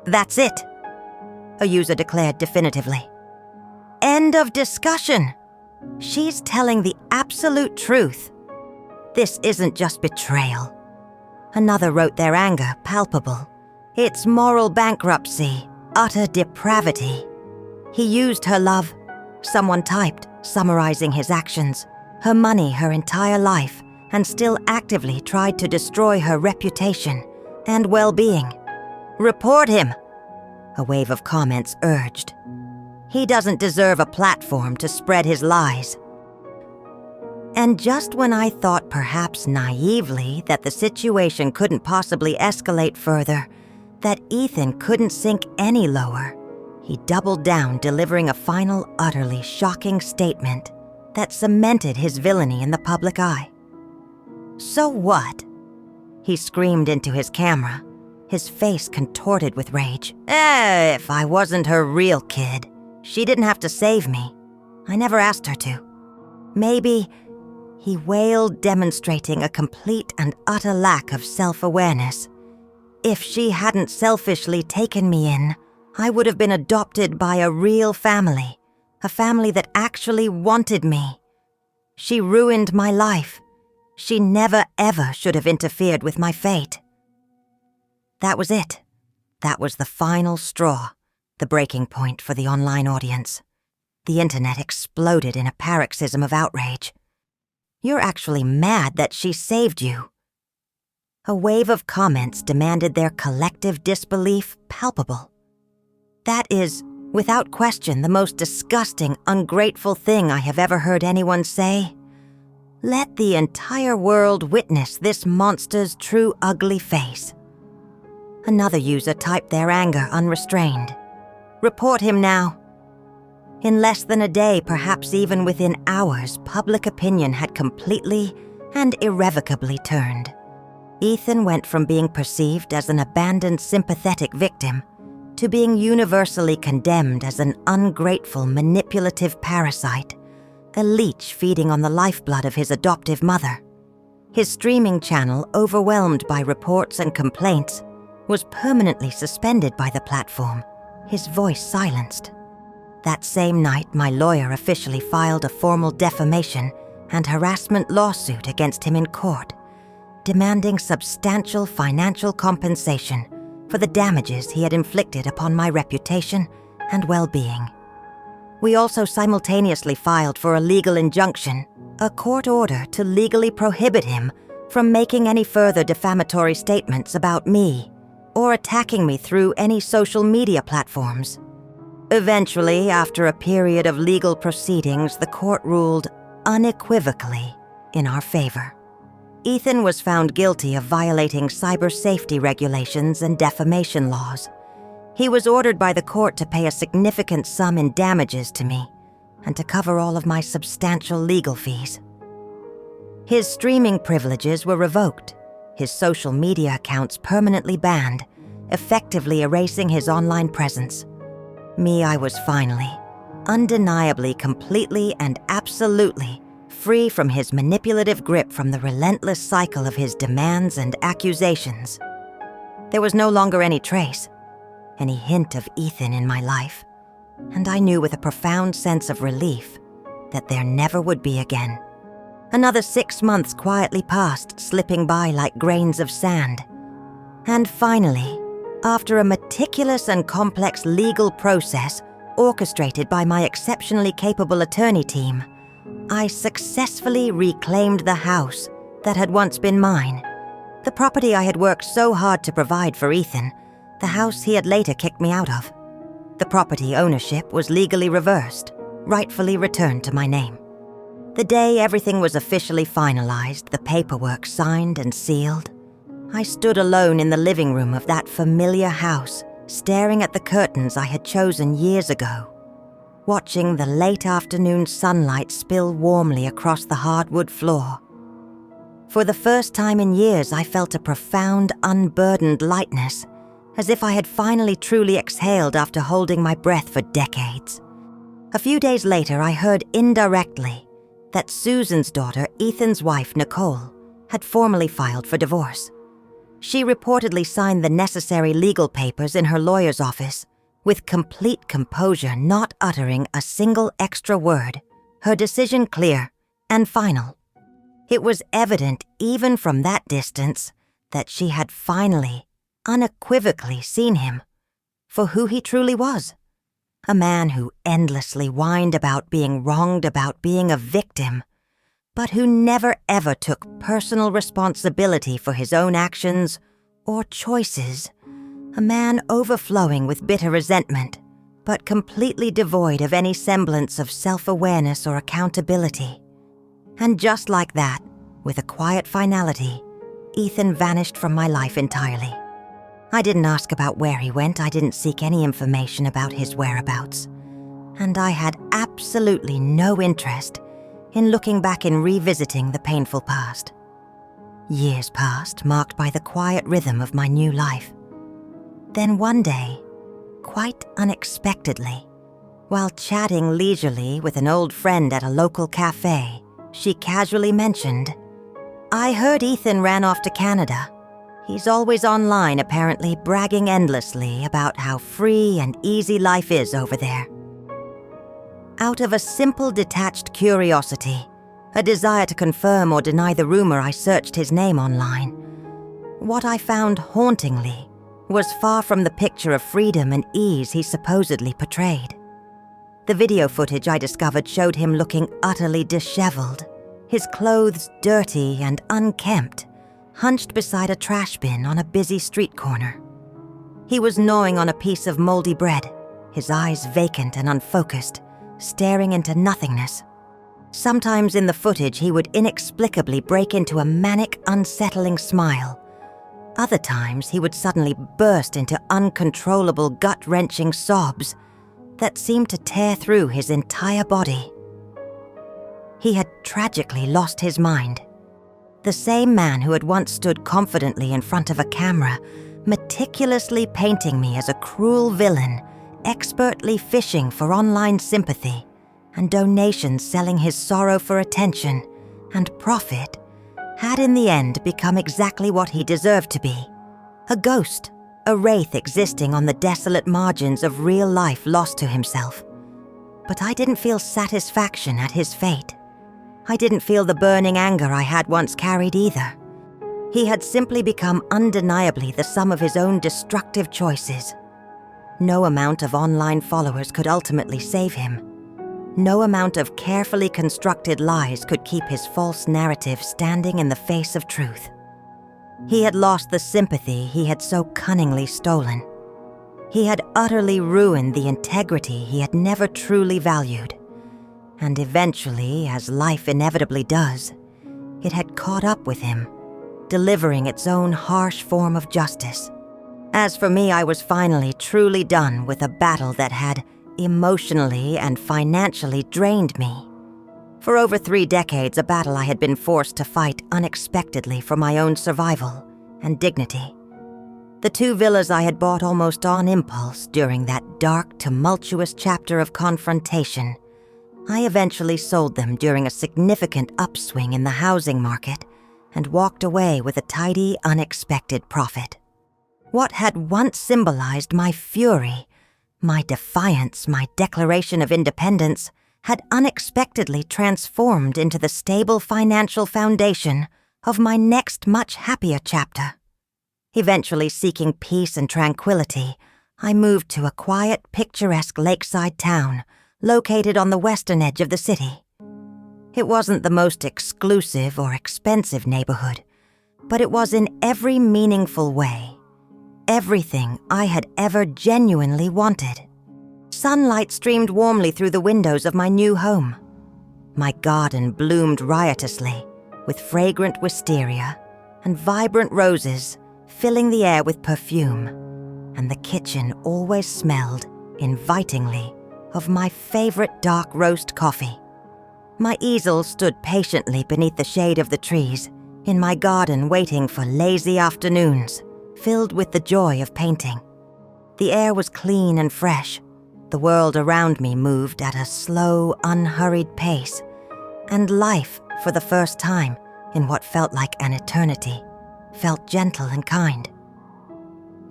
That's it, a user declared definitively. End of discussion. She's telling the absolute truth. This isn't just betrayal. Another wrote, their anger palpable. It's moral bankruptcy, utter depravity. He used her love. Someone typed, summarizing his actions, her money, her entire life, and still actively tried to destroy her reputation and well-being. Report him, a wave of comments urged. He doesn't deserve a platform to spread his lies. And just when I thought, perhaps naively, that the situation couldn't possibly escalate further, that Ethan couldn't sink any lower, he doubled down, delivering a final, utterly shocking statement that cemented his villainy in the public eye. So what? He screamed into his camera, his face contorted with rage. If I wasn't her real kid, she didn't have to save me. I never asked her to. Maybe, he wailed, demonstrating a complete and utter lack of self-awareness. If she hadn't selfishly taken me in, I would have been adopted by a real family, a family that actually wanted me. She ruined my life. She never ever should have interfered with my fate. That was it. That was the final straw, the breaking point for the online audience. The internet exploded in a paroxysm of outrage. You're actually mad that she saved you. A wave of comments demanded their collective disbelief palpable. That is, without question, the most disgusting, ungrateful thing I have ever heard anyone say. Let the entire world witness this monster's true ugly face. Another user typed their anger unrestrained. Report him now. In less than a day, perhaps even within hours, public opinion had completely and irrevocably turned. Ethan went from being perceived as an abandoned, sympathetic victim to being universally condemned as an ungrateful, manipulative parasite, a leech feeding on the lifeblood of his adoptive mother. His streaming channel, overwhelmed by reports and complaints, was permanently suspended by the platform, his voice silenced. That same night, my lawyer officially filed a formal defamation and harassment lawsuit against him in court, demanding substantial financial compensation for the damages he had inflicted upon my reputation and well-being. We also simultaneously filed for a legal injunction, a court order to legally prohibit him from making any further defamatory statements about me or attacking me through any social media platforms. Eventually, after a period of legal proceedings, the court ruled unequivocally in our favor. Ethan was found guilty of violating cyber safety regulations and defamation laws. He was ordered by the court to pay a significant sum in damages to me and to cover all of my substantial legal fees. His streaming privileges were revoked, his social media accounts permanently banned, effectively erasing his online presence. Me, I was finally, undeniably, completely and absolutely free from his manipulative grip, from the relentless cycle of his demands and accusations. There was no longer any trace, any hint of Ethan in my life, and I knew with a profound sense of relief that there never would be again. Another 6 months quietly passed, slipping by like grains of sand. And finally, after a meticulous and complex legal process orchestrated by my exceptionally capable attorney team, I successfully reclaimed the house that had once been mine, the property I had worked so hard to provide for Ethan, the house he had later kicked me out of. The property ownership was legally reversed, rightfully returned to my name. The day everything was officially finalized, the paperwork signed and sealed, I stood alone in the living room of that familiar house, staring at the curtains I had chosen years ago, watching the late afternoon sunlight spill warmly across the hardwood floor. For the first time in years, I felt a profound, unburdened lightness, as if I had finally truly exhaled after holding my breath for decades. A few days later, I heard indirectly that Susan's daughter, Ethan's wife, Nicole, had formally filed for divorce. She reportedly signed the necessary legal papers in her lawyer's office, with complete composure, not uttering a single extra word, her decision clear and final. It was evident, even from that distance, that she had finally, unequivocally seen him for who he truly was. A man who endlessly whined about being wronged, about being a victim, but who never ever took personal responsibility for his own actions or choices. A man overflowing with bitter resentment, but completely devoid of any semblance of self-awareness or accountability. And just like that, with a quiet finality, Ethan vanished from my life entirely. I didn't ask about where he went, I didn't seek any information about his whereabouts. And I had absolutely no interest in looking back and revisiting the painful past. Years passed, marked by the quiet rhythm of my new life. Then one day, quite unexpectedly, while chatting leisurely with an old friend at a local cafe, she casually mentioned, "I heard Ethan ran off to Canada. He's always online, apparently, bragging endlessly about how free and easy life is over there." Out of a simple, detached curiosity, a desire to confirm or deny the rumor, I searched his name online. What I found hauntingly was far from the picture of freedom and ease he supposedly portrayed. The video footage I discovered showed him looking utterly disheveled, his clothes dirty and unkempt, hunched beside a trash bin on a busy street corner. He was gnawing on a piece of moldy bread, his eyes vacant and unfocused, staring into nothingness. Sometimes in the footage, he would inexplicably break into a manic, unsettling smile. Other times, he would suddenly burst into uncontrollable, gut-wrenching sobs that seemed to tear through his entire body. He had tragically lost his mind. The same man who had once stood confidently in front of a camera, meticulously painting me as a cruel villain, expertly fishing for online sympathy, and donations selling his sorrow for attention and profit, had in the end become exactly what he deserved to be: a ghost, a wraith existing on the desolate margins of real life, lost to himself. But I didn't feel satisfaction at his fate. I didn't feel the burning anger I had once carried either. He had simply become undeniably the sum of his own destructive choices. No amount of online followers could ultimately save him. No amount of carefully constructed lies could keep his false narrative standing in the face of truth. He had lost the sympathy he had so cunningly stolen. He had utterly ruined the integrity he had never truly valued. And eventually, as life inevitably does, it had caught up with him, delivering its own harsh form of justice. As for me, I was finally truly done with a battle that had emotionally and financially drained me. For over 3 decades, a battle I had been forced to fight unexpectedly for my own survival and dignity. The 2 villas I had bought almost on impulse during that dark, tumultuous chapter of confrontation, I eventually sold them during a significant upswing in the housing market and walked away with a tidy, unexpected profit. What had once symbolized my fury, my defiance, my declaration of independence, had unexpectedly transformed into the stable financial foundation of my next much happier chapter. Eventually seeking peace and tranquility, I moved to a quiet, picturesque lakeside town located on the western edge of the city. It wasn't the most exclusive or expensive neighborhood, but it was in every meaningful way everything I had ever genuinely wanted. Sunlight streamed warmly through the windows of my new home. My garden bloomed riotously, with fragrant wisteria and vibrant roses filling the air with perfume, and the kitchen always smelled invitingly of my favorite dark roast coffee. My easel stood patiently beneath the shade of the trees in my garden, waiting for lazy afternoons filled with the joy of painting. The air was clean and fresh. The world around me moved at a slow, unhurried pace, and life, for the first time in what felt like an eternity, felt gentle and kind.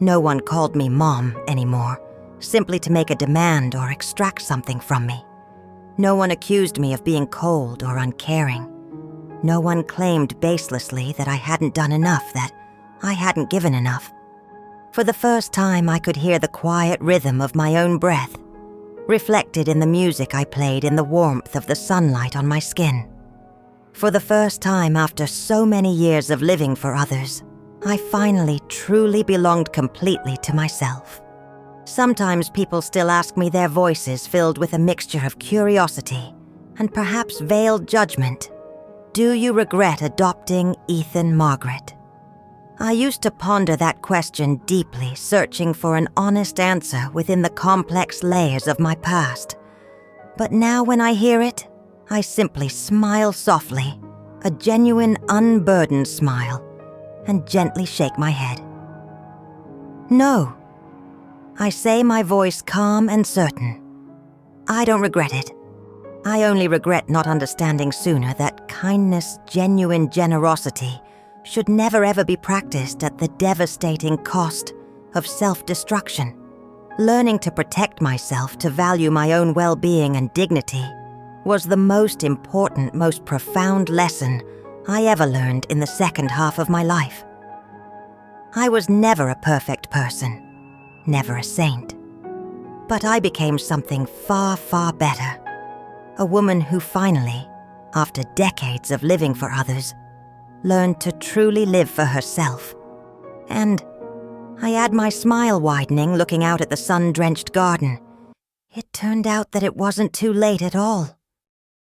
No one called me Mom anymore, simply to make a demand or extract something from me. No one accused me of being cold or uncaring. No one claimed baselessly that I hadn't done enough, that I hadn't given enough. For the first time, I could hear the quiet rhythm of my own breath, reflected in the music I played in the warmth of the sunlight on my skin. For the first time after so many years of living for others, I finally truly belonged completely to myself. Sometimes people still ask me, their voices filled with a mixture of curiosity and perhaps veiled judgment, "Do you regret adopting Ethan Margaret?" I used to ponder that question deeply, searching for an honest answer within the complex layers of my past. But now when I hear it, I simply smile softly, a genuine, unburdened smile, and gently shake my head. No, I say, my voice calm and certain. I don't regret it. I only regret not understanding sooner that kindness, genuine generosity, should never ever be practiced at the devastating cost of self-destruction. Learning to protect myself, to value my own well-being and dignity, was the most important, most profound lesson I ever learned in the second half of my life. I was never a perfect person, never a saint. But I became something far, far better. A woman who finally, after decades of living for others, learned to truly live for herself. And I had my smile widening looking out at the sun-drenched garden. It turned out that it wasn't too late at all.